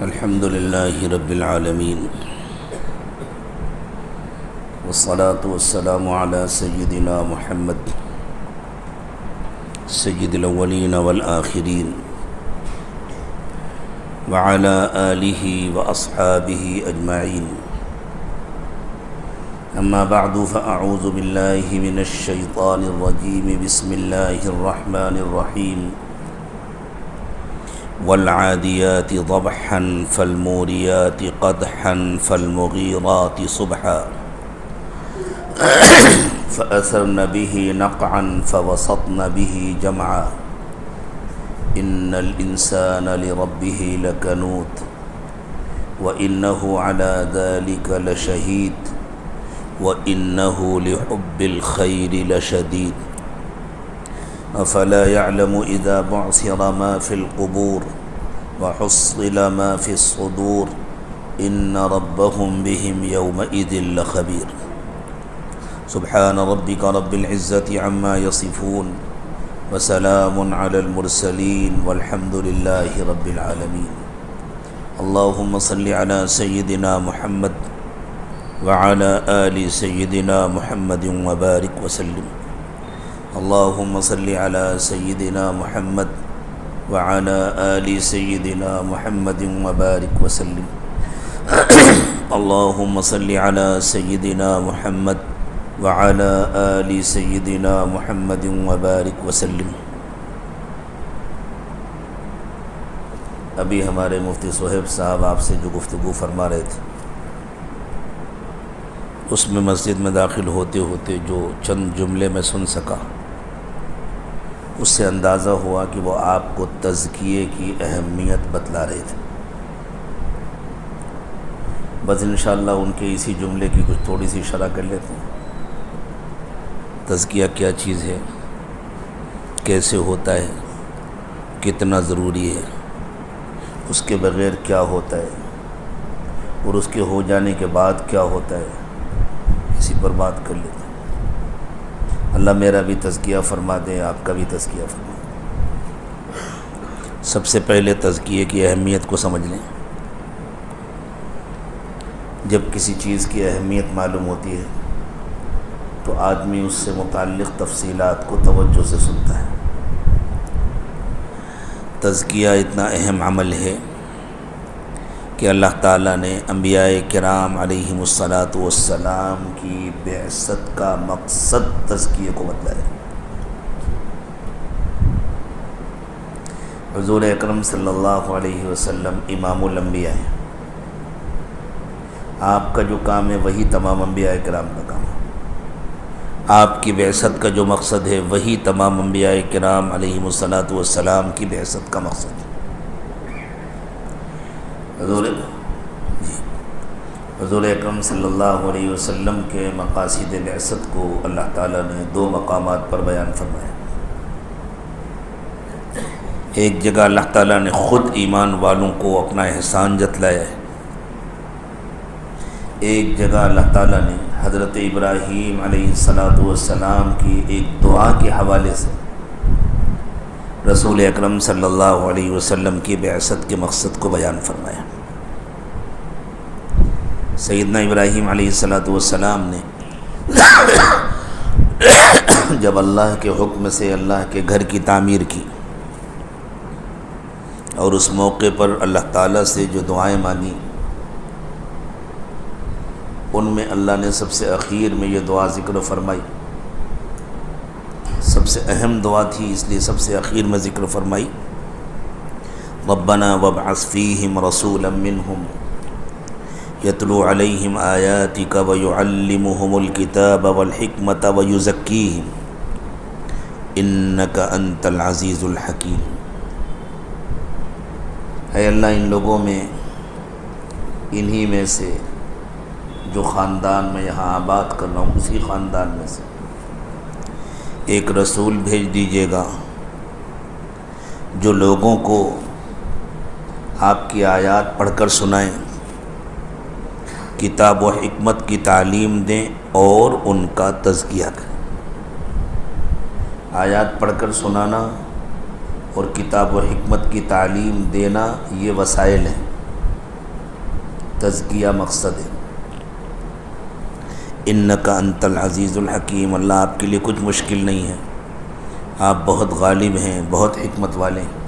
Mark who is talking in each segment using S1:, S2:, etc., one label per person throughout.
S1: الحمد لله رب العالمين والصلاة والسلام على سيدنا محمد سيد الأولين والآخرين وعلى آله وأصحابه أجمعين. أما بعد فأعوذ بالله من الشيطان الرجيم. بسم الله الرحمن الرحيم. والعاديات ضبحا فالموريات قدحا فالمغيرات صبحا فأثرن به نقعا فوسطن به جمعا إن الإنسان لربه لكنود وإنه على ذلك لشهيد وإنه لحب الخير لشديد. أفلا يعلم إذا بعثر ما في القبور وحصل ما في الصدور إن ربهم بهم يومئذ لخبير. سبحان ربك رب العزة عما يصفون وسلام على المرسلين والحمد لله رب العالمين. اللهم صل على سيدنا محمد وعلى آل سيدنا محمد وبارك وسلم. اللهم صل على سيدنا محمد وعلى آل سيدنا محمد وبارك وسلم. اللهم صل على سيدنا محمد وعلى آل سيدنا محمد وبارك وسلم. ابھی ہمارے مفتی صہیب صاحب آپ سے جو گفتگو فرما رہے تھے اس میں مسجد میں داخل ہوتے ہوتے جو چند جملے میں سن سکا اس سے اندازہ ہوا کہ وہ آپ کو تزکیے کی اہمیت بتلا رہے تھے. بس انشاءاللہ ان کے اسی جملے کی کچھ تھوڑی سی شرح کر لیتے ہیں. تزکیہ کیا چیز ہے، کیسے ہوتا ہے، کتنا ضروری ہے، اس کے بغیر کیا ہوتا ہے اور اس کے ہو جانے کے بعد کیا ہوتا ہے، اسی پر بات کر لیتے ہیں. اللہ میرا بھی تزکیہ فرما دے، آپ کا بھی تزکیہ فرما دے. سب سے پہلے تزکیے کی اہمیت کو سمجھ لیں. جب کسی چیز کی اہمیت معلوم ہوتی ہے تو آدمی اس سے متعلق تفصیلات کو توجہ سے سنتا ہے. تزکیہ اتنا اہم عمل ہے کہ اللہ تعالیٰ نے انبیاء کرام علیہم الصلاۃ والسلام کی بعثت کا مقصد تزکیے کو بتلایا. حضور اکرم صلی اللہ علیہ وسلم امام الانبیاء ہیں. آپ کا جو کام ہے وہی تمام انبیاء کرام کا کام ہے. آپ کی بعثت کا جو مقصد ہے وہی تمام انبیاء کرام علیہم الصلاۃ والسلام کی بعثت کا مقصد ہے. حضور اکرم صلی اللہ علیہ وسلم کے مقاصد بعثت کو اللہ تعالیٰ نے دو مقامات پر بیان فرمایا. ایک جگہ اللہ تعالیٰ نے خود ایمان والوں کو اپنا احسان جتلایا ہے. ایک جگہ اللہ تعالیٰ نے حضرت ابراہیم علیہ السلام کی ایک دعا کے حوالے سے رسول اکرم صلی اللہ علیہ وسلم کی بعثت کے مقصد کو بیان فرمایا. سیدنا ابراہیم علیہ السلام نے جب اللہ کے حکم سے اللہ کے گھر کی تعمیر کی اور اس موقع پر اللہ تعالیٰ سے جو دعائیں مانگی ان میں اللہ نے سب سے اخیر میں یہ دعا ذکر فرمائی. سب سے اہم دعا تھی اس لیے سب سے اخیر میں ذکر فرمائی. ربنا وابعث فیہم رسولا منہم یتلو علیہم آیاتک ویعلمہم الکتاب والحکمت ویزکیہم انک انت العزیز الحکیم. اے اللہ ان لوگوں میں انہی میں سے جو خاندان میں یہاں آباد کر رہا ہوں اسی خاندان میں سے ایک رسول بھیج دیجیے گا جو لوگوں کو آپ کی آیات پڑھ کر سنائیں، کتاب و حکمت کی تعلیم دیں اور ان کا تزکیہ کریں. آیات پڑھ کر سنانا اور کتاب و حکمت کی تعلیم دینا یہ وسائل ہیں. تزکیہ مقصد ہے۔ انک انت العزیز الحکیم، اللہ آپ کے لیے کچھ مشکل نہیں ہے، آپ بہت غالب ہیں، بہت حکمت والے ہیں۔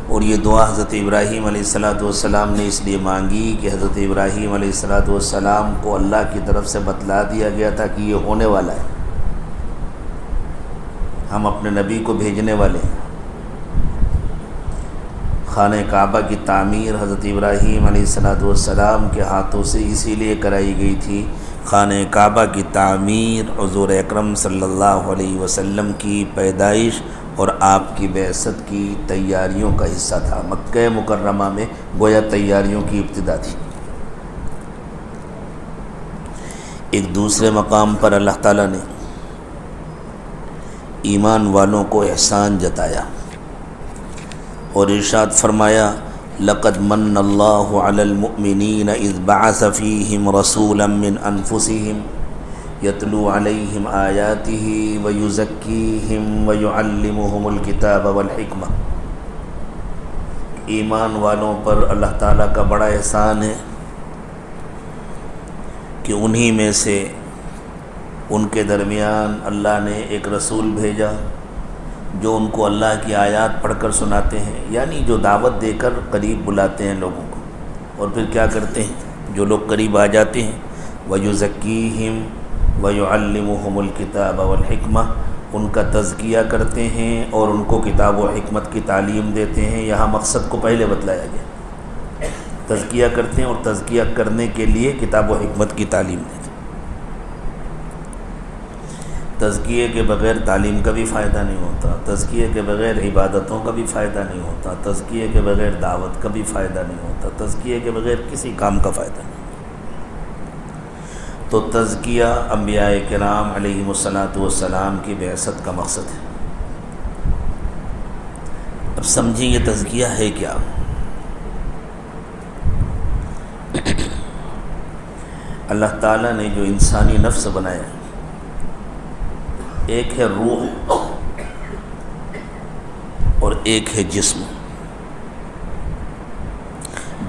S1: اور یہ دعا حضرت ابراہیم علیہ السلام نے اس لیے مانگی کہ حضرت ابراہیم علیہ السلام کو اللہ کی طرف سے بتلا دیا گیا تھا کہ یہ ہونے والا ہے، ہم اپنے نبی کو بھیجنے والے ہیں۔ خانہ کعبہ کی تعمیر حضرت ابراہیم علیہ السلام کے ہاتھوں سے اسی لیے کرائی گئی تھی۔ خانہ کعبہ کی تعمیر حضور اکرم صلی اللہ علیہ وسلم کی پیدائش اور آپ کی بعثت کی تیاریوں کا حصہ تھا۔ مکہ مکرمہ میں گویا تیاریوں کی ابتدا تھی۔ ایک دوسرے مقام پر اللہ تعالیٰ نے ایمان والوں کو احسان جتایا اور ارشاد فرمایا لقد من اللہ علی المؤمنین اذ بعث فیہم رسولا من انفسہم یتلو علیہم آیاتہ ویزکیہم ویعلمہم الکتاب والحکمہ۔ ایمان والوں پر اللہ تعالیٰ کا بڑا احسان ہے کہ انہی میں سے ان کے درمیان اللہ نے ایک رسول بھیجا جو ان کو اللہ کی آیات پڑھ کر سناتے ہیں، یعنی جو دعوت دے کر قریب بلاتے ہیں لوگوں کو، اور پھر کیا کرتے ہیں جو لوگ قریب آ جاتے ہیں وَيُزَكِّيهِمْ وَيُعَلِّمُهُمُ الْكِتَابَ وَالْحِكْمَةَ، ان کا تزکیہ کرتے ہیں اور ان کو کتاب و حکمت کی تعلیم دیتے ہیں۔ یہاں مقصد کو پہلے بتلایا گیا، تزکیہ کرتے ہیں اور تزکیہ کرنے کے لیے کتاب و حکمت کی تعلیم دیتے ہیں۔ تزکیے کے بغیر تعلیم کا بھی فائدہ نہیں ہوتا، تزکیے کے بغیر عبادتوں کا بھی فائدہ نہیں ہوتا، تزکیے کے بغیر دعوت کا بھی فائدہ نہیں ہوتا، تزکیے کے بغیر کسی کام کا فائدہ نہیں۔ تو تزکیہ انبیاء کرام علیہم السلام کی بعثت کا مقصد ہے۔ اب سمجھیں یہ تزکیہ ہے کیا؟ اللہ تعالیٰ نے جو انسانی نفس بنایا، ایک ہے روح اور ایک ہے جسم۔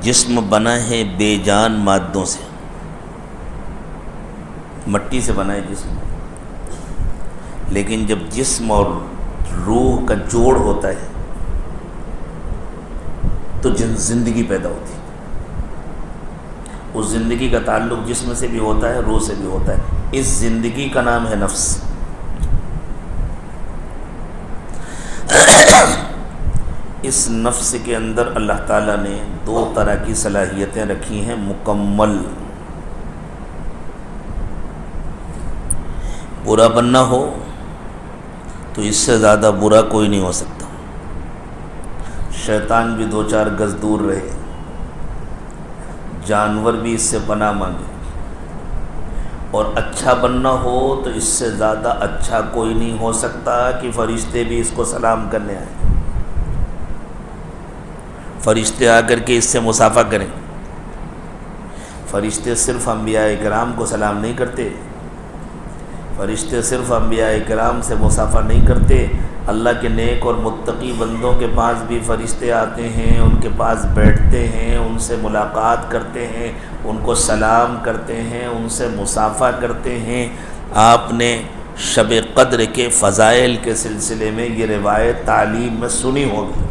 S1: جسم بنا ہے بے جان مادوں سے، مٹی سے بنا ہے جسم، لیکن جب جسم اور روح کا جوڑ ہوتا ہے تو زندگی پیدا ہوتی ہے۔ اس زندگی کا تعلق جسم سے بھی ہوتا ہے، روح سے بھی ہوتا ہے۔ اس زندگی کا نام ہے نفس۔ اس نفس کے اندر اللہ تعالیٰ نے دو طرح کی صلاحیتیں رکھی ہیں مکمل۔ برا بننا ہو تو اس سے زیادہ برا کوئی نہیں ہو سکتا، شیطان بھی دو چار گز دور رہے، جانور بھی اس سے پناہ مانگے، اور اچھا بننا ہو تو اس سے زیادہ اچھا کوئی نہیں ہو سکتا کہ فرشتے بھی اس کو سلام کرنے آئیں، فرشتے آ کر کے اس سے مصافحہ کریں۔ فرشتے صرف انبیاء کرام کو سلام نہیں کرتے، فرشتے صرف انبیاء کرام سے مصافحہ نہیں کرتے، اللہ کے نیک اور متقی بندوں کے پاس بھی فرشتے آتے ہیں، ان کے پاس بیٹھتے ہیں، ان سے ملاقات کرتے ہیں، ان کو سلام کرتے ہیں، ان سے مصافحہ کرتے ہیں۔ آپ نے شب قدر کے فضائل کے سلسلے میں یہ روایت تعلیم میں سنی ہوگی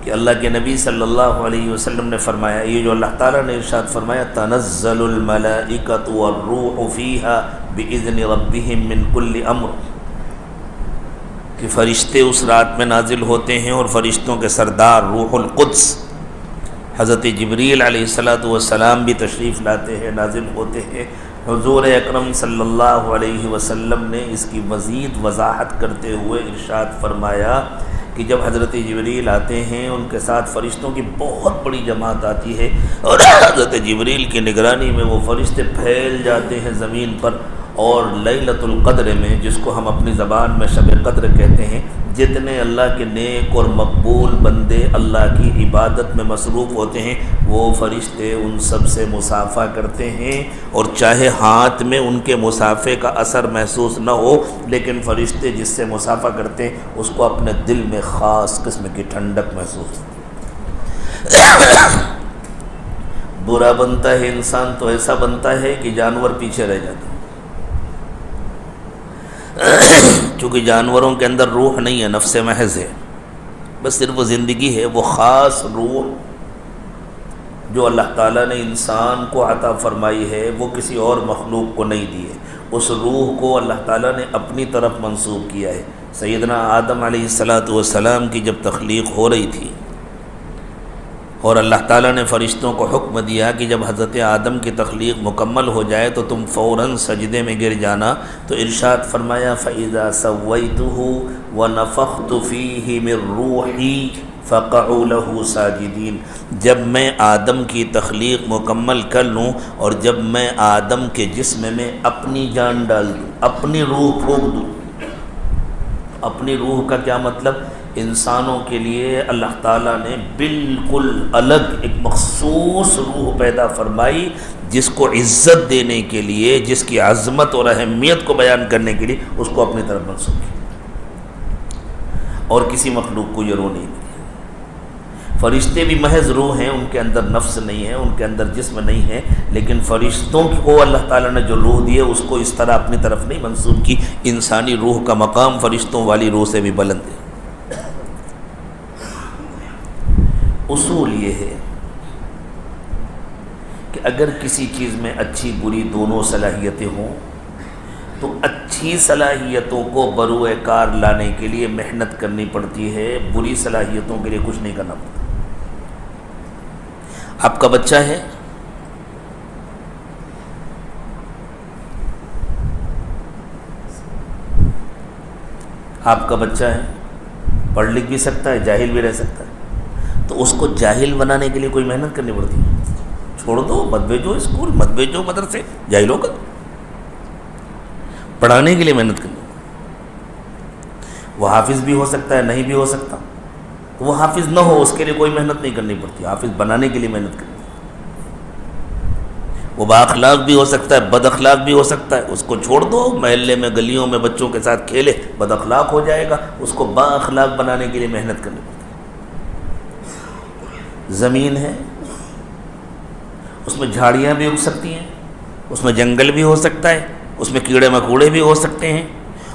S1: کہ اللہ کے نبی صلی اللہ علیہ وسلم نے فرمایا، یہ جو اللہ تعالیٰ نے ارشاد فرمایا تنزل الملائکۃ والروح فیہا بإذن ربہم من کل امر، کہ فرشتے اس رات میں نازل ہوتے ہیں اور فرشتوں کے سردار روح القدس حضرت جبریل علیہ السلام بھی تشریف لاتے ہیں، نازل ہوتے ہیں۔ حضور اکرم صلی اللہ علیہ وسلم نے اس کی مزید وضاحت کرتے ہوئے ارشاد فرمایا کہ جب حضرت جبریل آتے ہیں ان کے ساتھ فرشتوں کی بہت بڑی جماعت آتی ہے، اور حضرت جبریل کی نگرانی میں وہ فرشتے پھیل جاتے ہیں زمین پر، اور لیلۃ القدر میں، جس کو ہم اپنی زبان میں شب قدر کہتے ہیں، جتنے اللہ کے نیک اور مقبول بندے اللہ کی عبادت میں مصروف ہوتے ہیں، وہ فرشتے ان سب سے مصافحہ کرتے ہیں، اور چاہے ہاتھ میں ان کے مصافحے کا اثر محسوس نہ ہو، لیکن فرشتے جس سے مصافحہ کرتے ہیں اس کو اپنے دل میں خاص قسم کی ٹھنڈک محسوس ہوتی ہے۔ برا بنتا ہے انسان تو ایسا بنتا ہے کہ جانور پیچھے رہ جاتے ہیں، چونکہ جانوروں کے اندر روح نہیں ہے، نفس محض ہے، بس صرف وہ زندگی ہے، وہ خاص روح جو اللہ تعالیٰ نے انسان کو عطا فرمائی ہے، وہ کسی اور مخلوق کو نہیں دی ہے، اس روح کو اللہ تعالیٰ نے اپنی طرف منسوب کیا ہے۔ سیدنا آدم علیہ السلام کی جب تخلیق ہو رہی تھی اور اللہ تعالیٰ نے فرشتوں کو حکم دیا کہ جب حضرت آدم کی تخلیق مکمل ہو جائے تو تم فوراً سجدے میں گر جانا، تو ارشاد فرمایا فَإِذَا سَوَّيْتُهُ وَنَفَخْتُ فِيهِ مِن رُّوحِي فَقَعُوا لَهُ سَاجِدِينَ، جب میں آدم کی تخلیق مکمل کر لوں اور جب میں آدم کے جسم میں اپنی جان ڈال دوں، اپنی روح پھونک دوں۔ اپنی روح کا کیا مطلب؟ انسانوں کے لیے اللہ تعالیٰ نے بالکل الگ ایک مخصوص روح پیدا فرمائی، جس کو عزت دینے کے لیے، جس کی عظمت اور اہمیت کو بیان کرنے کے لیے اس کو اپنی طرف منسوب کیا، اور کسی مخلوق کو یہ روح نہیں ملی۔ فرشتے بھی محض روح ہیں، ان کے اندر نفس نہیں ہے، ان کے اندر جسم نہیں ہے، لیکن فرشتوں کو اللہ تعالیٰ نے جو روح دی ہے اس کو اس طرح اپنی طرف نہیں منسوب کی۔ انسانی روح کا مقام فرشتوں والی روح سے بھی بلند ہے۔ اصول یہ ہے کہ اگر کسی چیز میں اچھی بری دونوں صلاحیتیں ہوں تو اچھی صلاحیتوں کو بروئے کار لانے کے لیے محنت کرنی پڑتی ہے، بری صلاحیتوں کے لیے کچھ نہیں کرنا پڑتا۔ آپ کا بچہ ہے، آپ کا بچہ ہے، پڑھ لکھ بھی سکتا ہے، جاہل بھی رہ سکتا ہے، تو اس کو جاہل بنانے کے لیے کوئی محنت کرنی پڑتی ہے؟ چھوڑ دو، مت بھیجو اسکول، مت بھیجو مدرسے، جاہلوں کا پڑھانے کے لیے محنت کرنی۔ وہ حافظ بھی ہو سکتا ہے، نہیں بھی ہو سکتا، تو وہ حافظ نہ ہو، اس کے لیے کوئی محنت نہیں کرنی پڑتی، حافظ بنانے کے لیے محنت کرنی۔ وہ با اخلاق بھی ہو سکتا ہے، بد اخلاق بھی ہو سکتا ہے، اس کو چھوڑ دو، محلے میں گلیوں میں بچوں کے ساتھ کھیلے، بد اخلاق ہو جائے گا، اس کو با اخلاق بنانے کے لیے محنت کرنی پڑتی ہے۔ زمین ہے، اس میں جھاڑیاں بھی اگ سکتی ہیں، اس میں جنگل بھی ہو سکتا ہے، اس میں کیڑے مکوڑے بھی ہو سکتے ہیں،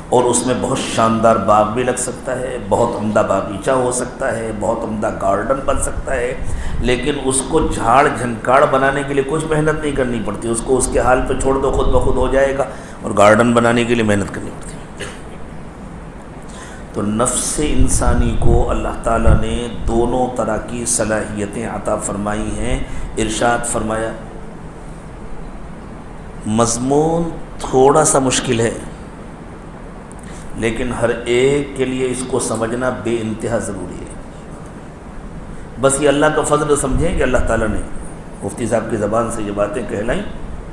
S1: اور اس میں بہت شاندار باغ بھی لگ سکتا ہے، بہت عمدہ باغیچہ ہو سکتا ہے، بہت عمدہ گارڈن بن سکتا ہے، لیکن اس کو جھاڑ جھنکاڑ بنانے کے لیے کچھ محنت نہیں کرنی پڑتی، اس کو اس کے حال پہ چھوڑ دو، خود بخود ہو جائے گا، اور گارڈن بنانے کے لیے محنت کرنی پڑتی ہے۔ تو نفس انسانی کو اللہ تعالیٰ نے دونوں طرح کی صلاحیتیں عطا فرمائی ہیں۔ ارشاد فرمایا، مضمون تھوڑا سا مشکل ہے، لیکن ہر ایک کے لیے اس کو سمجھنا بے انتہا ضروری ہے۔ بس یہ اللہ کا فضل سمجھیں کہ اللہ تعالیٰ نے مفتی صاحب کی زبان سے یہ باتیں کہلائیں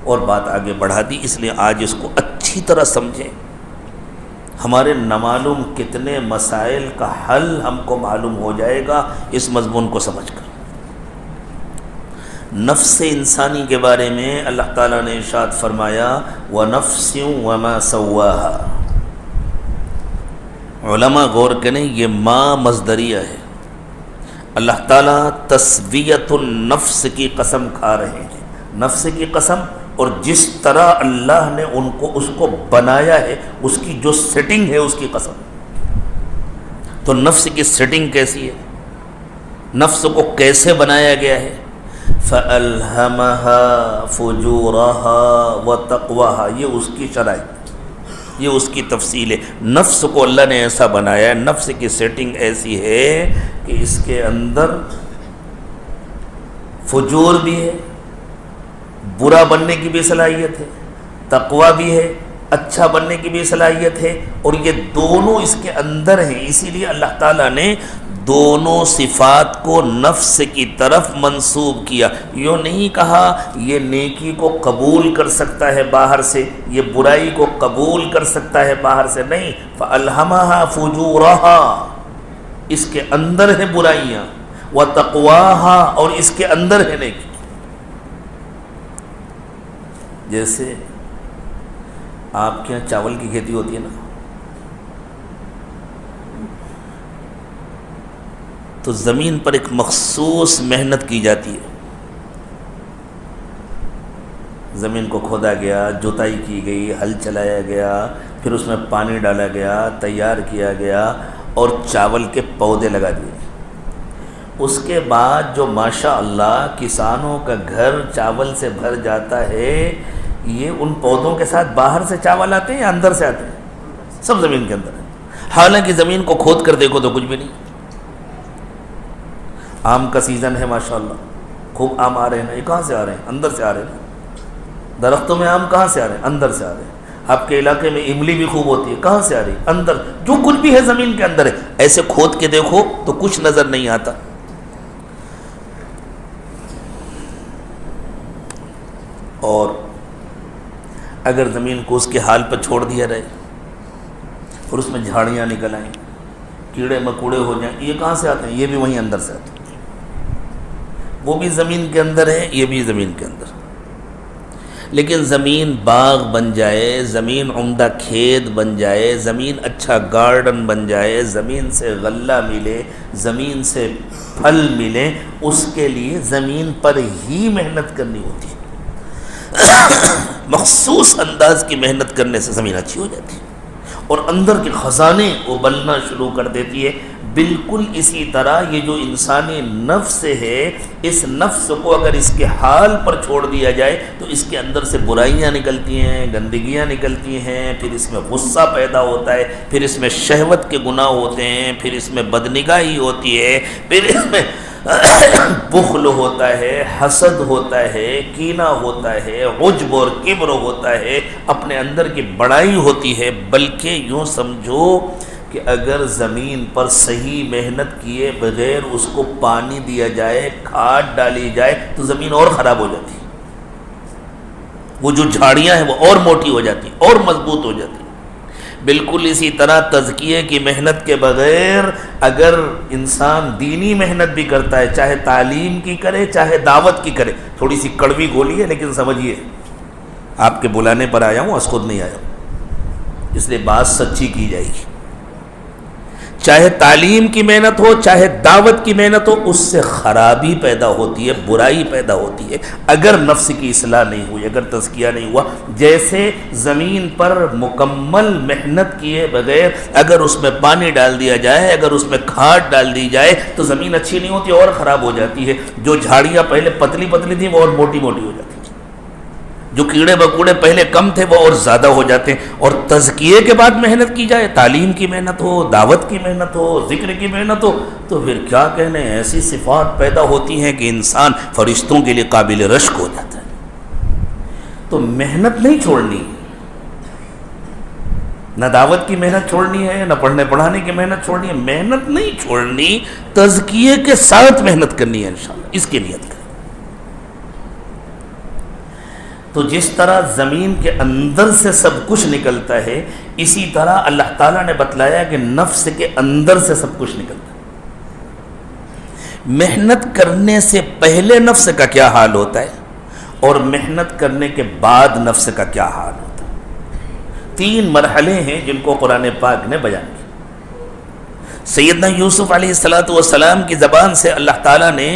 S1: اور بات آگے بڑھا دی، اس لیے آج اس کو اچھی طرح سمجھیں۔ ہمارے نامعلوم کتنے مسائل کا حل ہم کو معلوم ہو جائے گا اس مضمون کو سمجھ کر۔ نفس انسانی کے بارے میں اللہ تعالیٰ نے ارشاد فرمایا، وَنَفْسٍ وَمَا سَوَّاهَا۔ علماء غور کریں، یہ ما مصدریہ ہے، اللہ تعالیٰ تسویت النفس کی قسم کھا رہے ہیں، نفس کی قسم، اور جس طرح اللہ نے اس کو بنایا ہے، اس کی جو سیٹنگ ہے اس کی قسم۔ تو نفس کی سیٹنگ کیسی ہے، نفس کو کیسے بنایا گیا ہے؟ فَأَلْهَمَهَا فُجُورَهَا وَتَقْوَاهَا، یہ اس کی شرائط، یہ اس کی تفصیل ہے۔ نفس کو اللہ نے ایسا بنایا ہے، نفس کی سیٹنگ ایسی ہے کہ اس کے اندر فجور بھی ہے، برا بننے کی بھی صلاحیت ہے، تقوی بھی ہے، اچھا بننے کی بھی صلاحیت ہے، اور یہ دونوں اس کے اندر ہیں۔ اسی لیے اللہ تعالیٰ نے دونوں صفات کو نفس کی طرف منسوب کیا. یوں نہیں کہا یہ نیکی کو قبول کر سکتا ہے باہر سے، یہ برائی کو قبول کر سکتا ہے باہر سے، نہیں. فَأَلْهَمَهَا فُجُورَهَا، اس کے اندر ہے برائیاں، وَتَقْوَاهَا، اور اس کے اندر ہے نیکی. جیسے آپ کے یہاں چاول کی کھیتی ہوتی ہے نا، تو زمین پر ایک مخصوص محنت کی جاتی ہے. زمین کو کھودا گیا، جوتائی کی گئی، ہل چلایا گیا، پھر اس میں پانی ڈالا گیا، تیار کیا گیا اور چاول کے پودے لگا دیے. اس کے بعد جو ماشاء اللہ کسانوں کا گھر چاول سے بھر جاتا ہے، یہ ان پودوں کے ساتھ باہر سے چاول آتے ہیں یا اندر سے آتے ہیں؟ سب زمین کے اندر ہے. حالانکہ زمین کو کھود کر دیکھو تو کچھ بھی نہیں. آم کا سیزن ہے ماشاءاللہ، خوب آم آ رہے ہیں. یہ کہاں سے آ رہے ہیں؟ اندر سے آ رہے ہیں. درختوں میں آم کہاں سے آ رہے ہیں؟ اندر سے آ رہے ہیں. آپ کے علاقے میں املی بھی خوب ہوتی ہے، کہاں سے آ رہی ہے؟ اندر. جو کچھ بھی ہے زمین کے اندر ہے. ایسے کھود کے دیکھو تو کچھ نظر نہیں آتا. اور اگر زمین کو اس کے حال پر چھوڑ دیا رہے اور اس میں جھاڑیاں نکل آئیں، کیڑے مکوڑے ہو جائیں، یہ کہاں سے آتے ہیں؟ یہ بھی وہیں اندر سے آتے ہیں. وہ بھی زمین کے اندر ہے، یہ بھی زمین کے اندر. لیکن زمین باغ بن جائے، زمین عمدہ کھیت بن جائے، زمین اچھا گارڈن بن جائے، زمین سے غلہ ملے، زمین سے پھل ملے، اس کے لیے زمین پر ہی محنت کرنی ہوتی ہے. مخصوص انداز کی محنت کرنے سے زمین اچھی ہو جاتی ہے اور اندر کے خزانے وہ بننا شروع کر دیتی ہے. بالکل اسی طرح یہ جو انسانی نفس ہے، اس نفس کو اگر اس کے حال پر چھوڑ دیا جائے تو اس کے اندر سے برائیاں نکلتی ہیں، گندگیاں نکلتی ہیں، پھر اس میں غصہ پیدا ہوتا ہے، پھر اس میں شہوت کے گناہ ہوتے ہیں، پھر اس میں بدنگاہی ہوتی ہے، پھر اس میں بخل ہوتا ہے، حسد ہوتا ہے، کینہ ہوتا ہے، عجب اور کبر ہوتا ہے، اپنے اندر کی بڑائی ہوتی ہے. بلکہ یوں سمجھو کہ اگر زمین پر صحیح محنت کیے بغیر اس کو پانی دیا جائے، کھاد ڈالی جائے تو زمین اور خراب ہو جاتی ہے. وہ جو جھاڑیاں ہیں وہ اور موٹی ہو جاتی ہیں، اور مضبوط ہو جاتی ہیں. بالکل اسی طرح تزکیے کی محنت کے بغیر اگر انسان دینی محنت بھی کرتا ہے، چاہے تعلیم کی کرے چاہے دعوت کی کرے، تھوڑی سی کڑوی گولی ہے لیکن سمجھیے، آپ کے بلانے پر آیا ہوں، از خود نہیں آیا ہوں، اس لیے بات سچی کی جائے گی. چاہے تعلیم کی محنت ہو چاہے دعوت کی محنت ہو، اس سے خرابی پیدا ہوتی ہے، برائی پیدا ہوتی ہے اگر نفس کی اصلاح نہیں ہوئی، اگر تزکیہ نہیں ہوا. جیسے زمین پر مکمل محنت کیے بغیر اگر اس میں پانی ڈال دیا جائے، اگر اس میں کھاد ڈال دی جائے تو زمین اچھی نہیں ہوتی اور خراب ہو جاتی ہے. جو جھاڑیاں پہلے پتلی پتلی تھیں وہ اور موٹی موٹی ہو جاتی ہیں، جو کیڑے مکوڑے پہلے کم تھے وہ اور زیادہ ہو جاتے ہیں. اور تزکیے کے بعد محنت کی جائے، تعلیم کی محنت ہو، دعوت کی محنت ہو، ذکر کی محنت ہو، تو پھر کیا کہنے، ایسی صفات پیدا ہوتی ہیں کہ انسان فرشتوں کے لیے قابل رشک ہو جاتا ہے. تو محنت نہیں چھوڑنی، نہ دعوت کی محنت چھوڑنی ہے، نہ پڑھنے پڑھانے کی محنت چھوڑنی ہے. محنت نہیں چھوڑنی، تزکیے کے ساتھ محنت کرنی ہے انشاءاللہ، اس کی نیت کریں. تو جس طرح زمین کے اندر سے سب کچھ نکلتا ہے، اسی طرح اللہ تعالیٰ نے بتلایا کہ نفس کے اندر سے سب کچھ نکلتا ہے. محنت کرنے سے پہلے نفس کا کیا حال ہوتا ہے اور محنت کرنے کے بعد نفس کا کیا حال ہوتا ہے. 3 مرحلے ہیں جن کو قرآن پاک نے بیان کیا. سیدنا یوسف علیہ السلام کی زبان سے اللہ تعالیٰ نے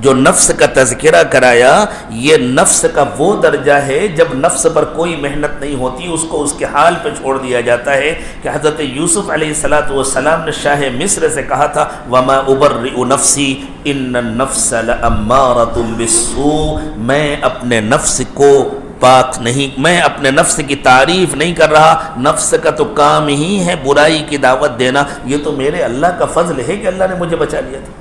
S1: جو نفس کا تذکرہ کرایا، یہ نفس کا وہ درجہ ہے جب نفس پر کوئی محنت نہیں ہوتی، اس کو اس کے حال پہ چھوڑ دیا جاتا ہے. کہ حضرت یوسف علیہ السلام نے شاہ مصر سے کہا تھا وَمَا أُبَرِّئُ نَفْسِي إِنَّ النَّفْسَ لَأَمَّارَةٌ بِالسُّوءِ، میں اپنے نفس کو پاک نہیں، میں اپنے نفس کی تعریف نہیں کر رہا، نفس کا تو کام ہی ہے برائی کی دعوت دینا. یہ تو میرے اللہ کا فضل ہے کہ اللہ نے مجھے بچا لیا تھا.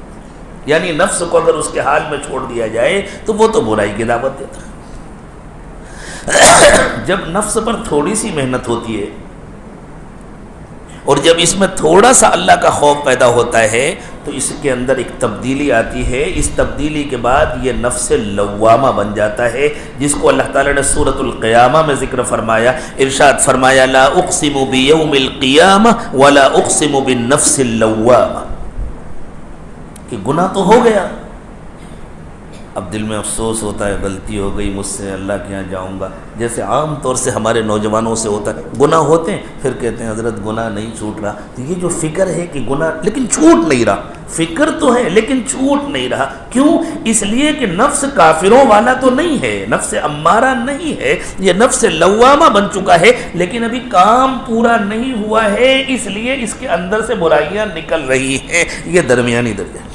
S1: یعنی نفس کو اگر اس کے حال میں چھوڑ دیا جائے تو وہ تو برائی کی دعوت دیتا ہے. جب نفس پر تھوڑی سی محنت ہوتی ہے اور جب اس میں تھوڑا سا اللہ کا خوف پیدا ہوتا ہے تو اس کے اندر ایک تبدیلی آتی ہے. اس تبدیلی کے بعد یہ نفس لوامہ بن جاتا ہے، جس کو اللہ تعالیٰ نے سورۃ القیامہ میں ذکر فرمایا. ارشاد فرمایا لا اقسم بیوم القیامہ ولا اقسم بالنفس اللوامہ، کہ گناہ تو ہو گیا، اب دل میں افسوس ہوتا ہے غلطی ہو گئی مجھ سے، اللہ کے یہاں جاؤں گا. جیسے عام طور سے ہمارے نوجوانوں سے ہوتا ہے، گناہ ہوتے ہیں پھر کہتے ہیں حضرت گناہ نہیں چھوٹ رہا. تو یہ جو فکر ہے کہ گناہ لیکن چھوٹ نہیں رہا، فکر تو ہے لیکن چھوٹ نہیں رہا. کیوں؟ اس لیے کہ نفس کافروں والا تو نہیں ہے، نفس امارہ نہیں ہے، یہ نفس لوامہ بن چکا ہے، لیکن ابھی کام پورا نہیں ہوا ہے، اس لیے اس کے اندر سے برائیاں نکل رہی ہیں. یہ درمیانی درجہ.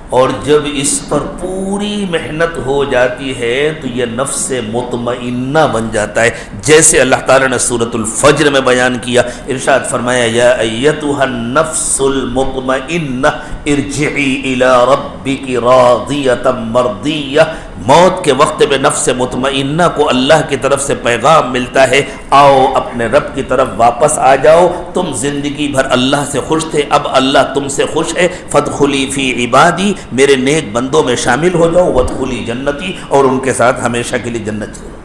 S1: اور جب اس پر پوری محنت ہو جاتی ہے تو یہ نفس مطمئنہ بن جاتا ہے، جیسے اللہ تعالیٰ نے سورۃ الفجر میں بیان کیا. ارشاد فرمایا یا ایتھا النفس المطمئنہ ارجعی الی ربک راضیۃ مرضیہ. موت کے وقت میں نفس مطمئنہ کو اللہ کی طرف سے پیغام ملتا ہے، آؤ اپنے رب کی طرف واپس آ جاؤ، تم زندگی بھر اللہ سے خوش تھے، اب اللہ تم سے خوش ہے. فادخلی فی عبادی، میرے نیک بندوں میں شامل ہو جاؤ. وادخلی جنتی، اور ان کے ساتھ ہمیشہ کے لیے جنت چلے.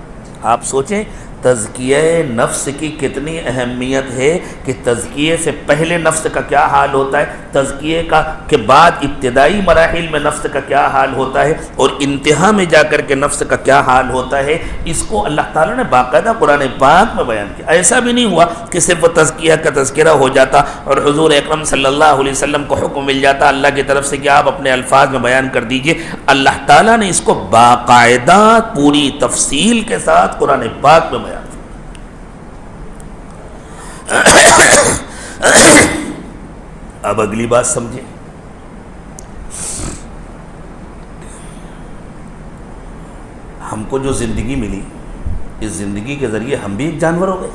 S1: آپ سوچیں تزکیہ نفس کی کتنی اہمیت ہے، کہ تزکیے سے پہلے نفس کا کیا حال ہوتا ہے، تزکیے کا کے بعد ابتدائی مراحل میں نفس کا کیا حال ہوتا ہے، اور انتہا میں جا کر کے نفس کا کیا حال ہوتا ہے. اس کو اللہ تعالیٰ نے باقاعدہ قرآن پاک میں بیان کیا. ایسا بھی نہیں ہوا کہ صرف وہ تزکیہ کا تذکرہ ہو جاتا اور حضور اکرم صلی اللہ علیہ وسلم کو حکم مل جاتا اللہ کی طرف سے کہ آپ اپنے الفاظ میں بیان کر دیجئے. اللہ تعالیٰ نے اس کو باقاعدہ پوری تفصیل کے ساتھ قرآن پاک میں بیان. اب اگلی بات سمجھیں. ہم کو جو زندگی ملی، اس زندگی کے ذریعے ہم بھی ایک جانور ہو گئے.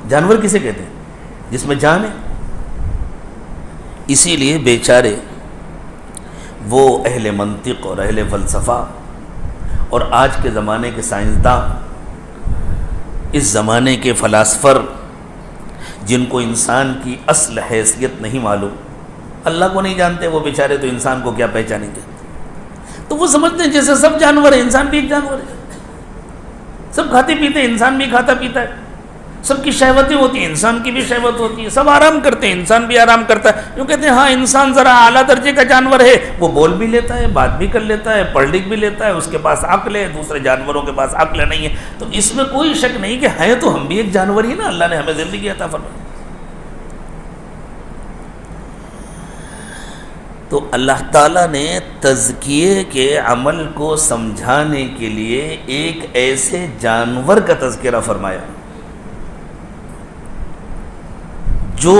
S1: جانور کسے کہتے ہیں؟ جس میں جان ہے. اسی لیے بیچارے وہ اہل منطق اور اہل فلسفہ اور آج کے زمانے کے سائنسداں، اس زمانے کے فلاسفر، جن کو انسان کی اصل حیثیت نہیں معلوم، اللہ کو نہیں جانتے، وہ بیچارے تو انسان کو کیا پہچانیں گے. تو وہ سمجھتے ہیں جیسے سب جانور ہیں، انسان بھی ایک جانور ہے. سب کھاتے پیتے ہیں، انسان بھی کھاتا پیتا ہے. سب کی شہوتیں ہوتی ہیں، انسان کی بھی شہوت ہوتی ہے. سب آرام کرتے ہیں، انسان بھی آرام کرتا ہے. یوں کہتے ہیں ہاں انسان ذرا اعلیٰ درجے کا جانور ہے، وہ بول بھی لیتا ہے، بات بھی کر لیتا ہے، پڑھ لکھ بھی لیتا ہے، اس کے پاس عقل ہے، دوسرے جانوروں کے پاس عقل نہیں ہے. تو اس میں کوئی شک نہیں کہ ہیں تو ہم بھی ایک جانور ہی نا، اللہ نے ہمیں زندگی عطا فرمائی. تو اللہ تعالیٰ نے تزکیے کے عمل کو سمجھانے کے لیے ایک ایسے جانور کا تذکرہ فرمایا جو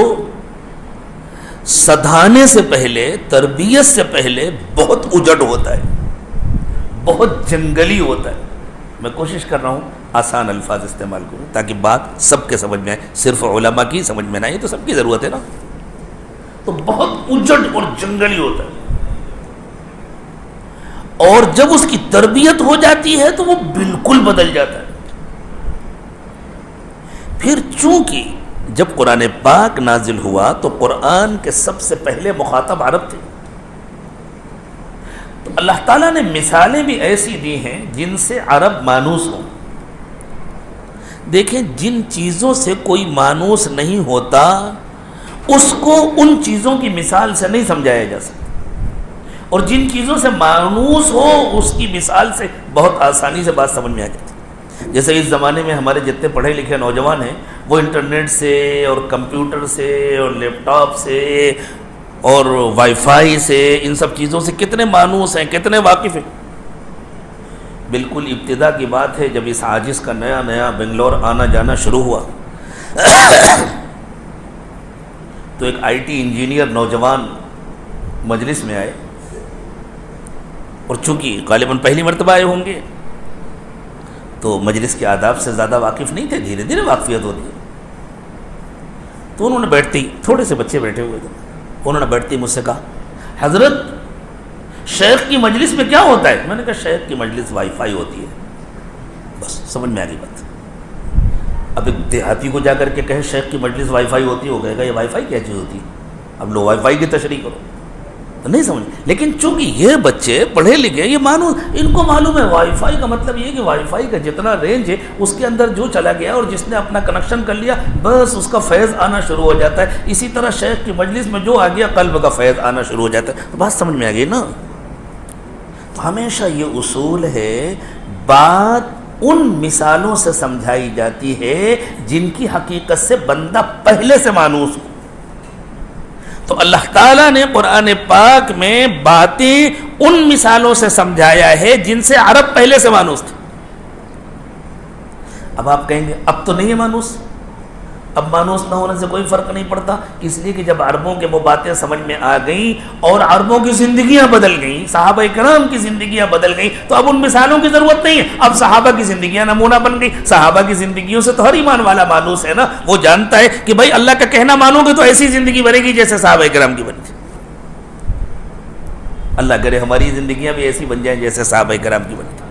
S1: سدھانے سے پہلے، تربیت سے پہلے بہت اجڑ ہوتا ہے، بہت جنگلی ہوتا ہے. میں کوشش کر رہا ہوں آسان الفاظ استعمال کروں تاکہ بات سب کے سمجھ میں آئے، صرف علماء کی سمجھ میں نہ آئے تو سب کی ضرورت ہے نا. تو بہت اجڑ اور جنگلی ہوتا ہے، اور جب اس کی تربیت ہو جاتی ہے تو وہ بالکل بدل جاتا ہے. پھر چونکہ جب قرآن پاک نازل ہوا تو قرآن کے سب سے پہلے مخاطب عرب تھے، تو اللہ تعالیٰ نے مثالیں بھی ایسی دی ہیں جن سے عرب مانوس ہوں. دیکھیں جن چیزوں سے کوئی مانوس نہیں ہوتا اس کو ان چیزوں کی مثال سے نہیں سمجھایا جا سکتا، اور جن چیزوں سے مانوس ہو اس کی مثال سے بہت آسانی سے بات سمجھ میں آ جاتی. جیسے اس زمانے میں ہمارے جتنے پڑھے لکھے نوجوان ہیں وہ انٹرنیٹ سے اور کمپیوٹر سے اور لیپ ٹاپ سے اور وائی فائی سے، ان سب چیزوں سے کتنے مانوس ہیں، کتنے واقف ہیں. بالکل ابتدا کی بات ہے جب اس عاجز کا نیا نیا بنگلور آنا جانا شروع ہوا تو ایک آئی ٹی انجینئر نوجوان مجلس میں آئے، اور چونکہ غالباً پہلی مرتبہ آئے ہوں گے تو مجلس کے آداب سے زیادہ واقف نہیں تھے، دھیرے دھیرے واقفیت ہوتی ہے. تو انہوں نے بیٹھتے ہی، تھوڑے سے بچے بیٹھے ہوئے تھے، انہوں نے بیٹھتے ہی مجھ سے کہا حضرت شیخ کی مجلس میں کیا ہوتا ہے؟ میں نے کہا شیخ کی مجلس وائی فائی ہوتی ہے. بس سمجھ میں آ گئی بات. اب ایک دیہاتی کو جا کر کے کہے شیخ کی مجلس وائی فائی ہوتی ہے، وہ کہے گا یہ وائی فائی کیا چیز ہوتی ہے، اب لو وائی فائی کی تشریح کرو، تو نہیں سمجھ۔ لیکن چونکہ یہ بچے پڑھے لکھے، یہ ان کو معلوم ہے وائی فائی کا مطلب یہ کہ وائی فائی کا جتنا رینج ہے اس کے اندر جو چلا گیا اور جس نے اپنا کنیکشن کر لیا بس اس کا فیض آنا شروع ہو جاتا ہے۔ اسی طرح شیخ کی مجلس میں جو آ گیا قلب کا فیض آنا شروع ہو جاتا ہے۔ تو بات سمجھ میں آ گئی نا؟ تو ہمیشہ یہ اصول ہے، بات ان مثالوں سے سمجھائی جاتی ہے جن کی حقیقت سے بندہ پہلے سے مانوس ہو۔ تو اللہ تعالیٰ نے قرآن پاک میں باتیں ان مثالوں سے سمجھایا ہے جن سے عرب پہلے سے مانوس تھے۔ اب آپ کہیں گے اب تو نہیں ہے مانوس، اب مانوس نہ ہونے سے کوئی فرق نہیں پڑتا، اس لیے کہ جب عربوں کے وہ باتیں سمجھ میں آ گئیں اور عربوں کی زندگیاں بدل گئیں، صحابہ کرام کی زندگیاں بدل گئیں، تو اب ان مثالوں کی ضرورت نہیں ہے، اب صحابہ کی زندگیاں نمونہ بن گئی۔ صحابہ کی زندگیوں سے تو ہر ایمان والا مانوس ہے نا، وہ جانتا ہے کہ بھائی اللہ کا کہنا مانو گے تو ایسی زندگی بنے گی جیسے صحابہ کرام کی بنی تھی۔ اللہ کرے ہماری زندگیاں بھی ایسی بن جائیں جیسے صحابہ کرام کی بنی تھی۔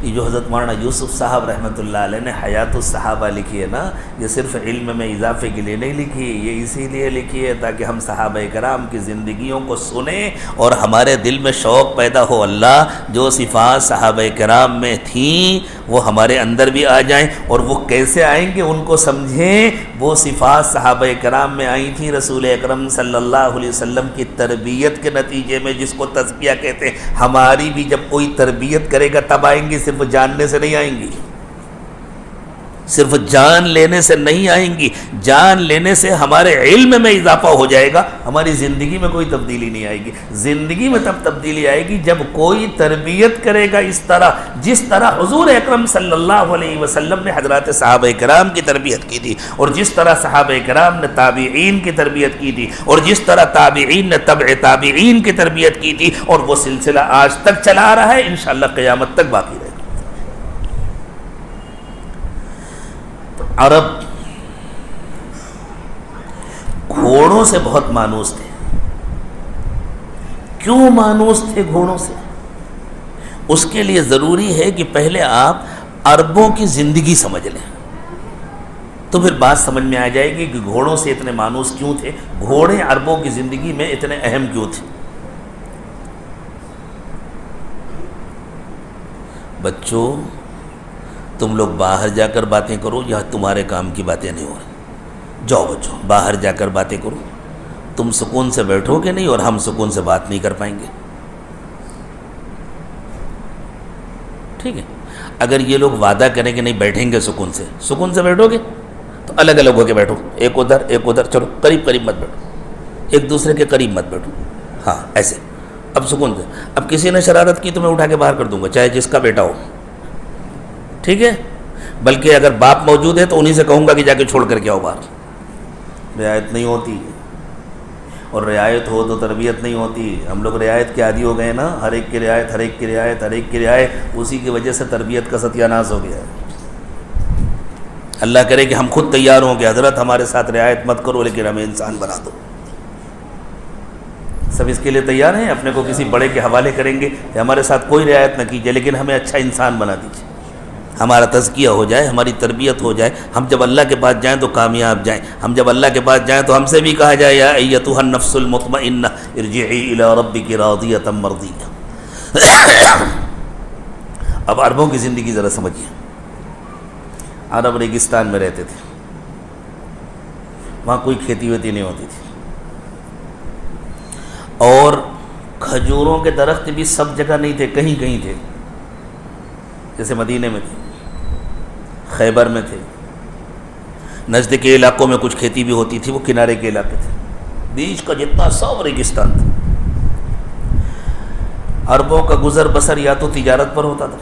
S1: یہ جو حضرت مولانا یوسف صاحب رحمۃ اللہ علیہ نے حیات الصحابہ لکھی ہے نا، یہ صرف علم میں اضافے کے لیے نہیں لکھی، یہ اسی لیے لکھی ہے تاکہ ہم صحابہ کرام کی زندگیوں کو سنیں اور ہمارے دل میں شوق پیدا ہو، اللہ جو صفات صحابہ کرام میں تھیں وہ ہمارے اندر بھی آ جائیں، اور وہ کیسے آئیں گے ان کو سمجھیں۔ وہ صفات صحابہ کرام میں آئی تھیں رسول اکرم صلی اللہ علیہ وسلم کی تربیت کے نتیجے میں، جس کو تزکیہ کہتے ہیں۔ ہماری بھی جب کوئی تربیت کرے گا تب آئیں گی، صرف جاننے سے نہیں آئیں گی، صرف جان لینے سے نہیں آئیں گی۔ جان لینے سے ہمارے علم میں اضافہ ہو جائے گا، ہماری زندگی میں کوئی تبدیلی نہیں آئے گی۔ زندگی میں تب تبدیلی آئے گی جب کوئی تربیت کرے گا اس طرح جس طرح حضور اکرم صلی اللہ علیہ وسلم نے حضرات صحابہ کرام کی تربیت کی تھی، اور جس طرح صحابہ کرام نے تابعین کی تربیت کی تھی، اور جس طرح تابعین نے تبع تابعین کی تربیت کی تھی، اور وہ سلسلہ آج تک چلا آ رہا ہے، انشاءاللہ قیامت تک باقی رہے گا۔ عرب گھوڑوں سے بہت مانوس تھے۔ کیوں مانوس تھے گھوڑوں سے؟ اس کے لیے ضروری ہے کہ پہلے آپ عربوں کی زندگی سمجھ لیں، تو پھر بات سمجھ میں آ جائے گی کہ گھوڑوں سے اتنے مانوس کیوں تھے، گھوڑے عربوں کی زندگی میں اتنے اہم کیوں تھے۔ بچوں، تم لوگ باہر جا کر باتیں کرو، یہاں تمہارے کام کی باتیں نہیں ہو رہی۔ جاؤ بچوں، باہر جا کر باتیں کرو، تم سکون سے بیٹھو گے نہیں اور ہم سکون سے بات نہیں کر پائیں گے، ٹھیک ہے؟ اگر یہ لوگ وعدہ کریں کہ نہیں بیٹھیں گے سکون سے بیٹھو گے تو الگ الگ ہو کے بیٹھو، ایک ادھر، چلو قریب قریب مت بیٹھو، ایک دوسرے کے قریب مت بیٹھو، ہاں ایسے، اب سکون سے۔ اب کسی نے شرارت کی تو میں اٹھا کے باہر کر دوں گا، چاہے جس کا بیٹا ہو، ٹھیک ہے؟ بلکہ اگر باپ موجود ہے تو انہی سے کہوں گا کہ جا کے چھوڑ کر کے آؤ باہر۔ رعایت نہیں ہوتی، اور رعایت ہو تو تربیت نہیں ہوتی۔ ہم لوگ رعایت کے عادی ہو گئے نا، ہر ایک کی رعایت، ہر ایک کی رعایت، ہر ایک کی رعایت، اسی کی وجہ سے تربیت کا ستیہ ناش ہو گیا ہے۔ اللہ کرے کہ ہم خود تیار ہوں کہ حضرت ہمارے ساتھ رعایت مت کرو لیکن ہمیں انسان بنا دو۔ سب اس کے لیے تیار ہیں، اپنے کو کسی بڑے کے حوالے کریں گے کہ ہمارے ساتھ کوئی رعایت نہ کیجیے لیکن ہمیں اچھا انسان بنا دیجیے، ہمارا تزکیہ ہو جائے، ہماری تربیت ہو جائے، ہم جب اللہ کے پاس جائیں تو کامیاب جائیں، ہم جب اللہ کے پاس جائیں تو ہم سے بھی کہا جائے یا ایتھا النفس المطمئنہ ارجعی الی ربک راضیۃ مرضیہ۔ اب عربوں کی زندگی ذرا سمجھیے۔ عرب ریگستان میں رہتے تھے، وہاں کوئی کھیتی ویتی نہیں ہوتی تھی، اور کھجوروں کے درخت بھی سب جگہ نہیں تھے، کہیں کہیں تھے، جیسے مدینے میں تھے، خیبر میں تھے، نزد کے علاقوں میں کچھ کھیتی بھی ہوتی تھی، وہ کنارے کے علاقے تھے، بیچ کا جتنا سب ریگستان تھا۔ عربوں کا گزر بسر یا تو تجارت پر ہوتا تھا،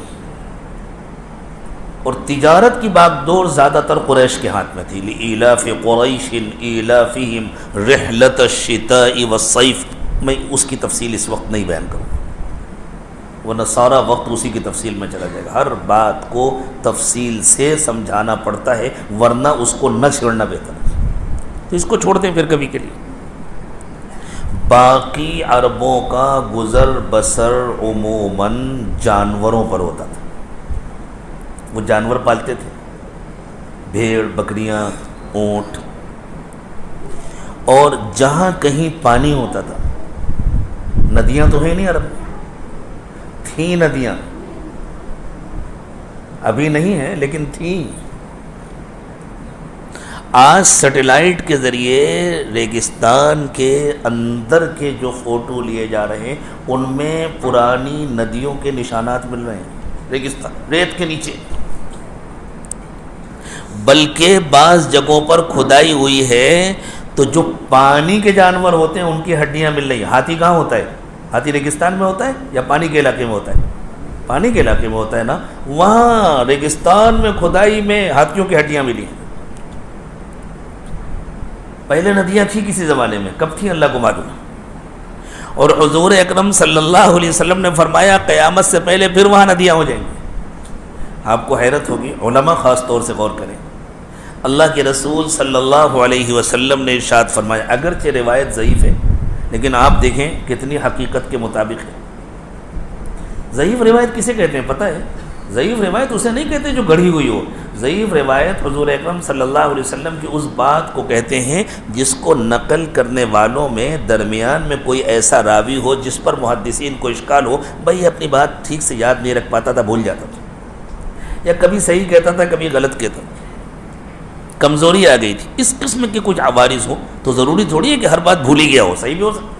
S1: اور تجارت کی باغ دور زیادہ تر قریش کے ہاتھ میں تھی۔ لإیلاف قریش ایلافہم رحلۃ الشتاء والصیف، میں اس کی تفصیل اس وقت نہیں بیان کروں، ورنہ سارا وقت اسی کی تفصیل میں چلا جائے گا۔ ہر بات کو تفصیل سے سمجھانا پڑتا ہے، ورنہ اس کو نہ چھیڑنا بہتر ہے، تو اس کو چھوڑتے ہیں پھر کبھی کے لیے۔ باقی عربوں کا گزر بسر عموماً جانوروں پر ہوتا تھا، وہ جانور پالتے تھے، بھیڑ بکریاں اونٹ، اور جہاں کہیں پانی ہوتا تھا، ندیاں تو ہیں نہیں عرب میں، تھیں ندیاں، ابھی نہیں ہیں لیکن تھیں۔ آج سیٹلائٹ کے ذریعے ریگستان کے اندر کے جو فوٹو لیے جا رہے ہیں ان میں پرانی ندیوں کے نشانات مل رہے ہیں، ریگستان ریت کے نیچے، بلکہ بعض جگہوں پر کھدائی ہوئی ہے تو جو پانی کے جانور ہوتے ہیں ان کی ہڈیاں مل رہی ہیں۔ ہاتھی کہاں ہوتا ہے؟ ہاتھی ریگستان میں ہوتا ہے یا پانی کے علاقے میں ہوتا ہے؟ پانی کے علاقے میں ہوتا ہے نا، وہاں ریگستان میں کھدائی میں ہاتھیوں کی ہڈیاں ملی ہیں۔ پہلے ندیاں تھیں کسی زمانے میں، کب تھیں اللہ کو معلوم۔ اور حضور اکرم صلی اللہ علیہ وسلم نے فرمایا قیامت سے پہلے پھر وہاں ندیاں ہو جائیں گی۔ آپ کو حیرت ہوگی، علماء خاص طور سے غور کریں، اللہ کے رسول صلی اللہ علیہ وسلم نے ارشاد فرمایا، اگرچہ روایت ضعیف ہے لیکن آپ دیکھیں کتنی حقیقت کے مطابق ہے۔ ضعیف روایت کسے کہتے ہیں پتہ ہے؟ ضعیف روایت اسے نہیں کہتے جو گڑھی ہوئی ہو، ضعیف روایت حضور اکرم صلی اللہ علیہ وسلم کی اس بات کو کہتے ہیں جس کو نقل کرنے والوں میں درمیان میں کوئی ایسا راوی ہو جس پر محدثین کو اشکال ہو، بھائی اپنی بات ٹھیک سے یاد نہیں رکھ پاتا تھا، بھول جاتا تھا، یا کبھی صحیح کہتا تھا کبھی غلط کہتا تھا، کمزوری آ گئی تھی، اس قسم کے کچھ عوارض ہو تو ضروری تھوڑی ہے کہ ہر بات بھولی گیا ہو، صحیح بھی ہو سکتا۔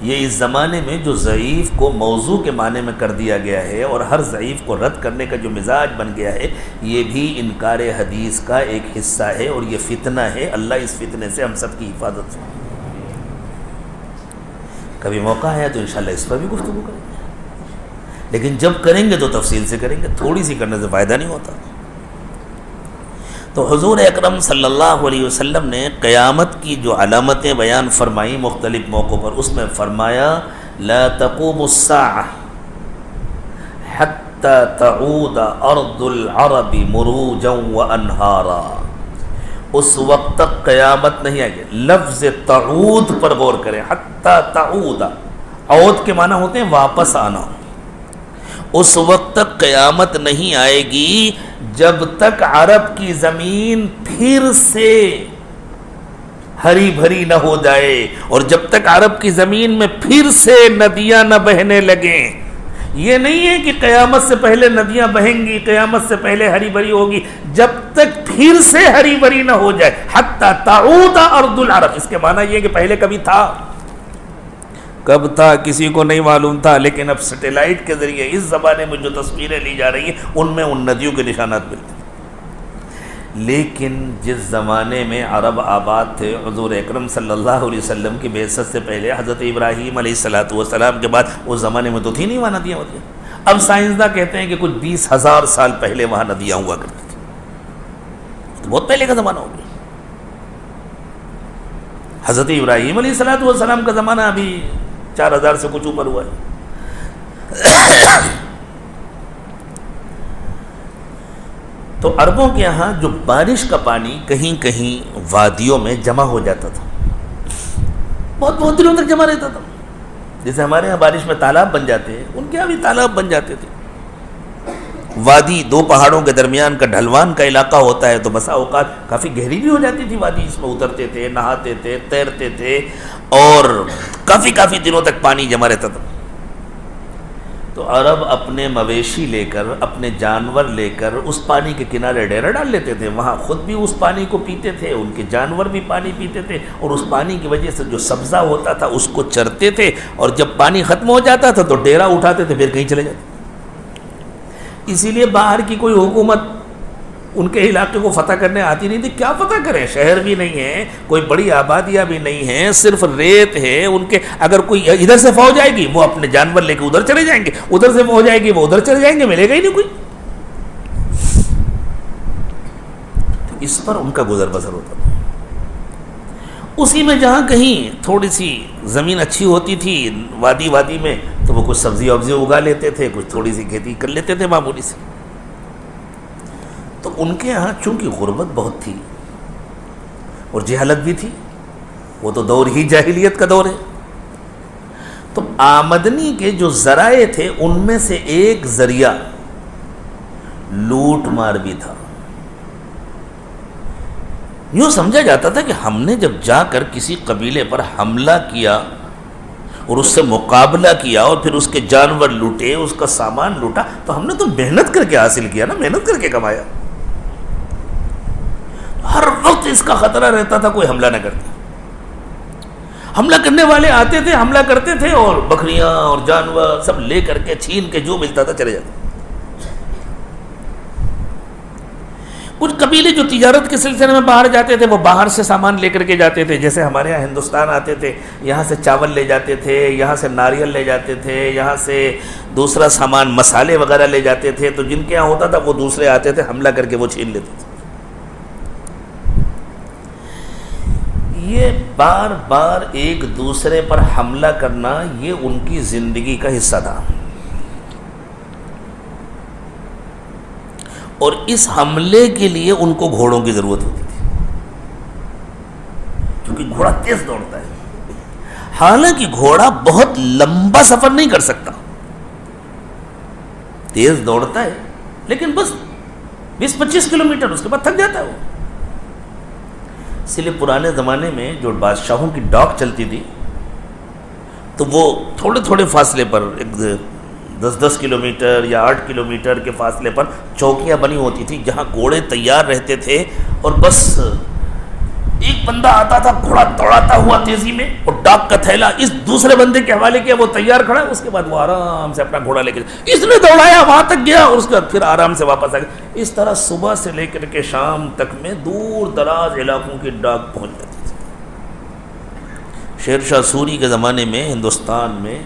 S1: یہ اس زمانے میں جو ضعیف کو موضوع کے معنی میں کر دیا گیا ہے اور ہر ضعیف کو رد کرنے کا جو مزاج بن گیا ہے، یہ بھی انکار حدیث کا ایک حصہ ہے اور یہ فتنہ ہے۔ اللہ اس فتنے سے ہم سب کی حفاظت ہو۔ کبھی موقع آیا تو انشاءاللہ اس پر بھی گفتگو کریں گے، لیکن جب کریں گے تو تفصیل سے کریں گے، تھوڑی سی کرنے سے فائدہ نہیں ہوتا۔ تو حضور اکرم صلی اللہ علیہ وسلم نے قیامت کی جو علامتیں بیان فرمائیں مختلف موقعوں پر، اس میں فرمایا لا تقوم الساعة حتى تعود ارض العرب مروجا وانہارا، اس وقت تک قیامت نہیں آئے گی۔ لفظ تعود پر غور کریں، حتی تعود، عود کے معنی ہوتے ہیں واپس آنا۔ اس وقت تک قیامت نہیں آئے گی جب تک عرب کی زمین پھر سے ہری بھری نہ ہو جائے، اور جب تک عرب کی زمین میں پھر سے ندیاں نہ بہنے لگیں۔ یہ نہیں ہے کہ قیامت سے پہلے ندیاں بہیں گی، قیامت سے پہلے ہری بھری ہوگی، جب تک پھر سے ہری بھری نہ ہو جائے۔ حتی تعود ارض العرب، اس کے معنی یہ کہ پہلے کبھی تھا، کب تھا کسی کو نہیں معلوم تھا، لیکن اب سیٹلائٹ کے ذریعے اس زمانے میں جو تصویریں لی جا رہی ہیں ان میں ان ندیوں کے نشانات ملتے ہیں۔ لیکن جس زمانے میں عرب آباد تھے، حضور اکرم صلی اللہ علیہ وسلم کی بعثت سے پہلے، حضرت ابراہیم علیہ السلام کے بعد، اس زمانے میں تو تھی نہیں وہاں ندیاں ہوتی ہیں۔ اب سائنسداں کہتے ہیں کہ کچھ 20,000 سال پہلے وہاں ندیاں ہوا کرتی تھیں، تو بہت پہلے کا زمانہ ہو گیا۔ حضرت ابراہیم علیہ السلام کا زمانہ ابھی 4000 سے کچھ اوپر ہوا ہے۔ تو عربوں کے یہاں جو بارش کا پانی کہیں کہیں وادیوں میں جمع ہو جاتا تھا، بہت بہت دنوں تک جمع رہتا تھا۔ جیسے ہمارے یہاں بارش میں تالاب بن جاتے ہیں، ان کے یہاں بھی تالاب بن جاتے تھے۔ وادی دو پہاڑوں کے درمیان کا ڈھلوان کا علاقہ ہوتا ہے، تو بسا اوقات کافی گہری بھی ہو جاتی تھی وادی، اس میں اترتے تھے، نہاتے تھے، تیرتے تھے، اور کافی دنوں تک پانی جمع رہتا تھا۔ تو عرب اپنے مویشی لے کر، اپنے جانور لے کر اس پانی کے کنارے ڈیرا ڈال لیتے تھے، وہاں خود بھی اس پانی کو پیتے تھے، ان کے جانور بھی پانی پیتے تھے، اور اس پانی کی وجہ سے جو سبزہ ہوتا تھا اس کو چرتے تھے، اور جب پانی ختم ہو جاتا تھا تو ڈیرا اٹھاتے تھے، پھر کہیں چلے جاتے۔ اسی لیے باہر کی کوئی حکومت ان کے علاقے کو فتح کرنے آتی نہیں تھی۔ کیا فتح کریں، شہر بھی نہیں ہے، کوئی بڑی آبادیاں بھی نہیں ہیں، صرف ریت ہے ان کے۔ اگر کوئی ادھر سے فوج آئے گی وہ اپنے جانور لے کے ادھر چلے جائیں گے، ادھر سے فوج آئے گی وہ ادھر چلے جائیں گے، ملے گا ہی نہیں کوئی۔ تو اس پر ان کا گزر بسر ہوتا تھا۔ اسی میں جہاں کہیں تھوڑی سی زمین اچھی ہوتی تھی وادی میں، تو وہ کچھ سبزی وبزی اگا لیتے تھے، کچھ تھوڑی سی کھیتی کر لیتے تھے معمولی سے۔ تو ان کے یہاں چونکہ غربت بہت تھی اور جہالت بھی تھی، وہ تو دور ہی جاہلیت کا دور ہے، تو آمدنی کے جو ذرائع تھے ان میں سے ایک ذریعہ لوٹ مار بھی تھا. یوں سمجھا جاتا تھا کہ ہم نے جب جا کر کسی قبیلے پر حملہ کیا اور اس سے مقابلہ کیا اور پھر اس کے جانور لوٹے، اس کا سامان لوٹا، تو ہم نے تو محنت کر کے حاصل کیا نا، محنت کر کے کمایا. ہر وقت اس کا خطرہ رہتا تھا کوئی حملہ نہ کرتے. حملہ کرنے والے آتے تھے، حملہ کرتے تھے اور بکریاں اور جانور سب لے کر کے چھین کے جو ملتا تھا چلے جاتے. کچھ قبیلے جو تجارت کے سلسلے میں باہر جاتے تھے وہ باہر سے سامان لے کر کے جاتے تھے، جیسے ہمارے یہاں ہندوستان آتے تھے، یہاں سے چاول لے جاتے تھے، یہاں سے ناریل لے جاتے تھے، یہاں سے دوسرا سامان مسالے وغیرہ لے جاتے تھے. تو جن کے یہاں ہوتا تھا وہ دوسرے آتے تھے، حملہ کر کے وہ چھین لیتے تھے. یہ بار بار ایک دوسرے پر حملہ کرنا یہ ان کی زندگی کا حصہ تھا. اور اس حملے کے لیے ان کو گھوڑوں کی ضرورت ہوتی تھی، کیونکہ گھوڑا تیز دوڑتا ہے. حالانکہ گھوڑا بہت لمبا سفر نہیں کر سکتا، تیز دوڑتا ہے لیکن بس 20-25 کلومیٹر، اس کے بعد تھک جاتا ہے وہ. اس لیے پرانے زمانے میں جو بادشاہوں کی ڈاک چلتی تھی تو وہ تھوڑے تھوڑے فاصلے پر 10-10 کلومیٹر یا 8 کلومیٹر کے فاصلے پر چوکیاں بنی ہوتی تھی جہاں گھوڑے تیار رہتے تھے، اور بس ایک بندہ آتا تھا گھوڑا دوڑاتا ہوا تیزی میں اور ڈاک کا تھیلا اس دوسرے بندے کے حوالے کیا، وہ تیار کھڑا، اس کے بعد وہ آرام سے اپنا گھوڑا لے کے اس نے دوڑایا وہاں تک گیا اور اس کے بعد پھر آرام سے واپس آ گیا. اس طرح صبح سے لے کر کے شام تک میں دور دراز علاقوں کی ڈاک پہنچ جاتی تھی. شیر شاہ سوری کے زمانے میں ہندوستان میں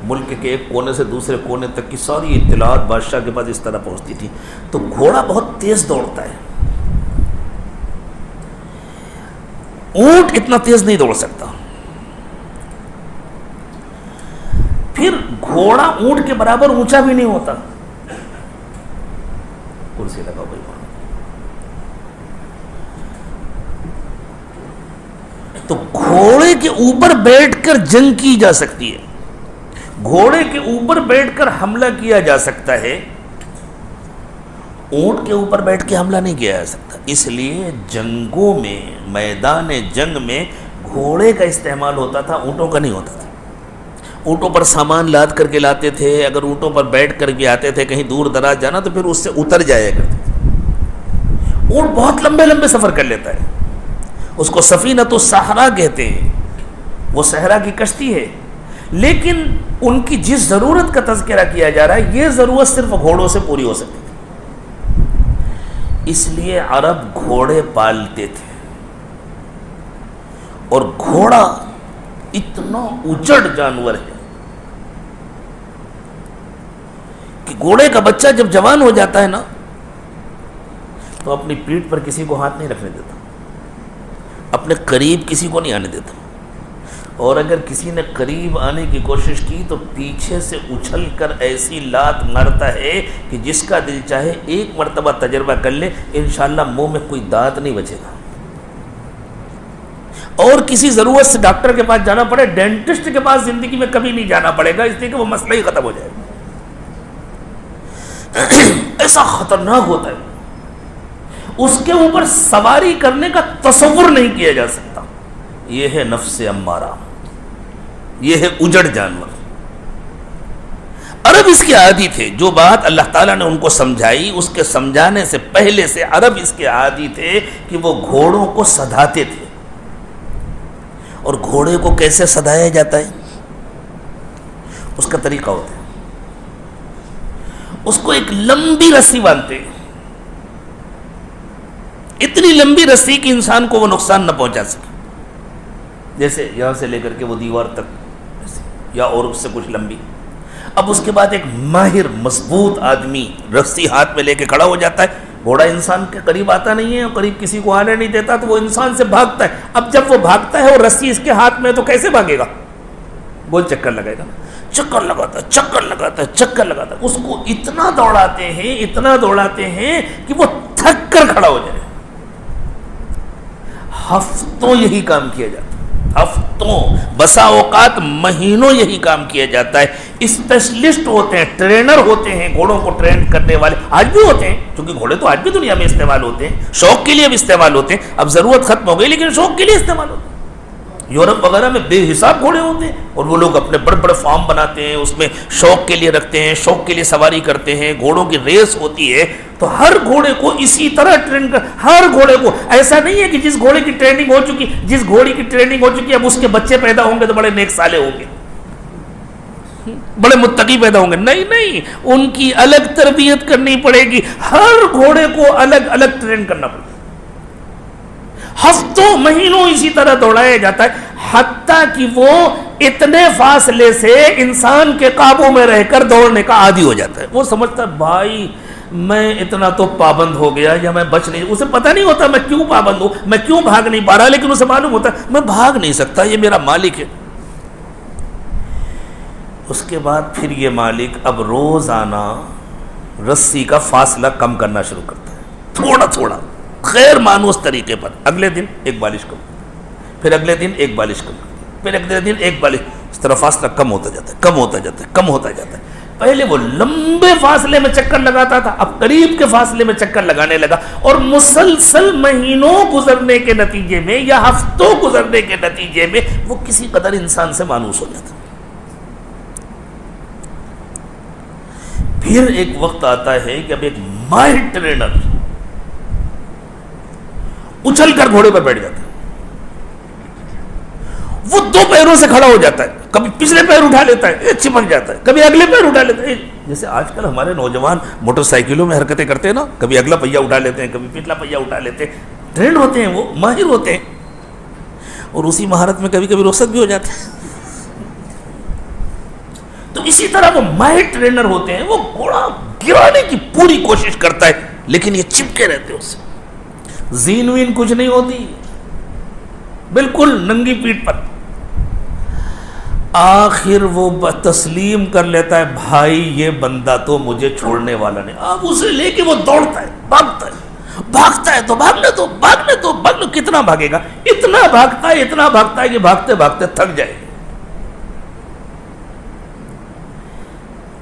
S1: ملک کے ایک کونے سے دوسرے کونے تک کی ساری اطلاعات بادشاہ کے پاس اس طرح پہنچتی تھی. تو گھوڑا بہت تیز دوڑتا ہے، اونٹ اتنا تیز نہیں دوڑ سکتا. پھر گھوڑا اونٹ کے برابر اونچا بھی نہیں ہوتا. کرسی لگا بھائی. تو گھوڑے کے اوپر بیٹھ کر جنگ کی جا سکتی ہے، گھوڑے کے اوپر بیٹھ کر حملہ کیا جا سکتا ہے، اونٹ کے اوپر بیٹھ کے حملہ نہیں کیا جا سکتا. اس لیے جنگوں میں، میدان جنگ میں گھوڑے کا استعمال ہوتا تھا، اونٹوں کا نہیں ہوتا تھا. اونٹوں پر سامان لاد کر کے لاتے تھے، اگر اونٹوں پر بیٹھ کر کے آتے تھے کہیں دور دراز جانا تو پھر اس سے اتر جایا کرتے تھے. اونٹ بہت لمبے لمبے سفر کر لیتا ہے، اس کو سفینۃ الصحرا کہتے ہیں، وہ صحرا کی کشتی ہے. لیکن ان کی جس ضرورت کا تذکرہ کیا جا رہا ہے یہ ضرورت صرف گھوڑوں سے پوری ہو سکتی ہے. اس لیے عرب گھوڑے پالتے تھے، اور گھوڑا اتنا اجڑ جانور ہے کہ گھوڑے کا بچہ جب جوان ہو جاتا ہے نا تو اپنی پیٹھ پر کسی کو ہاتھ نہیں رکھنے دیتا، اپنے قریب کسی کو نہیں آنے دیتا، اور اگر کسی نے قریب آنے کی کوشش کی تو پیچھے سے اچھل کر ایسی لات مارتا ہے کہ جس کا دل چاہے ایک مرتبہ تجربہ کر لے، انشاءاللہ منہ میں کوئی دانت نہیں بچے گا. اور کسی ضرورت سے ڈاکٹر کے پاس جانا پڑے، ڈینٹسٹ کے پاس زندگی میں کبھی نہیں جانا پڑے گا، اس لیے کہ وہ مسئلہ ہی ختم ہو جائے گا. ایسا خطرناک ہوتا ہے، اس کے اوپر سواری کرنے کا تصور نہیں کیا جا سکتا. یہ ہے نفس امارہ، یہ ہے اجڑ جانور. عرب اس کے عادی تھے، جو بات اللہ تعالیٰ نے ان کو سمجھائی اس کے سمجھانے سے پہلے سے عرب اس کے عادی تھے کہ وہ گھوڑوں کو سدھاتے تھے. اور گھوڑے کو کیسے سدھایا جاتا ہے، اس کا طریقہ ہوتا ہے. اس کو ایک لمبی رسی باندھتے ہیں، اتنی لمبی رسی کہ انسان کو وہ نقصان نہ پہنچا سکے، جیسے یہاں سے لے کر کے وہ دیوار تک یا اور اس سے کچھ لمبی. اب اس کے بعد ایک ماہر مضبوط آدمی رسی ہاتھ میں لے کے کھڑا ہو جاتا ہے. گھوڑا انسان کے قریب آتا نہیں ہے اور قریب کسی کو آنے نہیں دیتا، تو وہ انسان سے بھاگتا ہے. اب جب وہ بھاگتا ہے اور رسی اس کے ہاتھ میں تو کیسے بھاگے گا؟ گول چکر لگائے گا، چکر لگاتا ہے، چکر لگاتا ہے، چکر لگاتا ہے. اس کو اتنا دوڑاتے ہیں، اتنا دوڑاتے ہیں کہ وہ تھک کر کھڑا ہو جائے. ہفتوں یہی کام کیا جاتا ہے. ہفتوں، بسا اوقات مہینوں یہی کام کیا جاتا ہے. اسپیشلسٹ ہوتے ہیں، ٹرینر ہوتے ہیں، گھوڑوں کو ٹرین کرنے والے آج بھی ہوتے ہیں، کیونکہ گھوڑے تو آج بھی دنیا میں استعمال ہوتے ہیں، شوق کے لیے بھی استعمال ہوتے ہیں. اب ضرورت ختم ہو گئی لیکن شوق کے لیے استعمال ہوتے ہیں. یورپ وغیرہ میں بے حساب گھوڑے ہوتے ہیں اور وہ لوگ اپنے بڑے بڑے فارم بناتے ہیں، اس میں شوق کے لیے رکھتے ہیں، شوق کے لیے سواری کرتے ہیں. گھوڑوں کی ریس ہوتی ہے تو ہر گھوڑے کو اسی طرح ٹرین کر، ہر گھوڑے کو. ایسا نہیں ہے کہ جس گھوڑے کی ٹریننگ ہو چکی، جس گھوڑی کی ٹریننگ ہو چکی اب اس کے بچے پیدا ہوں گے تو بڑے نیک سالے ہوں گے، بڑے متقی پیدا ہوں گے. نہیں نہیں، ان کی الگ تربیت کرنی پڑے گی. ہر گھوڑے کو الگ الگ ٹرین کرنا پڑے گا. ہفتوں مہینوں اسی طرح دوڑایا جاتا ہے حتیٰ کہ وہ اتنے فاصلے سے انسان کے قابو میں رہ کر دوڑنے کا عادی ہو جاتا ہے. وہ سمجھتا ہے بھائی میں اتنا تو پابند ہو گیا یا میں بچ نہیں، اسے پتہ نہیں ہوتا میں کیوں پابند ہوں، میں کیوں بھاگ نہیں پا رہا، لیکن اسے معلوم ہوتا ہے میں بھاگ نہیں سکتا، یہ میرا مالک ہے. اس کے بعد پھر یہ مالک اب روزانہ رسی کا فاصلہ کم کرنا شروع کرتا ہے، تھوڑا تھوڑا غیر مانوس طریقے پر. اگلے دن ایک بالش کم، پھر اگلے دن ایک بالش کم، پھر اگلے دن ایک بالش. اس طرح فاصلہ کم ہوتا جاتا ہے، کم ہوتا جاتا ہے، کم ہوتا جاتا ہے. پہلے وہ لمبے فاصلے میں چکر لگاتا تھا، اب قریب کے فاصلے میں چکر لگانے لگا، اور مسلسل مہینوں گزرنے کے نتیجے میں یا ہفتوں گزرنے کے نتیجے میں وہ کسی قدر انسان سے مانوس ہو جاتا. پھر ایک وقت آتا ہے کہ اب ایک ماہر ٹرینر اچھل کر گھوڑے پر بیٹھ جاتا ہے. وہ دو پیروں سے کھڑا ہو جاتا ہے، کبھی پچھلے پیر اٹھا لیتا ہے چپک جاتا ہے، کبھی اگلے پیر اٹھا لیتا ہے. جیسے آج کل ہمارے نوجوان موٹر سائیکلوں میں حرکتیں کرتے ہیں نا، کبھی اگلا پہیا اٹھا لیتے ہیں، کبھی پچھلا پہیا اٹھا لیتے ہیں. ٹرینڈ ہوتے ہیں، وہ ماہر ہوتے ہیں، اور اسی مہارت میں کبھی کبھی رخصت بھی ہو جاتے ہیں. تو اسی طرح وہ ماہر ٹرینر ہوتے ہیں، وہ گھوڑا گرانے کی پوری کوشش کرتا ہے لیکن یہ چپکے رہتے ہیں اس سے. زین وین کچھ نہیں ہوتی، بالکل ننگی پیٹھ پر. آخر وہ تسلیم کر لیتا ہے بھائی یہ بندہ تو مجھے چھوڑنے والا نہیں. اب اسے لے کے وہ دوڑتا ہے، بھاگتا ہے، بھاگتا ہے تو بھاگنے تو بھاگنے تو بھاگنے. کتنا بھاگے گا؟ اتنا بھاگتا ہے، اتنا بھاگتا ہے کہ بھاگتے بھاگتے تھک جائے.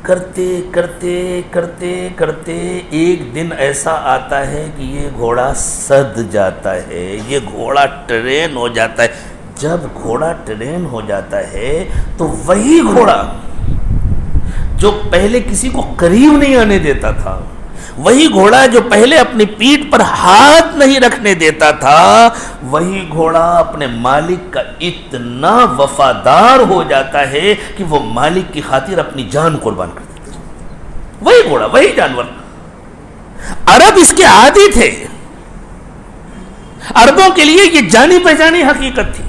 S1: کرتے کرتے کرتے کرتے ایک دن ایسا آتا ہے کہ یہ گھوڑا سد جاتا ہے، یہ گھوڑا ٹرین ہو جاتا ہے. جب گھوڑا ٹرین ہو جاتا ہے تو وہی گھوڑا جو پہلے کسی کو قریب نہیں آنے دیتا تھا، وہی گھوڑا جو پہلے اپنی پیٹھ پر ہاتھ نہیں رکھنے دیتا تھا، وہی گھوڑا اپنے مالک کا اتنا وفادار ہو جاتا ہے کہ وہ مالک کی خاطر اپنی جان قربان کر دیتا ہے. وہی گھوڑا، وہی جانور. عرب اس کے عادی تھے، عربوں کے لیے یہ جانی پہچانی حقیقت تھی.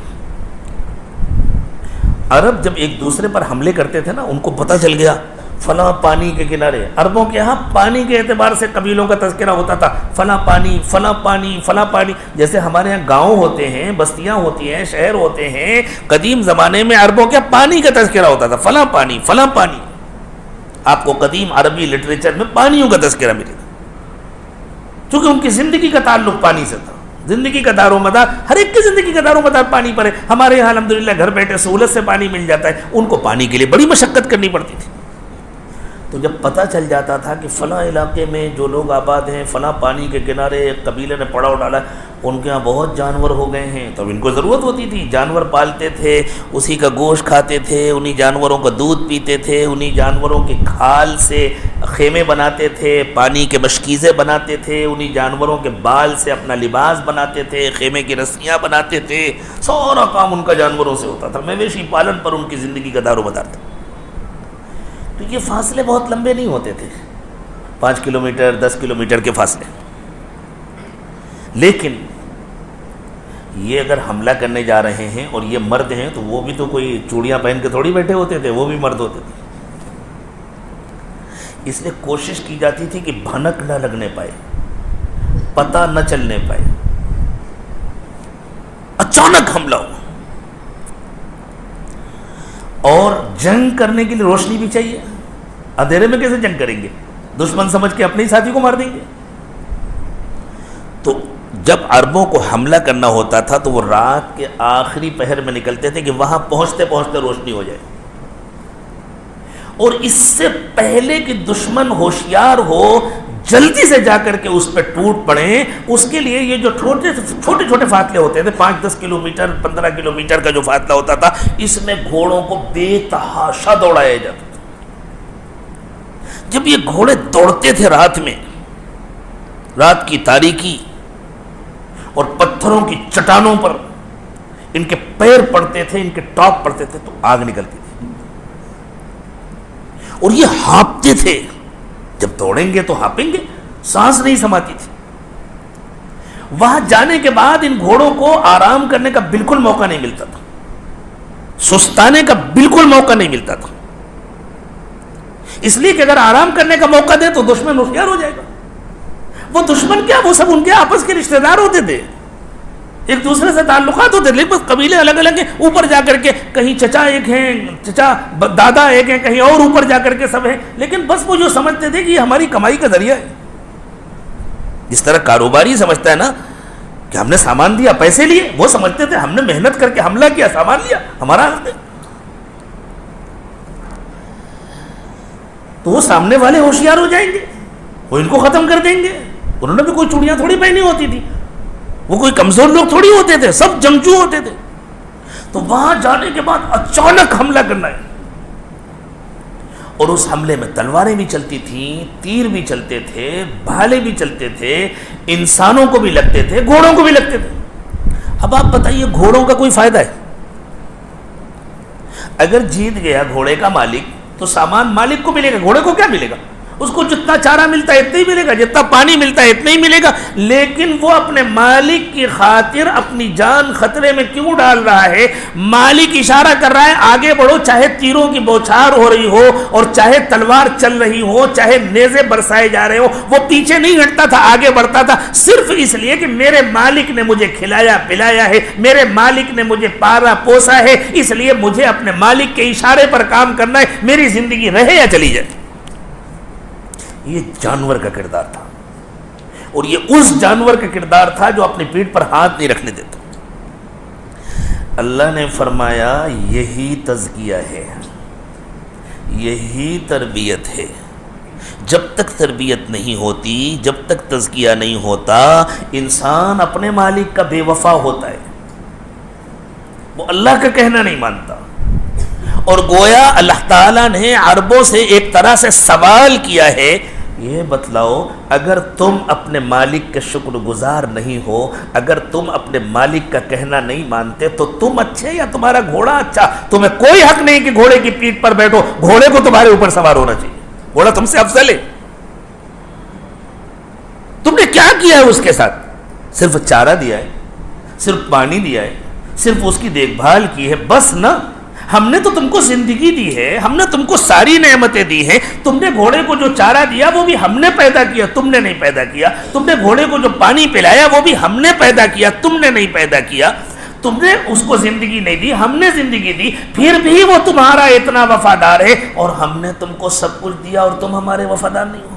S1: عرب جب ایک دوسرے پر حملے کرتے تھے نا، ان کو پتہ چل گیا فلاں پانی کے کنارے. عربوں کے ہاں پانی کے اعتبار سے قبیلوں کا تذکرہ ہوتا تھا، فلاں پانی فلاں پانی فلاں پانی. جیسے ہمارے ہاں گاؤں ہوتے ہیں، بستیاں ہوتی ہیں، شہر ہوتے ہیں. قدیم زمانے میں عربوں کے پانی کا تذکرہ ہوتا تھا، فلاں پانی فلاں پانی. آپ کو قدیم عربی لٹریچر میں پانیوں کا تذکرہ ملے گا، چونکہ ان کی زندگی کا تعلق پانی سے تھا. زندگی کا دار و مدار، ہر ایک کی زندگی کا دار و مدار پانی پر ہے. ہمارے یہاں الحمدللہ گھر بیٹھے سہولت سے پانی مل جاتا ہے، ان کو پانی کے لیے بڑی مشقت کرنی پڑتی تھی. تو جب پتہ چل جاتا تھا کہ فلاں علاقے میں جو لوگ آباد ہیں، فلاں پانی کے کنارے ایک قبیلے نے پڑاؤ ڈالا، ان کے ہاں بہت جانور ہو گئے ہیں، تو ان کو ضرورت ہوتی تھی. جانور پالتے تھے، اسی کا گوشت کھاتے تھے، انہی جانوروں کا دودھ پیتے تھے، انہی جانوروں کے کھال سے خیمے بناتے تھے، پانی کے مشکیزیں بناتے تھے، انہی جانوروں کے بال سے اپنا لباس بناتے تھے، خیمے کی رسیاں بناتے تھے. سارا کام ان کا جانوروں سے ہوتا تھا. مویشی پالن پر ان کی زندگی کا دار و مدار تھا. تو یہ فاصلے بہت لمبے نہیں ہوتے تھے، 5 کلومیٹر 10 کلومیٹر کے فاصلے. لیکن یہ اگر حملہ کرنے جا رہے ہیں اور یہ مرد ہیں تو وہ بھی تو کوئی چوڑیاں پہن کے تھوڑی بیٹھے ہوتے تھے، وہ بھی مرد ہوتے تھے. اس لیے کوشش کی جاتی تھی کہ بھنک نہ لگنے پائے، پتہ نہ چلنے پائے، اچانک حملہ ہو. اور جنگ کرنے کے لیے روشنی بھی چاہیے. اندھیرے میں کیسے جنگ کریں گے؟ دشمن سمجھ کے اپنے ہی ساتھی کو مار دیں گے. تو جب عربوں کو حملہ کرنا ہوتا تھا تو وہ رات کے آخری پہر میں نکلتے تھے کہ وہاں پہنچتے پہنچتے روشنی ہو جائے، اور اس سے پہلے کہ دشمن ہوشیار ہو جلدی سے جا کر کے اس پہ ٹوٹ پڑیں، اس کے لیے یہ جو چھوٹے چھوٹے فاصلے ہوتے تھے، 5-10 کلومیٹر 15 کلومیٹر کا جو فاصلہ ہوتا تھا، اس میں گھوڑوں کو بے تحاشا دوڑایا جاتا تھا۔ جب یہ گھوڑے دوڑتے تھے رات میں، رات کی تاریکی اور پتھروں کی چٹانوں پر ان کے پیر پڑتے تھے، ان کے ٹاپ پڑتے تھے تو آگ نکلتی تھی، اور یہ ہانپتے تھے۔ جب دوڑیں گے تو ہانپیں گے، سانس نہیں سماتی تھی۔ وہاں جانے کے بعد ان گھوڑوں کو آرام کرنے کا بالکل موقع نہیں ملتا تھا، سستانے کا بالکل موقع نہیں ملتا تھا، اس لیے کہ اگر آرام کرنے کا موقع دے تو دشمن ہوشیار ہو جائے گا۔ وہ دشمن کیا، وہ سب ان کے آپس کے رشتہ دار ہوتے تھے، ایک دوسرے سے تعلقات ہوتے تھے، لیکن بس قبیلے الگ الگ ہیں، اوپر جا کر کے کہیں چچا ایک ہیں، چچا دادا ایک ہیں، کہیں اور اوپر جا کر کے سب ہیں، لیکن بس وہ جو سمجھتے تھے کہ یہ ہماری کمائی کا ذریعہ ہے، جس طرح کاروباری سمجھتا ہے نا کہ ہم نے سامان دیا پیسے لیے، وہ سمجھتے تھے ہم نے محنت کر کے حملہ کیا، سامان لیا، ہمارا حق ہے۔ تو وہ سامنے والے ہوشیار ہو جائیں گے، وہ ان کو ختم کر دیں گے۔ انہوں نے بھی کوئی چوڑیاں تھوڑی پہنی ہوتی تھی، وہ کوئی کمزور لوگ تھوڑی ہوتے تھے، سب جنگجو ہوتے تھے۔ تو وہاں جانے کے بعد اچانک حملہ کرنا ہے، اور اس حملے میں تلواریں بھی چلتی تھیں، تیر بھی چلتے تھے، بھالے بھی چلتے تھے، انسانوں کو بھی لگتے تھے، گھوڑوں کو بھی لگتے تھے۔ اب آپ بتائیے گھوڑوں کا کوئی فائدہ ہے؟ اگر جیت گیا گھوڑے کا مالک تو سامان مالک کو ملے گا، گھوڑے کو کیا ملے گا؟ اس کو جتنا چارہ ملتا ہے اتنا ہی ملے گا، جتنا پانی ملتا ہے اتنا ہی ملے گا، لیکن وہ اپنے مالک کی خاطر اپنی جان خطرے میں کیوں ڈال رہا ہے؟ مالک اشارہ کر رہا ہے آگے بڑھو، چاہے تیروں کی بوچھار ہو رہی ہو اور چاہے تلوار چل رہی ہو، چاہے نیزے برسائے جا رہے ہو، وہ پیچھے نہیں ہٹتا تھا، آگے بڑھتا تھا، صرف اس لیے کہ میرے مالک نے مجھے کھلایا پلایا ہے، میرے مالک نے مجھے پالا پوسا ہے، اس لیے مجھے اپنے مالک کے اشارے پر کام کرنا ہے، میری زندگی رہے یا چلی جائے۔ یہ جانور کا کردار تھا، اور یہ اس جانور کا کردار تھا جو اپنی پیٹھ پر ہاتھ نہیں رکھنے دیتا۔ اللہ نے فرمایا یہی تزکیہ ہے، یہی تربیت ہے۔ جب تک تربیت نہیں ہوتی، جب تک تزکیہ نہیں ہوتا، انسان اپنے مالک کا بے وفا ہوتا ہے، وہ اللہ کا کہنا نہیں مانتا۔ اور گویا اللہ تعالیٰ نے عربوں سے ایک طرح سے سوال کیا ہے، یہ بتلاؤ اگر تم اپنے مالک کے شکر گزار نہیں ہو، اگر تم اپنے مالک کا کہنا نہیں مانتے تو تم اچھے یا تمہارا گھوڑا اچھا؟ تمہیں کوئی حق نہیں کہ گھوڑے کی پیٹھ پر بیٹھو، گھوڑے کو تمہارے اوپر سوار ہونا چاہیے، گھوڑا تم سے افضل ہے۔ تم نے کیا کیا ہے اس کے ساتھ؟ صرف چارہ دیا ہے، صرف پانی دیا ہے، صرف اس کی دیکھ بھال کی ہے، بس نا۔ ہم نے تو تم کو زندگی دی ہے، ہم نے تم کو ساری نعمتیں دی ہیں، تم نے گھوڑے کو جو چارہ دیا وہ بھی ہم نے پیدا کیا، تم نے نہیں پیدا کیا، تم نے گھوڑے کو جو پانی پلایا وہ بھی ہم نے پیدا کیا، تم نے نہیں پیدا کیا، تم نے اس کو زندگی نہیں دی، ہم نے زندگی دی، پھر بھی وہ تمہارا اتنا وفادار ہے، اور ہم نے تم کو سب کچھ دیا اور تم ہمارے وفادار نہیں ہو۔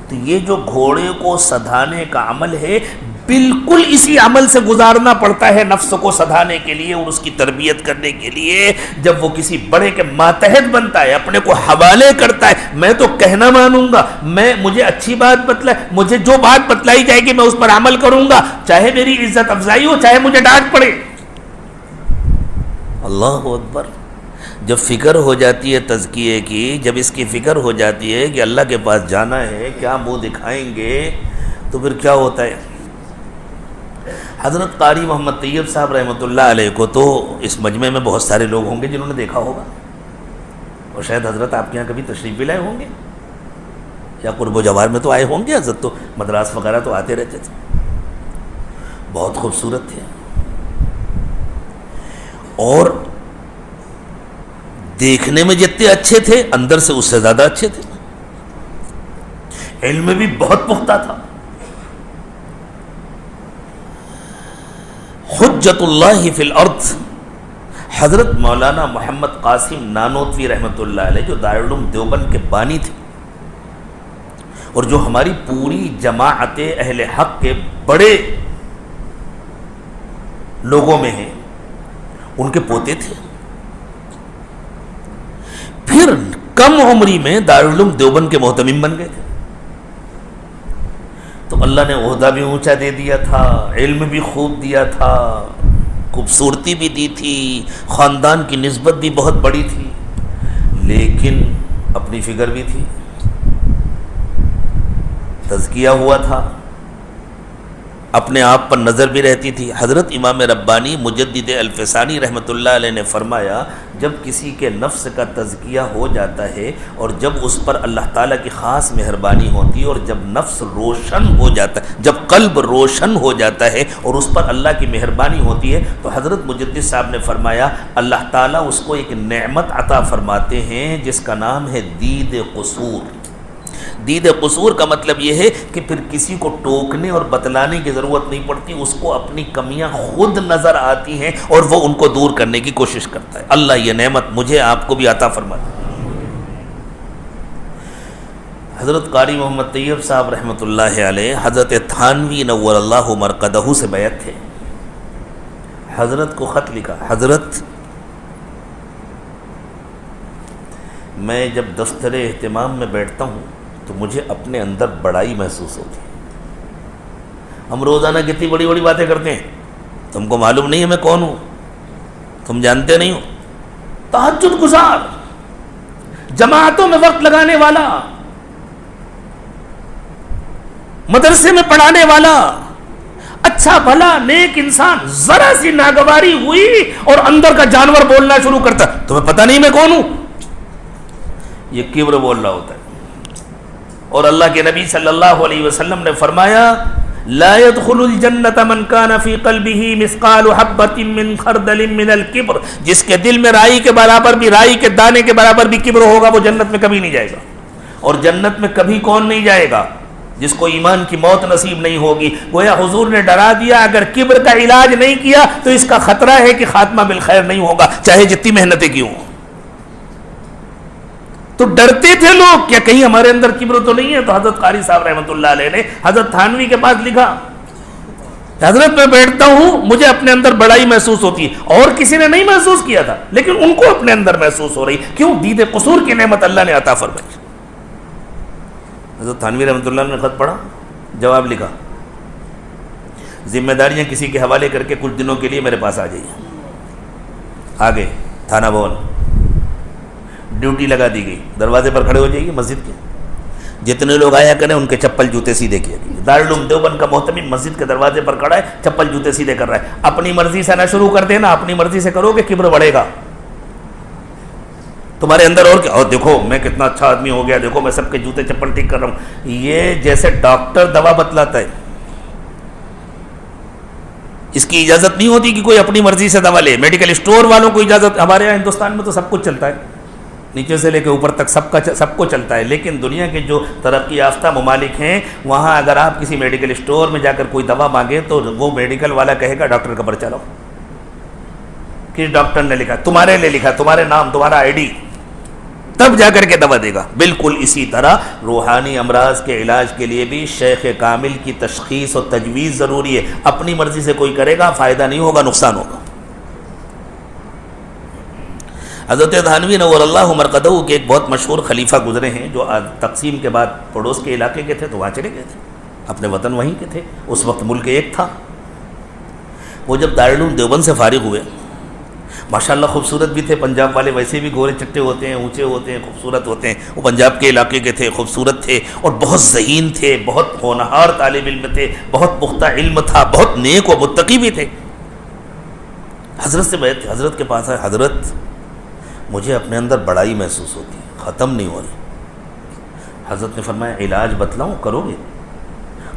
S1: تو یہ جو گھوڑے کو سدھانے کا عمل ہے، بالکل اسی عمل سے گزارنا پڑتا ہے نفس کو سدھانے کے لیے اور اس کی تربیت کرنے کے لیے۔ جب وہ کسی بڑے کے ماتحت بنتا ہے، اپنے کو حوالے کرتا ہے، میں تو کہنا مانوں گا، مجھے اچھی بات بتلائے، مجھے جو بات بتلائی جائے گی میں اس پر عمل کروں گا، چاہے میری عزت افزائی ہو، چاہے مجھے ڈانٹ پڑے۔ اللہ اکبر۔ جب فکر ہو جاتی ہے تزکیے کی، جب اس کی فکر ہو جاتی ہے کہ اللہ کے پاس جانا ہے، کیا منہ دکھائیں گے، تو پھر کیا ہوتا ہے؟ حضرت قاری محمد طیب صاحب رحمۃ اللہ علیہ کو تو اس مجمع میں بہت سارے لوگ ہوں گے جنہوں نے دیکھا ہوگا، اور شاید حضرت آپ کے یہاں کبھی تشریف بھی لائے ہوں گے، یا قرب و جوار میں تو آئے ہوں گے، حضرت تو مدراس وغیرہ تو آتے رہتے تھے، بہت خوبصورت تھے، اور دیکھنے میں جتنے اچھے تھے اندر سے اس سے زیادہ اچھے تھے، علم میں بھی بہت پختہ تھا۔ حجت اللہ فی الارض، حضرت مولانا محمد قاسم نانوتوی رحمۃ اللہ علیہ جو دارالعلوم دیوبند کے بانی تھے، اور جو ہماری پوری جماعت اہل حق کے بڑے لوگوں میں ہیں ان کے پوتے تھے. پھر کم عمری میں دارالعلوم دیوبند کے محتمم بن گئے تھے. تو اللہ نے عہدہ بھی اونچا دے دیا تھا، علم بھی خوب دیا تھا، خوبصورتی بھی دی تھی، خاندان کی نسبت بھی بہت بڑی تھی، لیکن اپنی فکر بھی تھی، تزکیہ ہوا تھا، اپنے آپ پر نظر بھی رہتی تھی. حضرت امام ربانی مجدد الفسانی رحمۃ اللہ علیہ نے فرمایا جب کسی کے نفس کا تزکیہ ہو جاتا ہے اور جب اس پر اللہ تعالیٰ کی خاص مہربانی ہوتی ہے اور جب نفس روشن ہو جاتا ہے، جب قلب روشن ہو جاتا ہے اور اس پر اللہ کی مہربانی ہوتی ہے، تو حضرت مجدد صاحب نے فرمایا اللہ تعالیٰ اس کو ایک نعمت عطا فرماتے ہیں جس کا نام ہے دید قصور. دید قصور کا مطلب یہ ہے کہ پھر کسی کو ٹوکنے اور بتلانے کی ضرورت نہیں پڑتی، اس کو اپنی کمیاں خود نظر آتی ہیں اور وہ ان کو دور کرنے کی کوشش کرتا ہے. اللہ یہ نعمت مجھے آپ کو بھی عطا فرمائے. حضرت قاری محمد طیب صاحب رحمۃ اللہ علیہ حضرت تھانوی نور اللہ مرقدہ سے بیعت تھے. حضرت کو خط لکھا، حضرت میں جب دفتر اہتمام میں بیٹھتا ہوں تو مجھے اپنے اندر بڑائی محسوس ہوتی ہے. ہم روزانہ کتنی بڑی بڑی باتیں کرتے ہیں، تم کو معلوم نہیں ہے میں کون ہوں، تم جانتے نہیں ہو. تہجد گزار، جماعتوں میں وقت لگانے والا، مدرسے میں پڑھانے والا، اچھا بھلا نیک انسان، ذرا سی ناگواری ہوئی اور اندر کا جانور بولنا شروع کرتا، تمہیں پتہ نہیں میں کون ہوں. یہ کبر بول رہا ہوتا ہے. اور اللہ کے نبی صلی اللہ علیہ وسلم نے فرمایا لا يدخل الجنة من كان في قلبه مثقال حبة من خردل من الكبر، جس کے دل میں رائی کے برابر بھی، رائی کے دانے کے برابر بھی کبر ہوگا وہ جنت میں کبھی نہیں جائے گا. اور جنت میں کبھی کون نہیں جائے گا؟ جس کو ایمان کی موت نصیب نہیں ہوگی. گویا حضور نے ڈرا دیا اگر کبر کا علاج نہیں کیا تو اس کا خطرہ ہے کہ خاتمہ بالخیر نہیں ہوگا، چاہے جتنی محنتیں کی ہوں. تو ڈرتے تھے لوگ کیا کہیں ہمارے اندر کبر تو نہیں ہے. تو حضرت قاری صاحب رحمۃ اللہ علیہ نے حضرت تھانوی کے پاس لکھا حضرت میں بیٹھتا ہوں مجھے اپنے اندر بڑائی محسوس ہوتی ہے، اور کسی نے نہیں محسوس کیا تھا لیکن ان کو اپنے اندر محسوس ہو رہی. کیوں؟ دید قصور کی نعمت اللہ نے عطا فرمائی. حضرت تھانوی رحمۃ اللہ نے خط پڑھا، جواب لکھا ذمہ داریاں کسی کے حوالے کر کے کچھ دنوں کے لیے میرے پاس آ جائیے. آگے تھانہ بھون ڈیوٹی لگا دی گئی، دروازے پر کھڑے ہو جائیے مسجد کے، جتنے لوگ آیا کریں ان کے چپل جوتے سیدھے کیے گئے. دارالعلوم دیوبند کا محتمم مسجد کے دروازے پر کھڑا ہے، چپل جوتے سیدھے کر رہا ہے. اپنی مرضی سے نہ شروع کر دینا، اپنی مرضی سے کرو گے کبر بڑھے گا تمہارے اندر. اور کیا، اور دیکھو میں کتنا اچھا آدمی ہو گیا، دیکھو میں سب کے جوتے چپل ٹھیک کر رہا ہوں. یہ جیسے ڈاکٹر دوا بتلاتا ہے، اس کی اجازت نہیں ہوتی کہ کوئی اپنی مرضی سے دوا لے. میڈیکل اسٹور والوں کو اجازت، ہمارے یہاں ہندوستان میں تو سب کچھ چلتا ہے، نیچے سے لے کے اوپر تک سب کو چلتا ہے. لیکن دنیا کے جو ترقی یافتہ ممالک ہیں وہاں اگر آپ کسی میڈیکل اسٹور میں جا کر کوئی دوا مانگے تو وہ میڈیکل والا کہے گا ڈاکٹر کا پرچہ لاؤ. کس ڈاکٹر نے لکھا؟ تمہارے لیے لکھا، تمہارے نام، تمہارا آئی ڈی، تب جا کر کے دوا دے گا. بالکل اسی طرح روحانی امراض کے علاج کے لیے بھی شیخ کامل کی تشخیص اور تجویز ضروری ہے. اپنی مرضی سے کوئی کرے گا فائدہ نہیں ہوگا، نقصان ہوگا. حضرت تھانوی نور اللہ مرقدہ کے ایک بہت مشہور خلیفہ گزرے ہیں جو تقسیم کے بعد پڑوس کے علاقے کے تھے تو وہاں چلے گئے تھے، اپنے وطن وہیں کے تھے. اس وقت ملک ایک تھا. وہ جب دارالعلوم دیوبند سے فارغ ہوئے، ماشاءاللہ خوبصورت بھی تھے. پنجاب والے ویسے بھی گورے چٹے ہوتے ہیں، اونچے ہوتے ہیں، خوبصورت ہوتے ہیں. وہ پنجاب کے علاقے کے تھے، خوبصورت تھے اور بہت ذہین تھے، بہت ہونہار طالب علم تھے، بہت پختہ علم تھا، بہت نیک و متقی بھی تھے. حضرت سے بیعت تھے، حضرت کے پاس آئے، حضرت مجھے اپنے اندر بڑائی محسوس ہوتی ہے، ختم نہیں ہو رہی. حضرت نے فرمایا علاج بتلاؤں، کرو گے؟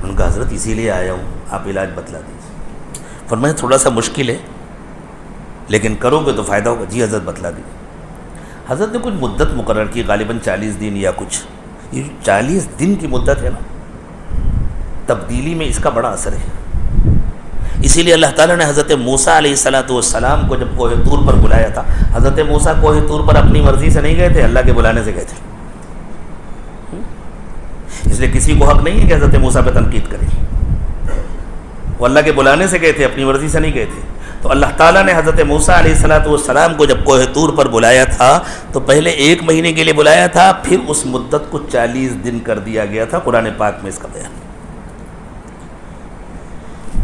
S1: ان کا حضرت اسی لیے آیا ہوں، آپ علاج بتلا دیجیے. فرمایا تھوڑا سا مشکل ہے لیکن کرو گے تو فائدہ ہوگا. جی حضرت بتلا دیجیے. حضرت نے کچھ مدت مقرر کی، غالباً 40 دن یا کچھ. یہ 40 دن کی مدت ہے نا، تبدیلی میں اس کا بڑا اثر ہے. اسی لیے اللہ تعالیٰ نے حضرت موسیٰ علیہ السلام کو جب کوہ طور پر بلایا تھا، حضرت موسیٰ کوہ طور پر اپنی مرضی سے نہیں گئے تھے، اللہ کے بلانے سے گئے تھے. اس لیے کسی کو حق نہیں ہے کہ حضرت موسیٰ پہ تنقید کرے. وہ اللہ کے بلانے سے گئے تھے, اپنی مرضی سے نہیں گئے تھے. تو اللہ تعالیٰ نے حضرت موسیٰ علیہ السلام کو جب کوہ طور پر بلایا تھا تو پہلے 1 مہینے کے لیے بلایا تھا, پھر اس مدت کو 40 دن کر دیا گیا تھا. قرآن پاک میں اس کا بیان.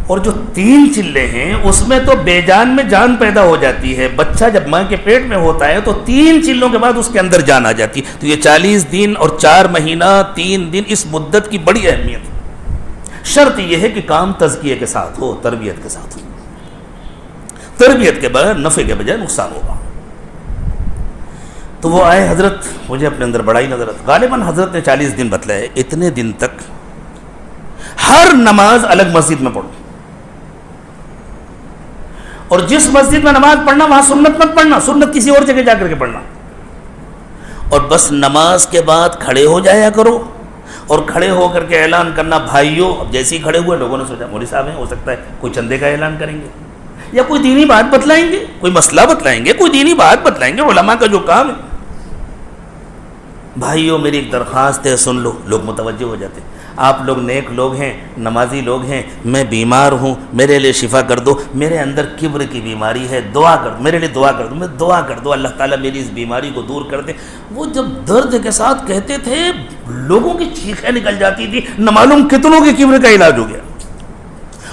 S1: اور جو 3 چلے ہیں اس میں تو بے جان میں جان پیدا ہو جاتی ہے. بچہ جب ماں کے پیٹ میں ہوتا ہے تو 3 چلوں کے بعد اس کے اندر جان آ جاتی ہے. تو یہ 40 دن اور 4 مہینہ 3 دن اس مدت کی بڑی اہمیت ہے. شرط یہ ہے کہ کام تزکیے کے ساتھ ہو, تربیت کے ساتھ ہو. تربیت کے بغیر نفع کے بجائے نقصان ہوگا. تو وہ آئے, حضرت مجھے اپنے اندر بڑا ہی نظر آتا. غالباً حضرت نے 40 دن بتلائے. اتنے دن تک ہر نماز الگ مسجد میں پڑھو, اور جس مسجد میں نماز پڑھنا وہاں سنت مت پڑھنا, سنت کسی اور جگہ جا کر کے پڑھنا. اور بس نماز کے بعد کھڑے ہو جایا کرو, اور کھڑے ہو کر کے اعلان کرنا, بھائیوں. اب جیسے ہی کھڑے ہوئے لوگوں نے سوچا مولوی صاحب ہیں, ہو سکتا ہے کوئی چندے کا اعلان کریں گے یا کوئی دینی بات بتلائیں گے, کوئی مسئلہ بتلائیں گے, کوئی دینی بات بتلائیں گے. علماء کا جو کام ہے. بھائیوں میری ایک درخواست ہے, سن لو. لوگ متوجہ ہو جاتے. آپ لوگ نیک لوگ ہیں, نمازی لوگ ہیں, میں بیمار ہوں, میرے لیے شفا کر دو. میرے اندر کبر کی بیماری ہے, دعا کر دو, میرے لیے دعا کر دو. میں دعا کر دو اللہ تعالیٰ میری اس بیماری کو دور کر دے. وہ جب درد کے ساتھ کہتے تھے لوگوں کی چیخیں نکل جاتی تھی. نہ معلوم کتنوں کے کبر کا علاج ہو گیا.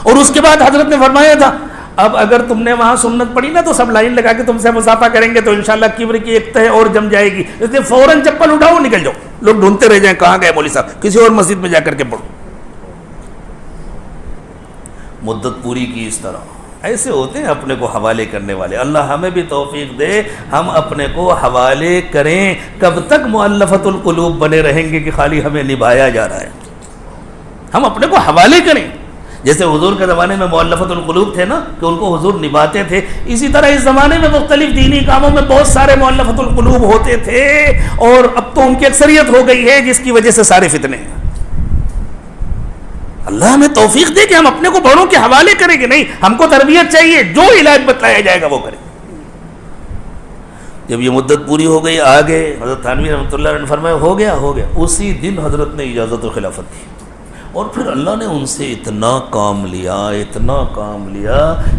S1: اور اس کے بعد حضرت نے فرمایا تھا اب اگر تم نے وہاں سنت پڑھی نا تو سب لائن لگا کے تم سے مصافحہ کریں گے تو انشاءاللہ کبر کی ایک تہ اور جم جائے گی. اس لیے فوراً چپل اٹھاؤ, نکل جاؤ. لوگ ڈھونڈتے رہ جائیں کہاں گئے مولوی صاحب, کسی اور مسجد میں جا کر کے پڑھو. مدت پوری کی اس طرح ایسے ہوتے ہیں اپنے کو حوالے کرنے والے. اللہ ہمیں بھی توفیق دے ہم اپنے کو حوالے کریں. کب تک مؤلفۃ القلوب بنے رہیں گے کہ خالی ہمیں نبھایا جا رہا ہے. ہم اپنے کو حوالے کریں. جیسے حضور کے زمانے میں مؤلفۃ القلوب تھے نا کہ ان کو حضور نبھاتے تھے, اسی طرح اس زمانے میں مختلف دینی کاموں میں بہت سارے مؤلفۃ القلوب ہوتے تھے, اور اب تو ان کی اکثریت ہو گئی ہے جس کی وجہ سے سارے فتنے ہیں. اللہ ہمیں توفیق دے کہ ہم اپنے کو بڑوں کے حوالے کریں گے. نہیں, ہم کو تربیت چاہیے, جو علاج بتلایا جائے گا وہ کریں. جب یہ مدت پوری ہو گئی, آگے حضرت تھانوی رحمۃ اللہ علیہ نے فرمایا ہو گیا. اسی دن حضرت نے اجازت و خلافت دی. اور پھر اللہ نے ان سے اتنا کام لیا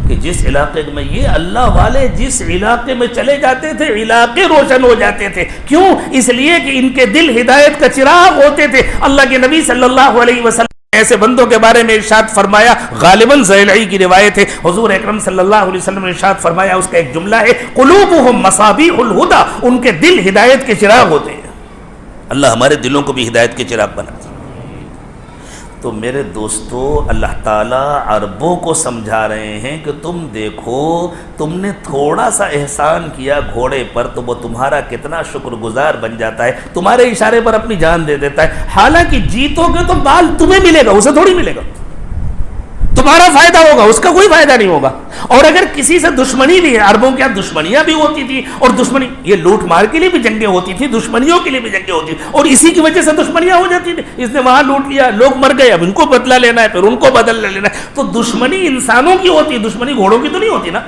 S1: کہ جس علاقے میں یہ اللہ والے جس علاقے میں چلے جاتے تھے علاقے روشن ہو جاتے تھے. کیوں؟ اس لیے کہ ان کے دل ہدایت کا چراغ ہوتے تھے. اللہ کے نبی صلی اللہ علیہ وسلم ایسے بندوں کے بارے میں ارشاد فرمایا, غالباً زیلعی کی روایت ہے, حضور اکرم صلی اللہ علیہ وسلم نے ارشاد فرمایا, اس کا ایک جملہ ہے, قلوبہم مصابیح الہدی, ان کے دل ہدایت کے چراغ ہوتے ہیں. اللہ ہمارے دلوں کو بھی ہدایت کے چراغ بنا. تو میرے دوستو, اللہ تعالیٰ عربوں کو سمجھا رہے ہیں کہ تم دیکھو تم نے تھوڑا سا احسان کیا گھوڑے پر تو وہ تمہارا کتنا شکر گزار بن جاتا ہے, تمہارے اشارے پر اپنی جان دے دیتا ہے. حالانکہ جیتو گے تو بال تمہیں ملے گا, اسے تھوڑی ملے گا. تمہارا فائدہ ہوگا, اس کا کوئی فائدہ نہیں ہوگا. اور اگر کسی سے دشمنی بھی ہے, عربوں کے یہاں دشمنیاں بھی ہوتی تھی, اور دشمنی یہ لوٹ مار کے لیے بھی جنگیں ہوتی تھی, دشمنیوں کے لیے بھی جنگیں ہوتی تھی, اور اسی کی وجہ سے دشمنیاں ہو جاتی تھی. اس نے وہاں لوٹ لیا, لوگ مر گئے, اب ان کو بدلہ لینا ہے, پھر ان کو بدلہ لینا ہے. تو دشمنی انسانوں کی ہوتی ہے, دشمنی گھوڑوں کی تو نہیں ہوتی نا.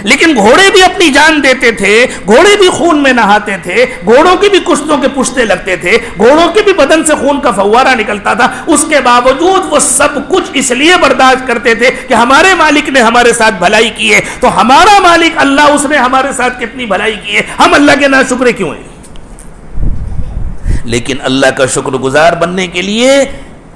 S1: لیکن گھوڑے بھی اپنی جان دیتے تھے, گھوڑے بھی خون میں نہاتے تھے, گھوڑوں کی بھی کشتوں کے پشتے لگتے تھے, گھوڑوں کے بھی بدن سے خون کا فوارہ نکلتا تھا. اس کے باوجود وہ سب کچھ اس لیے برداشت کرتے تھے کہ ہمارے مالک نے ہمارے ساتھ بھلائی کی ہے. تو ہمارا مالک اللہ, اس نے ہمارے ساتھ کتنی بھلائی کی ہے, ہم اللہ کے ناشکرے کیوں ہیں؟ لیکن اللہ کا شکر گزار بننے کے لیے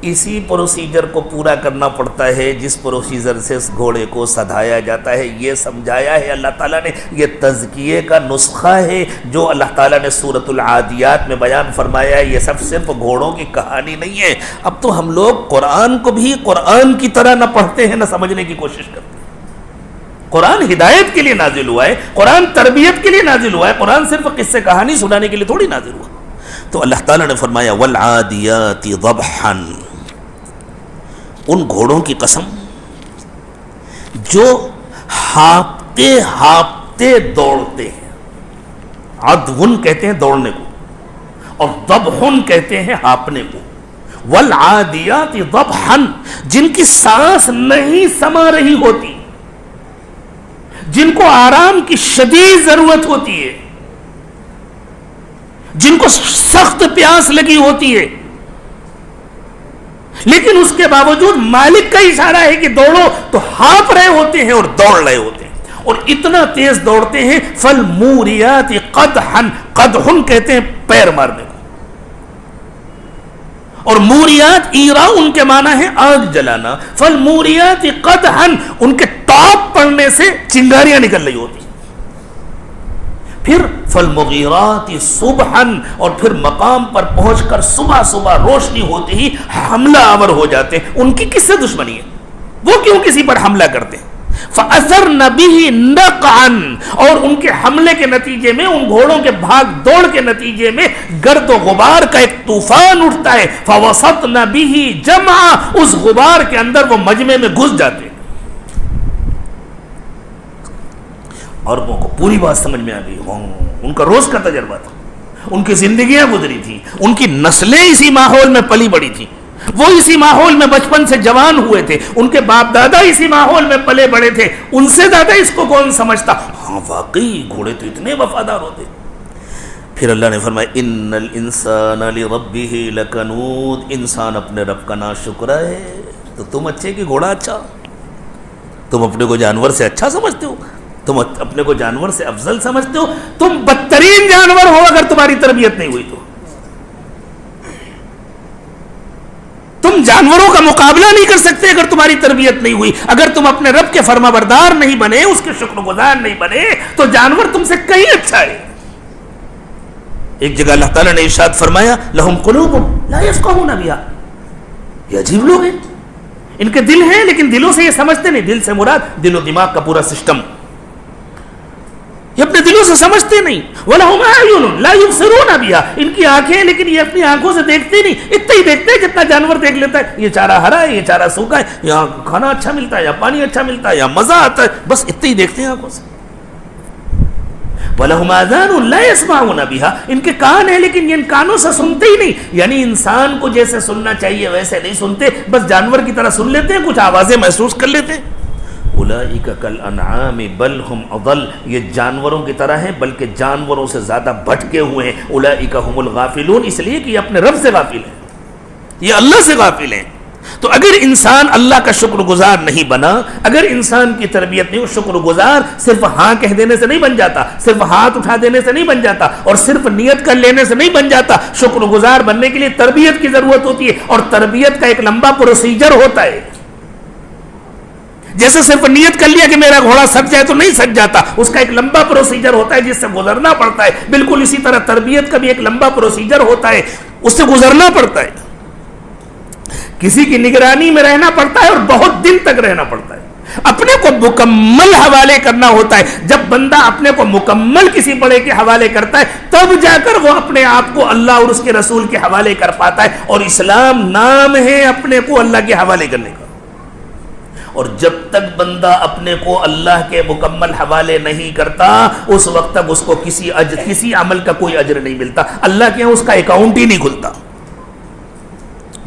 S1: اسی پروسیجر کو پورا کرنا پڑتا ہے جس پروسیجر سے اس گھوڑے کو سدھایا جاتا ہے. یہ سمجھایا ہے اللہ تعالیٰ نے. یہ تزکیے کا نسخہ ہے جو اللہ تعالیٰ نے سورۃ العادیات میں بیان فرمایا ہے. یہ سب صرف گھوڑوں کی کہانی نہیں ہے. اب تو ہم لوگ قرآن کو بھی قرآن کی طرح نہ پڑھتے ہیں نہ سمجھنے کی کوشش کرتے ہیں. قرآن ہدایت کے لیے نازل ہوا ہے, قرآن تربیت کے لیے نازل ہوا ہے, قرآن صرف قصے کہانی سنانے کے لیے تھوڑی نازل ہوا. تو اللہ تعالیٰ نے فرمایا والعادیات ضبحا, ان گھوڑوں کی قسم جو ہانپتے ہانپتے دوڑتے ہیں. عدون کہتے ہیں دوڑنے کو, اور ضبحن کہتے ہیں ہانپنے کو. والعادیات ضبحا, جن کی سانس نہیں سما رہی ہوتی, جن کو آرام کی شدید ضرورت ہوتی ہے, جن کو سخت پیاس لگی ہوتی ہے, لیکن اس کے باوجود مالک کا اشارہ ہے کہ دوڑو تو ہانپ رہے ہوتے ہیں اور دوڑ رہے ہوتے ہیں، اور اتنا تیز دوڑتے ہیں. فالموریات قدحن، قدحن کہتے ہیں پیر مارنے کو، اور موریات ایرا ان کے معنی ہے آگ جلانا. فالموریات قدحن، ان کے ٹاپ پڑنے سے چنگاریاں نکل رہی ہوتی. پھر فالمغیرات صبحن، اور پھر مقام پر پہنچ کر صبح صبح روشنی ہوتے ہی حملہ آور ہو جاتے ہیں. ان کی کس سے دشمنی ہے؟ وہ کیوں کسی پر حملہ کرتے ہیں؟ فَأَثَرْنَ بِهِ نَقْعًا، اور ان کے حملے کے نتیجے میں، ان گھوڑوں کے بھاگ دوڑ کے نتیجے میں گرد و غبار کا ایک طوفان اٹھتا ہے. فَوَسَطْنَ بِهِ جَمْعًا، اس غبار کے اندر وہ مجمع میں گھس جاتے ہیں. عربوں کو پوری بات سمجھ میں آ گئی. ان کا روز کا تجربہ تھا، ان کی زندگیاں گزری تھی، ان کی نسلیں اسی ماحول میں پلی بڑی تھی، وہ اسی ماحول میں بچپن سے جوان ہوئے تھے، ان کے باپ دادا اسی ماحول میں پلے بڑے تھے. ان سے زیادہ اس کو کون سمجھتا؟ ہاں واقعی گھوڑے تو اتنے وفادار ہوتے. پھر اللہ نے فرمایا ان الانسان لربہ لکنود، انسان اپنے رب کا ناشکر ہے. تو تم اچھے کہ گھوڑا اچھا؟ تم اپنے کو جانور سے اچھا سمجھتے ہو؟ تم اپنے کو جانور سے افضل سمجھتے ہو؟ تم بدترین جانور ہو اگر تمہاری تربیت نہیں ہوئی تو. تم جانوروں کا مقابلہ نہیں کر سکتے اگر تمہاری تربیت نہیں ہوئی. اگر تم اپنے رب کے فرما بردار نہیں بنے، اس کے شکر گزار نہیں بنے، تو جانور تم سے کہیں اچھا ہے. ایک جگہ اللہ تعالیٰ نے ارشاد فرمایا لہم قلوب لا یفقہون بہا، یہ عجیب لوگ ہیں، ان کے دل ہیں لیکن دلوں سے یہ سمجھتے نہیں. دل سے مراد دل و دماغ کا پورا سسٹم، یہ اپنے دلوں سے سمجھتے نہیں. وَلَهُمْ أَعْيُنٌ لَا يُبْصِرُونَ بِهَا، ان کی آنکھیں لیکن یہ اپنی آنکھوں سے دیکھتے نہیں. اتنا ہی دیکھتے ہیں جتنا جانور دیکھ لیتا ہے. یہ چارہ ہرا ہے، یہ چارہ سوکھا ہے، یہاں کھانا اچھا ملتا ہے، یا پانی اچھا ملتا ہے، یا مزہ آتا ہے، بس اتنا ہی دیکھتے ہیں آنکھوں سے. وَلَهُمْ آذَانٌ لَا يَسْمَعُونَ بِهَا، ان کے کان ہیں لیکن یہ ان کانوں سے سنتے ہی نہیں. یعنی انسان کو جیسے سننا چاہیے ویسے نہیں سنتے، بس جانور کی طرح سن لیتے ہیں، کچھ آوازیں محسوس کر لیتے ہیں. اولئک کالانعام بل ہم اضل، یہ جانوروں کی طرح ہیں بلکہ جانوروں سے زیادہ بھٹکے ہوئے ہیں. اولئک هم الغافلون، اس لیے کہ یہ اپنے رب سے غافل ہیں، یہ اللہ سے غافل ہیں. تو اگر انسان اللہ کا شکر گزار نہیں بنا، اگر انسان کی تربیت نہیں ہو، شکر گزار صرف ہاں کہہ دینے سے نہیں بن جاتا، صرف ہاتھ اٹھا دینے سے نہیں بن جاتا، اور صرف نیت کر لینے سے نہیں بن جاتا. شکر گزار بننے کے لیے تربیت کی ضرورت ہوتی ہے، اور تربیت کا ایک لمبا پروسیجر ہوتا ہے. جیسے صرف نیت کر لیا کہ میرا گھوڑا سج جائے تو نہیں سج جاتا، اس کا ایک لمبا پروسیجر ہوتا ہے جس سے گزرنا پڑتا ہے. بالکل اسی طرح تربیت کا بھی ایک لمبا پروسیجر ہوتا ہے، اس سے گزرنا پڑتا ہے. کسی کی نگرانی میں رہنا پڑتا ہے اور بہت دن تک رہنا پڑتا ہے. اپنے کو مکمل حوالے کرنا ہوتا ہے. جب بندہ اپنے کو مکمل کسی بڑے کے حوالے کرتا ہے تب جا کر وہ اپنے آپ کو اللہ اور اس کے رسول کے حوالے کر پاتا ہے. اور اسلام نام ہے اپنے کو اللہ کے حوالے کرنے کا. اور جب تک بندہ اپنے کو اللہ کے مکمل حوالے نہیں کرتا اس وقت تک اس کو کسی عمل کا کوئی اجر نہیں ملتا. اللہ کے اس کا اکاؤنٹ ہی نہیں کھلتا.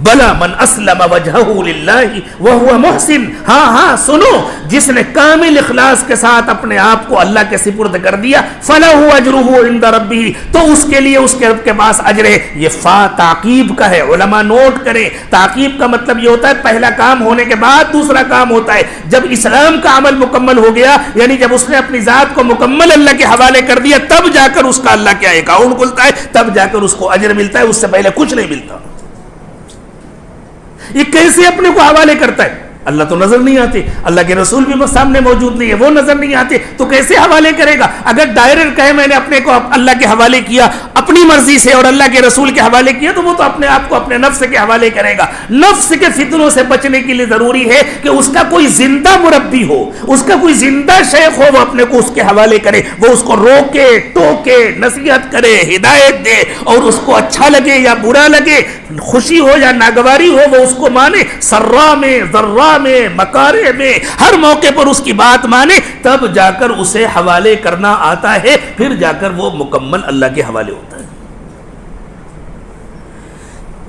S1: بلا من اسلم وجهه للہ وهو محسن، ہاں سنو، جس نے کامل اخلاص کے ساتھ اپنے آپ کو اللہ کے سپرد کر دیا فلہ اجرہ عند ربہ، تو اس کے لیے اس کے رب کے پاس اجر ہے. یہ فا تعقیب کا ہے، علماء نوٹ کریں. تعقیب کا مطلب یہ ہوتا ہے پہلا کام ہونے کے بعد دوسرا کام ہوتا ہے. جب اسلام کا عمل مکمل ہو گیا، یعنی جب اس نے اپنی ذات کو مکمل اللہ کے حوالے کر دیا، تب جا کر اس کا اللہ کا اکاؤنٹ کھلتا ہے، تب جا کر اس کو اجر ملتا ہے. اس سے پہلے کچھ نہیں ملتا. یہ کیسے اپنے کو حوالے کرتا ہے؟ اللہ تو نظر نہیں آتے، اللہ کے رسول بھی سامنے موجود نہیں ہے، وہ نظر نہیں آتے، تو کیسے حوالے کرے گا؟ اگر ڈائریکٹ کہے میں نے اپنے کو اللہ کے حوالے کیا اپنی مرضی سے اور اللہ کے رسول کے حوالے کیا، تو وہ تو اپنے آپ کو اپنے نفس کے حوالے کرے گا. نفس کے فتنوں سے بچنے کے لیے ضروری ہے کہ اس کا کوئی زندہ مربی ہو، اس کا کوئی زندہ شیخ ہو، وہ اپنے کو اس کے حوالے کرے، وہ اس کو روکے ٹوکے نصیحت کرے ہدایت دے، اور اس کو اچھا لگے یا برا لگے، خوشی ہو یا ناگواری ہو، وہ اس کو مانے. سرا میں ذرا میں مکارے میں ہر موقع پر اس کی بات مانے، تب جا کر اسے حوالے کرنا آتا ہے، پھر جا کر وہ مکمل اللہ کے حوالے ہوتا ہے.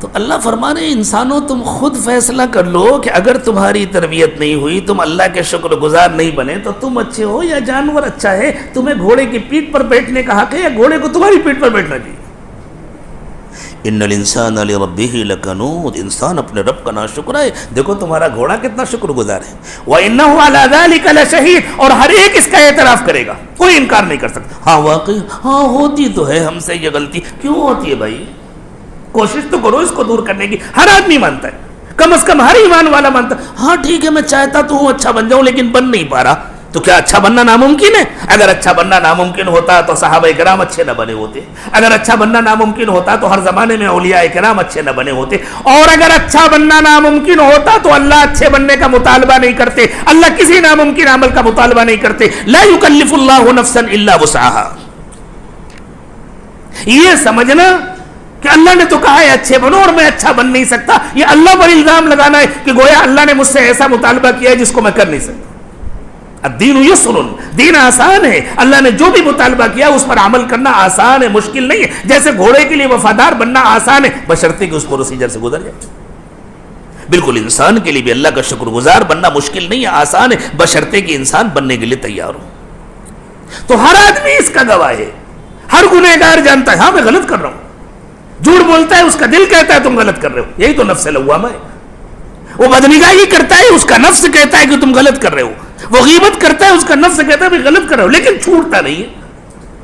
S1: تو اللہ فرمانے انسانوں تم خود فیصلہ کر لو کہ اگر تمہاری تربیت نہیں ہوئی، تم اللہ کے شکر گزار نہیں بنے، تو تم اچھے ہو یا جانور اچھا ہے. تمہیں گھوڑے کی پیٹھ پر بیٹھنے کا حق ہے یا گھوڑے کو تمہاری پیٹھ پر بیٹھنا چاہیے؟ ان الانسان لربہ لکنود، انسان اپنے رب کا ناشکر ہے۔ دیکھو تمہارا گھوڑا کتنا شکر گزار ہے۔ وَإِنَّهُ عَلَى ذَلِكَ لَشَهِيدٌ، اور ہر ایک اس کا اعتراف کرے گا، کوئی انکار نہیں کر سکتا۔ ہاں واقعی، ہاں ہوتی تو ہے ہم سے یہ غلطی۔ کیوں ہوتی ہے بھائی؟ کوشش تو کرو اس کو دور کرنے کی۔ ہر آدمی مانتا ہے، کم از کم ہر ایمان والا مانتا ہے ہاں ٹھیک ہے میں چاہتا تو ہوں اچھا بن جاؤں لیکن بن نہیں پا رہا۔ تو کیا اچھا بننا ناممکن ہے؟ اگر اچھا بننا ناممکن ہوتا تو صحابہ کرام اچھے نہ بنے ہوتے، اگر اچھا بننا ناممکن ہوتا تو ہر زمانے میں اولیاء کرام اچھے نہ بنے ہوتے، اور اگر اچھا بننا ناممکن ہوتا تو اللہ اچھے بننے کا مطالبہ نہیں کرتے، اللہ کسی ناممکن عمل کا مطالبہ نہیں کرتے۔ لا یکلف اللہ نفسا الا وسعها۔ یہ سمجھنا کہ اللہ نے تو کہا ہے اچھے بنو اور میں اچھا بن نہیں سکتا، یہ اللہ پر الزام لگانا ہے کہ گویا اللہ نے مجھ سے ایسا مطالبہ کیا ہے جس کو میں کر نہیں سکتا۔ الدین یسر، دین آسان ہے، اللہ نے جو بھی مطالبہ کیا اس پر عمل کرنا آسان ہے، مشکل نہیں ہے۔ جیسے گھوڑے کے لیے وفادار بننا آسان ہے بشرطے کہ اس پروسیجر سے گزر جائے، بالکل انسان کے لیے بھی اللہ کا شکر گزار بننا مشکل نہیں ہے، آسان ہے بشرطے کہ انسان بننے کے لیے تیار ہو۔ تو ہر آدمی اس کا گواہ ہے، ہر گنہگار جانتا ہے ہاں میں غلط کر رہا ہوں، جھوٹ بولتا ہے اس کا دل کہتا ہے تم غلط کر رہے ہو، یہی تو نفس لوامہ ہے۔ وہ بدنگاہی کرتا ہے اس کا نفس کہتا ہے کہ تم غلط کر رہے ہو، وہ غیبت کرتا ہے اس کا نفس کہتا ہے کہ غلط کر رہے ہو، لیکن چھوٹتا نہیں ہے۔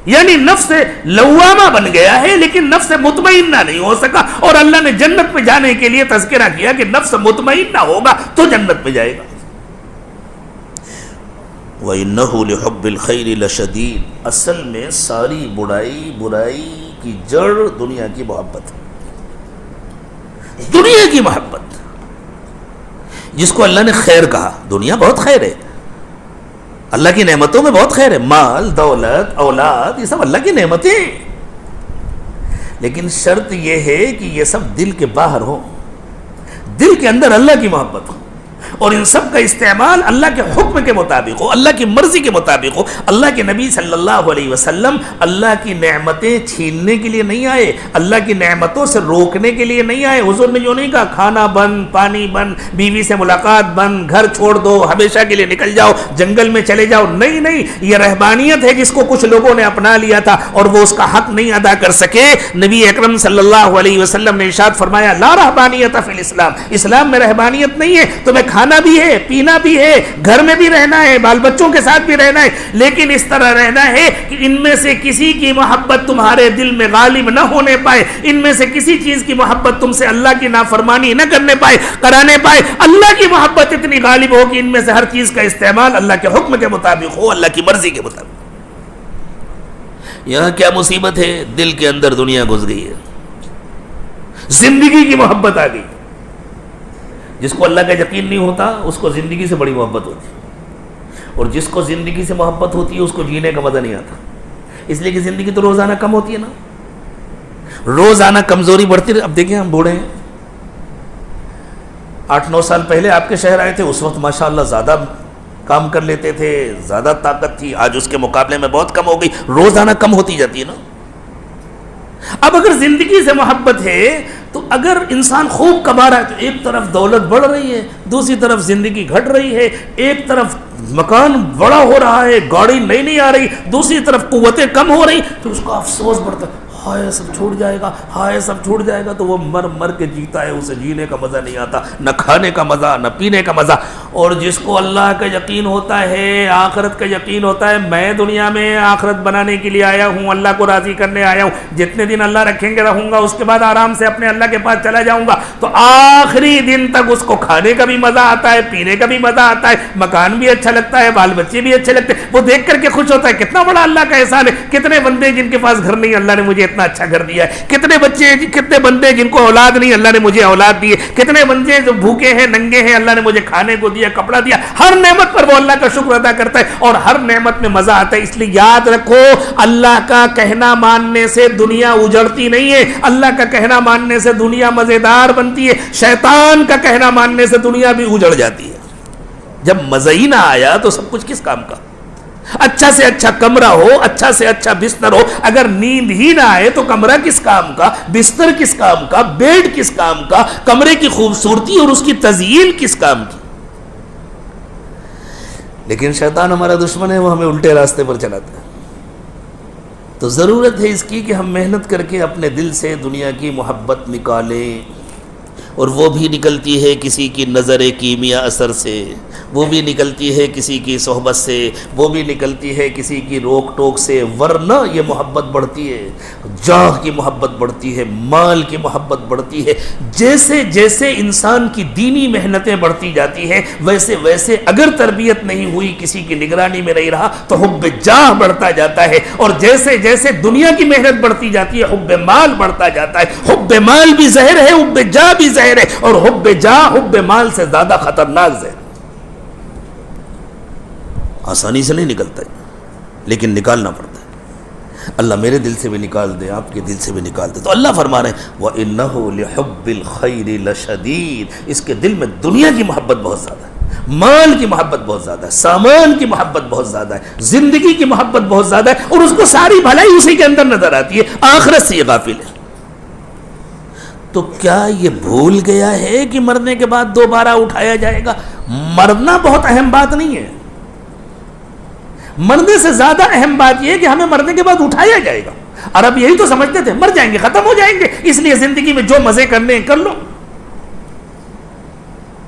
S1: یعنی نفس لوامہ بن گیا ہے لیکن نفس مطمئنہ نہیں ہو سکا، اور اللہ نے جنت میں جانے کے لیے تذکرہ کیا کہ نفس مطمئنہ ہوگا تو جنت میں جائے گا۔ وَإِنَّهُ لِحُبِّ الْخَيْرِ لَشَدِيدٌ، اصل میں ساری برائی کی جڑ دنیا کی محبت ہے، دنیا کی محبت، جس کو اللہ نے خیر کہا۔ دنیا بہت خیر ہے، اللہ کی نعمتوں میں بہت خیر ہے، مال دولت اولاد یہ سب اللہ کی نعمتیں ہیں، لیکن شرط یہ ہے کہ یہ سب دل کے باہر ہو، دل کے اندر اللہ کی محبت ہو، اور ان سب کا استعمال اللہ کے حکم کے مطابق ہو، اللہ کی مرضی کے مطابق ہو۔ اللہ کے نبی صلی اللہ علیہ وسلم اللہ کی نعمتیں چھیننے کے لیے نہیں آئے، اللہ کی نعمتوں سے روکنے کے لیے نہیں آئے۔ حضور نے جو نہیں کہا کھانا بند، پانی بند، بیوی سے ملاقات بند، گھر چھوڑ دو، ہمیشہ کے لیے نکل جاؤ، جنگل میں چلے جاؤ، نہیں نہیں، یہ رہبانیت ہے جس کو کچھ لوگوں نے اپنا لیا تھا اور وہ اس کا حق نہیں ادا کر سکے۔ نبی اکرم صلی اللہ علیہ وسلم نے ارشاد فرمایا لا رہبانیت فی الاسلام، اسلام میں رہبانیت نہیں ہے، تمہیں کھانا بھی ہے، پینا بھی ہے، گھر میں بھی رہنا ہے، بال بچوں کے ساتھ بھی رہنا ہے، لیکن اس طرح رہنا ہے کہ ان میں سے کسی کی محبت تمہارے دل میں غالب نہ ہونے پائے، ان میں سے کسی چیز کی محبت تم سے اللہ کی نافرمانی نہ کرانے پائے، اللہ کی محبت اتنی غالب ہو کہ ان میں سے ہر چیز کا استعمال اللہ کے حکم کے مطابق ہو، اللہ کی مرضی کے مطابق۔ یہاں کیا مصیبت ہے، دل کے اندر دنیا گھس گئی ہے، زندگی کی محبت آ گئی۔ جس کو اللہ کا یقین نہیں ہوتا اس کو زندگی سے بڑی محبت ہوتی ہے، اور جس کو زندگی سے محبت ہوتی ہے اس کو جینے کا مزہ نہیں آتا، اس لیے کہ زندگی تو روزانہ کم ہوتی ہے نا، روزانہ کمزوری بڑھتی رہتی۔ اب دیکھیں ہم بوڑھے ہیں، 8-9 سال پہلے آپ کے شہر آئے تھے، اس وقت ماشاءاللہ زیادہ کام کر لیتے تھے، زیادہ طاقت تھی، آج اس کے مقابلے میں بہت کم ہو گئی، روزانہ کم ہوتی جاتی ہے نا۔ اب اگر زندگی سے محبت ہے تو اگر انسان خوب کما رہا ہے تو ایک طرف دولت بڑھ رہی ہے، دوسری طرف زندگی گھٹ رہی ہے، ایک طرف مکان بڑا ہو رہا ہے، گاڑی نئی نہیں آ رہی، دوسری طرف قوتیں کم ہو رہی، تو اس کا افسوس بڑھتا ہے، ہائے سب چھوٹ جائے گا، ہائے سب چھوٹ جائے گا، تو وہ مر کے جیتا ہے، اسے جینے کا مزہ نہیں آتا، نہ کھانے کا مزہ نہ پینے کا مزہ۔ اور جس کو اللہ کا یقین ہوتا ہے، آخرت کا یقین ہوتا ہے، میں دنیا میں آخرت بنانے کے لیے آیا ہوں، اللہ کو راضی کرنے آیا ہوں، جتنے دن اللہ رکھیں گے رہوں گا، اس کے بعد آرام سے اپنے اللہ کے پاس چلا جاؤں گا، تو آخری دن تک اس کو کھانے کا بھی مزہ آتا ہے، پینے کا بھی مزہ آتا ہے، مکان بھی اچھا لگتا ہے، بال بچے بھی اچھے لگتے ہیں، وہ دیکھ کر کے خوش ہوتا ہے کتنا بڑا اللہ کا احسان ہے، کتنے بندے جن کے پاس گھر نہیں، اللہ نے مجھے اتنا اچھا گھر دیا ہے، کتنے بندے جن کو اولاد نہیں، اللہ نے مجھے اولاد دی ہے، کتنے بندے جو بھوکے ہیں ننگے ہیں، اللہ نے مجھے کھانے کو دیا، کپڑا دیا، ہر نعمت پر وہ اللہ کا شکر ادا کرتا ہے اور ہر نعمت میں مزہ آتا ہے۔ اس لیے یاد رکھو اللہ کا کہنا ماننے سے دنیا اجڑتی نہیں ہے، اللہ کا کہنا ماننے سے دنیا مزیدار بنتی ہے، شیطان کا کہنا ماننے سے دنیا بھی اجڑ جاتی ہے۔ جب مزہ ہی نہ آیا تو سب کچھ کس کام کا؟ اچھا سے اچھا کمرہ ہو، اچھا سے اچھا بستر ہو، اگر نیند ہی نہ آئے تو کمرہ کس کام کا، بستر کس کام کا، بیڈ کس کام کا، کمرے کی خوبصورتی اور اس کی تزئین کس کام کی؟ لیکن شیطان ہمارا دشمن ہے، وہ ہمیں الٹے راستے پر چلاتا ہے۔ تو ضرورت ہے اس کی کہ ہم محنت کر کے اپنے دل سے دنیا کی محبت نکالیں، اور وہ بھی نکلتی ہے کسی کی نظر کیمیا اثر سے، وہ بھی نکلتی ہے کسی کی صحبت سے، وہ بھی نکلتی ہے کسی کی روک ٹوک سے، ورنہ یہ محبت بڑھتی ہے، جاہ کی محبت بڑھتی ہے، مال کی محبت بڑھتی ہے۔ جیسے جیسے انسان کی دینی محنتیں بڑھتی جاتی ہیں ویسے ویسے اگر تربیت نہیں ہوئی، کسی کی نگرانی میں نہیں رہا تو حب جاہ بڑھتا جاتا ہے، اور جیسے جیسے دنیا کی محنت بڑھتی جاتی ہے حب مال بڑھتا جاتا ہے۔ حب مال بھی زہر ہے، حب جاہ بھی زہر ہے، اور حب جاہ حب مال سے زیادہ خطرناک زہر۔ آسانی سے نہیں نکلتا ہے لیکن نکالنا پڑتا ہے۔ اللہ میرے دل سے بھی نکال دے، آپ کے دل سے بھی نکال دے۔ تو اللہ فرما رہے ہیں وَإِنَّهُ لِحُبِّ الْخَيْرِ لَشَدِيدٌ، اس کے دل میں دنیا کی محبت بہت زیادہ ہے، مال کی محبت بہت زیادہ ہے، سامان کی محبت بہت زیادہ ہے، زندگی کی محبت بہت زیادہ ہے، اور اس کو ساری بھلائی اسی کے اندر نظر آتی ہے، آخرت سے یہ غافل ہے۔ تو کیا یہ بھول گیا ہے کہ مرنے کے بعد دوبارہ اٹھایا جائے گا؟ مرنا بہت اہم بات نہیں ہے، مرنے سے زیادہ اہم بات یہ ہے کہ ہمیں مرنے کے بعد اٹھایا جائے گا۔ عرب یہی تو سمجھتے تھے مر جائیں گے ختم ہو جائیں گے، اس لیے زندگی میں جو مزے کرنے ہیں کر لو۔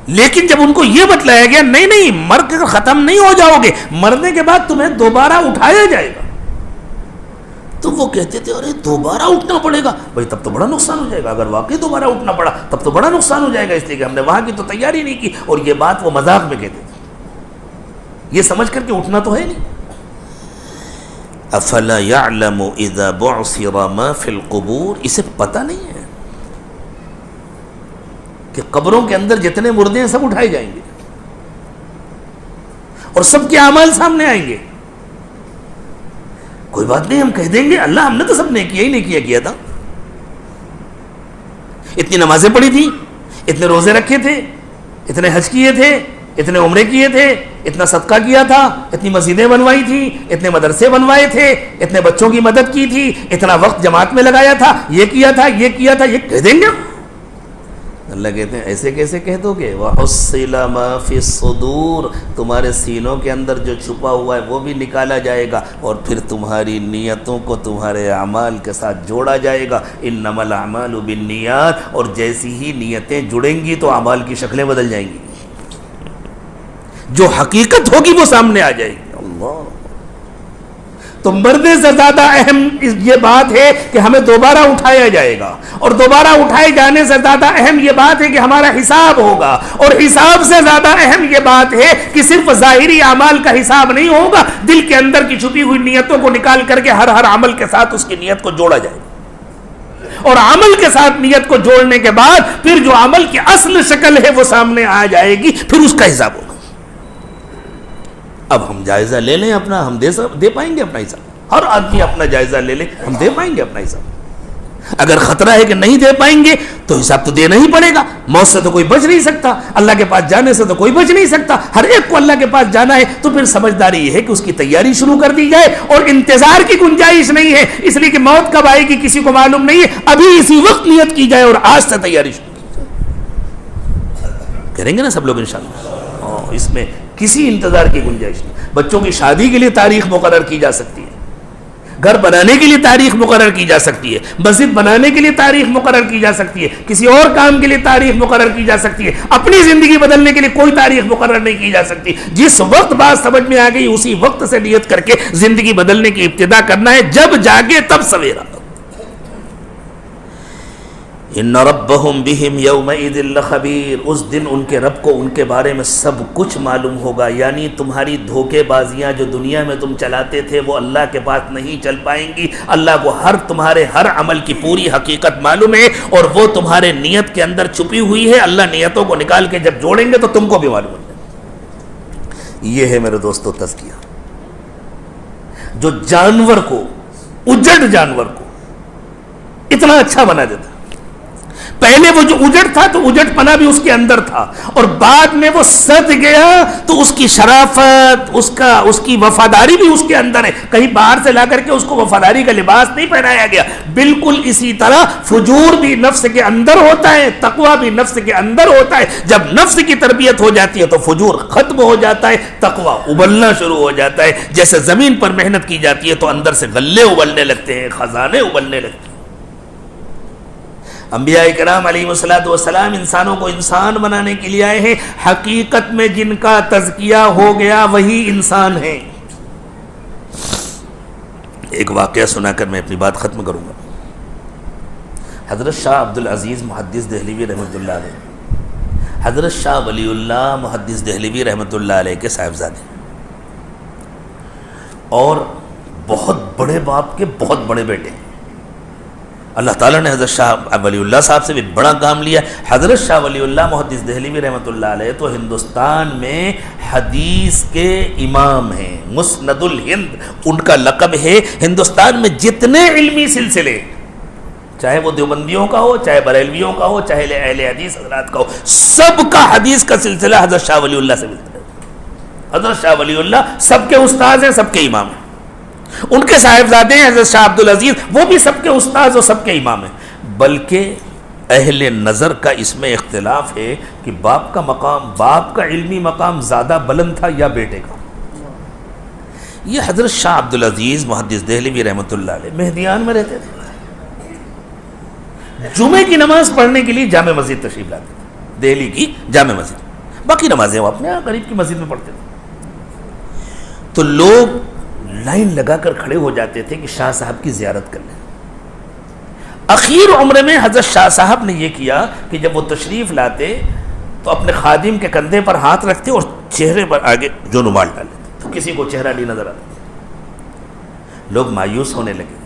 S1: لیکن جب ان کو یہ بتلایا گیا نہیں نہیں مر کے ختم نہیں ہو جاؤ گے، مرنے کے بعد تمہیں دوبارہ اٹھایا جائے گا، تو وہ کہتے تھے ارے دوبارہ اٹھنا پڑے گا، بھائی تب تو بڑا نقصان ہو جائے گا، اگر واقعی دوبارہ اٹھنا پڑا تب تو بڑا نقصان ہو جائے گا، اس لیے کہ ہم نے وہاں کی تو تیاری نہیں کی۔ اور یہ بات وہ مذاق میں کہتے تھے، یہ سمجھ کر کہ اٹھنا تو ہے نہیں۔ افلا يعلم اذا بعثر ما في القبور، اسے پتہ نہیں ہے کہ قبروں کے اندر جتنے مردے ہیں سب اٹھائے جائیں گے اور سب کے اعمال سامنے آئیں گے۔ کوئی بات نہیں، ہم کہہ دیں گے اللہ ہم نے تو سب نے کیا ہی نہیں کیا تھا، اتنی نمازیں پڑھی تھی، اتنے روزے رکھے تھے، اتنے حج کیے تھے، اتنے عمرے کیے تھے، اتنا صدقہ کیا تھا، اتنی مسجدیں بنوائی تھی، اتنے مدرسے بنوائے تھے، اتنے بچوں کی مدد کی تھی، اتنا وقت جماعت میں لگایا تھا، یہ کیا تھا یہ کیا تھا، یہ کہہ دیں گے۔ اللہ کہتے ہیں ایسے کیسے کہہ دو گے؟ وَحُصِّلَ مَا فِي الصُّدُورِ، تمہارے سینوں کے اندر جو چھپا ہوا ہے وہ بھی نکالا جائے گا، اور پھر تمہاری نیتوں کو تمہارے اعمال کے ساتھ جوڑا جائے گا۔ انما الاعمال بالنیات، اور جیسی ہی نیتیں جڑیں گی تو اعمال کی شکلیں بدل جائیں گی، جو حقیقت ہوگی وہ سامنے آ جائے گی۔ اللہ، تو مرنے سے زیادہ اہم یہ بات ہے کہ ہمیں دوبارہ اٹھایا جائے گا، اور دوبارہ اٹھائے جانے سے زیادہ اہم یہ بات ہے کہ ہمارا حساب ہوگا، اور حساب سے زیادہ اہم یہ بات ہے کہ صرف ظاہری اعمال کا حساب نہیں ہوگا، دل کے اندر کی چھپی ہوئی نیتوں کو نکال کر کے ہر عمل کے ساتھ اس کی نیت کو جوڑا جائے گا، اور عمل کے ساتھ نیت کو جوڑنے کے بعد پھر جو عمل کی اصل شکل ہے وہ سامنے آ جائے گی، پھر اس کا حساب ہوگا۔ اب ہم جائزہ لے لیں اپنا، ہم دے پائیں گے اپنا حساب، ہر آدمی اپنا جائزہ لے لے، ہم دے پائیں گے اپنا حساب۔ اگر خطرہ ہے کہ نہیں دے پائیں گے تو حساب تو دینا ہی پڑے گا، موت سے تو کوئی بچ نہیں سکتا، اللہ کے پاس جانے سے تو کوئی بچ نہیں سکتا، ہر ایک کو اللہ کے پاس جانا ہے، تو پھر سمجھداری یہ ہے کہ اس کی تیاری شروع کر دی جائے، اور انتظار کی گنجائش نہیں ہے، اس لیے کہ موت کب آئے گی کسی کو معلوم نہیں ہے، ابھی اسی وقت نیت کی جائے اور آج سے تیاری شروع کی جائے۔ کریں گے نا سب لوگ انشاءاللہ؟ اس میں کسی انتظار کی گنجائش نہیں۔ بچوں کی شادی کے لیے تاریخ مقرر کی جا سکتی ہے، گھر بنانے کے لیے تاریخ مقرر کی جا سکتی ہے، مسجد بنانے کے لیے تاریخ مقرر کی جا سکتی ہے، کسی اور کام کے لیے تاریخ مقرر کی جا سکتی ہے، اپنی زندگی بدلنے کے لیے کوئی تاریخ مقرر نہیں کی جا سکتی۔ جس وقت بات سمجھ میں آ گئی اسی وقت سے نیت کر کے زندگی بدلنے کی ابتدا کرنا ہے، جب جاگے تب سویرا۔ ان ربهم بهم یومئذ لخبیر، اس دن ان کے رب کو ان کے بارے میں سب کچھ معلوم ہوگا، یعنی تمہاری دھوکے بازیاں جو دنیا میں تم چلاتے تھے وہ اللہ کے پاس نہیں چل پائیں گی، اللہ کو تمہارے ہر عمل کی پوری حقیقت معلوم ہے، اور وہ تمہارے نیت کے اندر چھپی ہوئی ہے، اللہ نیتوں کو نکال کے جب جوڑیں گے تو تم کو بھی معلوم ہے۔ یہ ہے میرے دوستو تزکیہ، جو جانور کو، اجڑ جانور کو اتنا اچھا بنا دیتا۔ پہلے وہ جو اجڑ تھا تو اجڑ پنا بھی اس کے اندر تھا، اور بعد میں وہ سد گیا تو اس کی شرافت، اس کی وفاداری بھی اس کے اندر ہے. کہیں باہر سے لا کر کے اس کو وفاداری کا لباس نہیں پہنایا گیا. بالکل اسی طرح فجور بھی نفس کے اندر ہوتا ہے، تقویٰ بھی نفس کے اندر ہوتا ہے. جب نفس کی تربیت ہو جاتی ہے تو فجور ختم ہو جاتا ہے، تقویٰ ابلنا شروع ہو جاتا ہے. جیسے زمین پر محنت کی جاتی ہے تو اندر سے غلے ابلنے لگتے ہیں، خزانے ابلنے لگتے ہیں. انبیاء کرام علیہ الصلوۃ والسلام انسانوں کو انسان بنانے کے لیے آئے ہیں. حقیقت میں جن کا تزکیہ ہو گیا وہی انسان ہیں. ایک واقعہ سنا کر میں اپنی بات ختم کروں گا. حضرت شاہ عبد العزیز محدث دہلوی رحمۃ اللہ علیہ، حضرت شاہ ولی اللہ محدث دہلوی رحمۃ اللہ علیہ کے صاحبزادے، اور بہت بڑے باپ کے بہت بڑے بیٹے. اللہ تعالیٰ نے حضرت شاہ ولی اللہ صاحب سے بھی بڑا کام لیا. حضرت شاہ ولی اللہ محدث دہلوی رحمۃ اللہ علیہ تو ہندوستان میں حدیث کے امام ہیں، مسند الہند ان کا لقب ہے. ہندوستان میں جتنے علمی سلسلے، چاہے وہ دیوبندیوں کا ہو، چاہے بریلویوں کا ہو، چاہے اہل حدیث حضرات کا ہو، سب کا حدیث کا سلسلہ حضرت شاہ ولی اللہ سے ملتا ہے. حضرت شاہ ولی اللہ سب کے استاد ہیں، سب کے امام ہیں. ان کے صاحبزادے ہیں حضرت شاہ عبد العزیز، وہ بھی سب کے استاد اور سب کے امام ہیں. بلکہ اہل نظر کا اس میں اختلاف ہے کہ باپ کا مقام، باپ کا علمی مقام زیادہ بلند تھا یا بیٹے کا. یہ حضرت شاہ عبد العزیز محدث دہلوی رحمۃ اللہ علیہ مہدیان میں رہتے تھے. جمعے کی نماز پڑھنے کے لیے جامع مسجد تشریف لاتے تھے، دہلی کی جامع مسجد. باقی نمازیں وہ اپنے یہاں قریب کی مسجد میں پڑھتے تھے. تو لوگ لائن لگا کر کھڑے ہو جاتے تھے کہ شاہ صاحب کی زیارت کر لیں. اخیر عمر میں حضرت شاہ صاحب نے یہ کیا کہ جب وہ تشریف لاتے تو اپنے خادم کے کندھے پر ہاتھ رکھتے اور چہرے پر آگے جو رومال ڈال لیتے تو کسی کو چہرہ نہیں نظر آتا. لوگ مایوس ہونے لگے.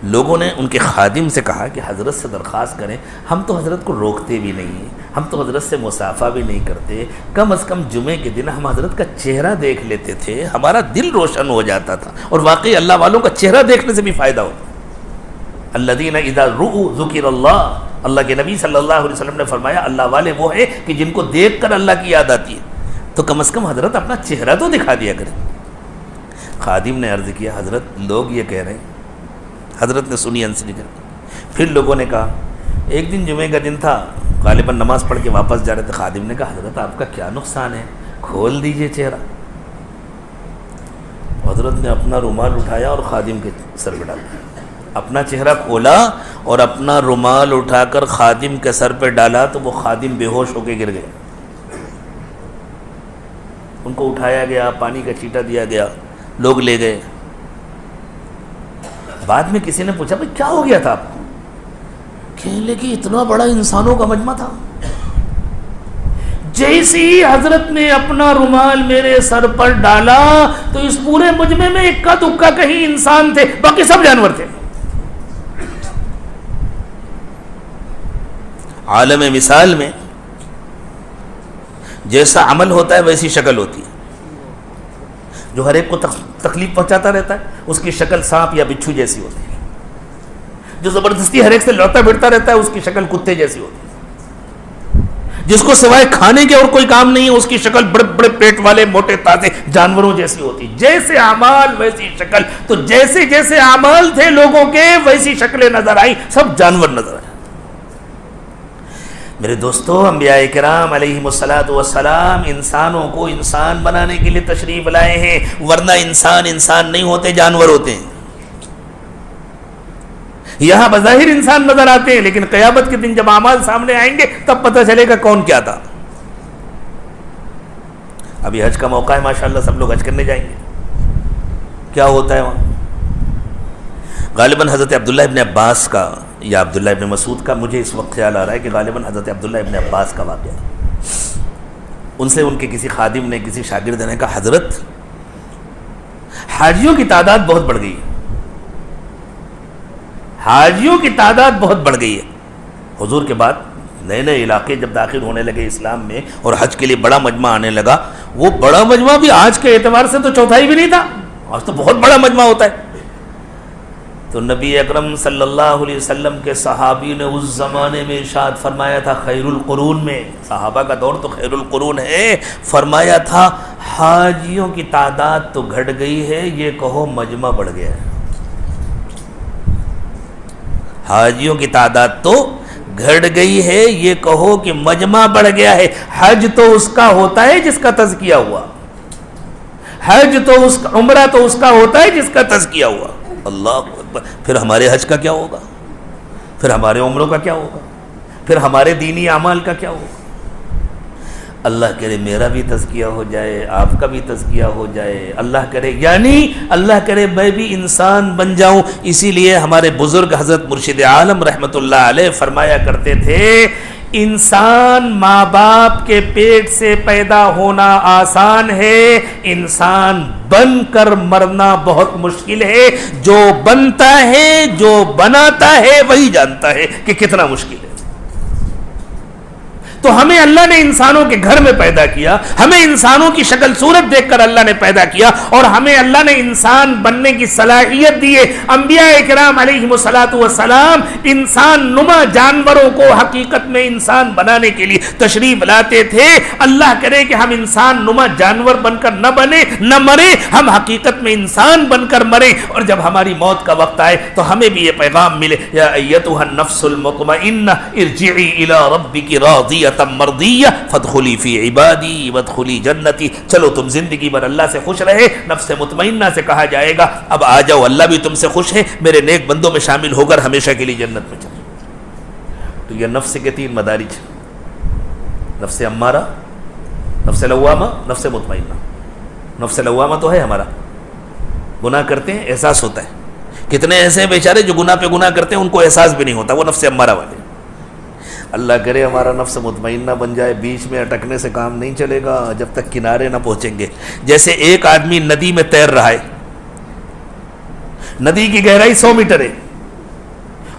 S1: لوگوں نے ان کے خادم سے کہا کہ حضرت سے درخواست کریں، ہم تو حضرت کو روکتے بھی نہیں، ہم تو حضرت سے مصافحہ بھی نہیں کرتے، کم از کم جمعے کے دن ہم حضرت کا چہرہ دیکھ لیتے تھے، ہمارا دل روشن ہو جاتا تھا. اور واقعی اللہ والوں کا چہرہ دیکھنے سے بھی فائدہ ہوتا. الذین اذا رؤوا ذکر اللہ، اللہ کے نبی صلی اللہ علیہ وسلم نے فرمایا اللہ والے وہ ہیں کہ جن کو دیکھ کر اللہ کی یاد آتی ہے. تو کم از کم حضرت اپنا چہرہ تو دکھا دیا کریں. خادم نے عرض کیا حضرت لوگ یہ کہہ رہے ہیں. حضرت نے سنی انصری کر. پھر لوگوں نے کہا، ایک دن جمعے کا دن تھا، غالباً نماز پڑھ کے واپس جا رہے تھے. خادم نے کہا حضرت آپ کا کیا نقصان ہے، کھول دیجئے چہرہ. حضرت نے اپنا رومال اٹھایا اور خادم کے سر پہ ڈال دیا. اپنا چہرہ کھولا اور اپنا رومال اٹھا کر خادم کے سر پہ ڈالا تو وہ خادم بے ہوش ہو کے گر گئے. ان کو اٹھایا گیا، پانی کا چھیٹا دیا گیا، لوگ لے گئے. بعد میں کسی نے پوچھا بھائی کیا ہو گیا تھا آپ کو؟ کہنے لگے اتنا بڑا انسانوں کا مجمع تھا، جیسی حضرت نے اپنا رومال میرے سر پر ڈالا تو اس پورے مجمع میں اکا دکا کہیں انسان تھے، باقی سب جانور تھے. عالم مثال میں جیسا عمل ہوتا ہے ویسی شکل ہوتی ہے. جو ہر ایک کو تکلیف پہنچاتا رہتا ہے اس کی شکل سانپ یا بچھو جیسی ہوتی ہے. جو زبردستی ہر ایک سے لڑتا بھڑتا رہتا ہے اس کی شکل کتے جیسی ہوتی ہے. جس کو سوائے کھانے کے اور کوئی کام نہیں ہے اس کی شکل بڑے بڑے پیٹ والے موٹے تازے جانوروں جیسی ہوتی ہے. جیسے اعمال ویسی شکل. تو جیسے جیسے اعمال تھے لوگوں کے ویسی شکلیں نظر آئی، سب جانور نظر آئے. میرے دوستو، انبیاء کرام علیہم الصلوۃ والسلام انسانوں کو انسان بنانے کے لیے تشریف لائے ہیں، ورنہ انسان نہیں ہوتے، جانور ہوتے ہیں. یہاں بظاہر انسان نظر آتے ہیں لیکن قیامت کے دن جب اعمال سامنے آئیں گے تب پتہ چلے گا کون کیا تھا. ابھی حج کا موقع ہے، ماشاءاللہ سب لوگ حج کرنے جائیں گے. کیا ہوتا ہے وہاں؟ غالباً حضرت عبداللہ ابن عباس کا یا عبداللہ ابن مسعود کا، مجھے اس وقت خیال آ رہا ہے کہ غالباً حضرت عبداللہ ابن عباس کا واقعہ. ان سے ان کے کسی خادم نے، کسی شاگرد نے کہا حضرت حاجیوں کی تعداد بہت بڑھ گئی ہے، حاجیوں کی تعداد بہت بڑھ گئی ہے. حضور کے بعد نئے نئے علاقے جب داخل ہونے لگے اسلام میں اور حج کے لیے بڑا مجمع آنے لگا، وہ بڑا مجمع بھی آج کے اعتبار سے تو چوتھائی بھی نہیں تھا، آج تو بہت بڑا مجمع ہوتا ہے. تو نبی اکرم صلی اللہ علیہ وسلم کے صحابی نے اس زمانے میں ارشاد فرمایا تھا، خیر القرون میں، صحابہ کا دور تو خیر القرون ہے، فرمایا تھا حاجیوں کی تعداد تو گھٹ گئی ہے، یہ کہو مجمع بڑھ گیا ہے۔ حاجیوں کی تعداد تو گھٹ گئی ہے، یہ کہو کہ مجمع بڑھ گیا ہے۔ حج تو اس کا ہوتا ہے جس کا تزکیہ ہوا، حج تو اس کا، عمرہ تو اس کا ہوتا ہے جس کا تزکیہ ہوا۔ اللہ اکبر۔ پھر ہمارے حج کا کیا ہوگا؟ پھر ہمارے عمروں کا کیا ہوگا؟ پھر ہمارے دینی اعمال کا کیا ہوگا؟ اللہ کرے میرا بھی تزکیہ ہو جائے، آپ کا بھی تزکیہ ہو جائے، اللہ کرے، یعنی اللہ کرے میں بھی انسان بن جاؤں۔ اسی لیے ہمارے بزرگ حضرت مرشد عالم رحمۃ اللہ علیہ فرمایا کرتے تھے، انسان ماں باپ کے پیٹ سے پیدا ہونا آسان ہے، انسان بن کر مرنا بہت مشکل ہے۔ جو بنتا ہے، جو بناتا ہے، وہی جانتا ہے کہ کتنا مشکل ہے۔ تو ہمیں اللہ نے انسانوں کے گھر میں پیدا کیا، ہمیں انسانوں کی شکل صورت دیکھ کر اللہ نے پیدا کیا، اور ہمیں اللہ نے انسان بننے کی صلاحیت دی ہے۔ انبیاء کرام علیہم الصلاۃ والسلام انسان نما جانوروں کو حقیقت میں انسان بنانے کے لیے تشریف لاتے تھے۔ اللہ کرے کہ ہم انسان نما جانور بن کر نہ بنے، نہ مرے، ہم حقیقت میں انسان بن کر مرے، اور جب ہماری موت کا وقت آئے تو ہمیں بھی یہ پیغام ملے، یا ایتھا النفس المطمئنہ ارجعی الی ربک راضیہ مرضیہ فادخلی فی عبادی وادخلی جنتی۔ چلو تم زندگی بھر اللہ سے خوش رہے، نفس مطمئنہ سے کہا جائے گا اب آ جاؤ، اللہ بھی تم سے خوش ہے، میرے نیک بندوں میں شامل ہو کر ہمیشہ کے لیے جنت میں چلو۔ تو یہ نفس کے تین مدارج، نفس امارہ، نفس لوامہ، نفس مطمئنہ۔ نفس لوامہ تو ہے ہمارا، گناہ کرتے ہیں احساس ہوتا ہے، کتنے ایسے ہیں بیچارے جو گناہ پہ گناہ کرتے ہیں ان کو احساس بھی نہیں ہوتا، وہ نفس امارہ والے۔ اللہ کرے ہمارا نفس مطمئنہ بن جائے، بیچ میں اٹکنے سے کام نہیں چلے گا جب تک کنارے نہ پہنچیں گے۔ جیسے ایک آدمی ندی میں تیر رہا ہے، ندی کی گہرائی 100 میٹر ہے،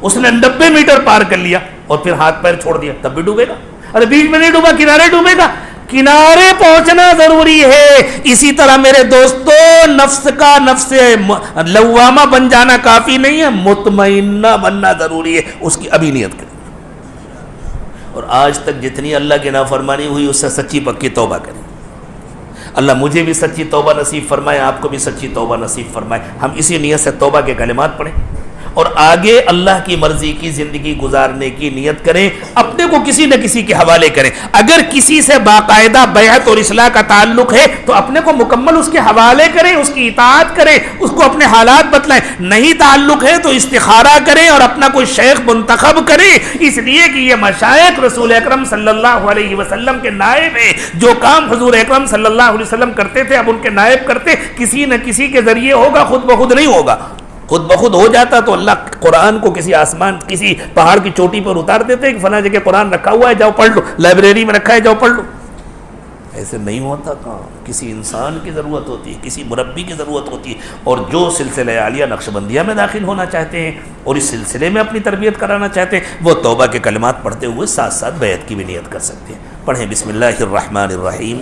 S1: اس نے 90 میٹر پار کر لیا اور پھر ہاتھ پیر چھوڑ دیا، تب بھی ڈوبے گا؟ ارے بیچ میں نہیں ڈوبا، کنارے ڈوبے گا، کنارے پہنچنا ضروری ہے۔ اسی طرح میرے دوستو، نفس کا نفس لوامہ بن جانا کافی نہیں ہے، مطمئنہ بننا ضروری ہے۔ اس کی ابھی نیت کریں، اور آج تک جتنی اللہ کی نافرمانی ہوئی اس سے سچی پکی توبہ کریں۔ اللہ مجھے بھی سچی توبہ نصیب فرمائے، آپ کو بھی سچی توبہ نصیب فرمائے۔ ہم اسی نیت سے توبہ کے کلمات پڑھیں اور آگے اللہ کی مرضی کی زندگی گزارنے کی نیت کریں، اپنے کو کسی نہ کسی کے حوالے کریں۔ اگر کسی سے باقاعدہ بیعت اور اصلاح کا تعلق ہے تو اپنے کو مکمل اس کے حوالے کریں، اس کی اطاعت کریں، اس کو اپنے حالات بتلائیں۔ نہیں تعلق ہے تو استخارہ کریں اور اپنا کوئی شیخ منتخب کریں، اس لیے کہ یہ مشائخ رسول اکرم صلی اللہ علیہ وسلم کے نائب ہیں۔ جو کام حضور اکرم صلی اللہ علیہ وسلم کرتے تھے اب ان کے نائب کرتے، کسی نہ کسی کے ذریعے ہوگا، خود بخود نہیں ہوگا۔ خود بخود ہو جاتا تو اللہ قرآن کو کسی آسمان، کسی پہاڑ کی چوٹی پر اتار دیتے کہ فلاں جگہ قرآن رکھا ہوا ہے، جاؤ پڑھ لو، لائبریری میں رکھا ہے جاؤ پڑھ لو۔ ایسے نہیں ہوتا کام، کسی انسان کی ضرورت ہوتی ہے، کسی مربی کی ضرورت ہوتی ہے۔ اور جو سلسلہ عالیہ نقشبندیہ میں داخل ہونا چاہتے ہیں اور اس سلسلے میں اپنی تربیت کرانا چاہتے ہیں، وہ توبہ کے کلمات پڑھتے ہوئے ساتھ ساتھ بیعت کی بھی نیت کر سکتے ہیں۔ پڑھیں بسم اللہ الرحمن الرحیم،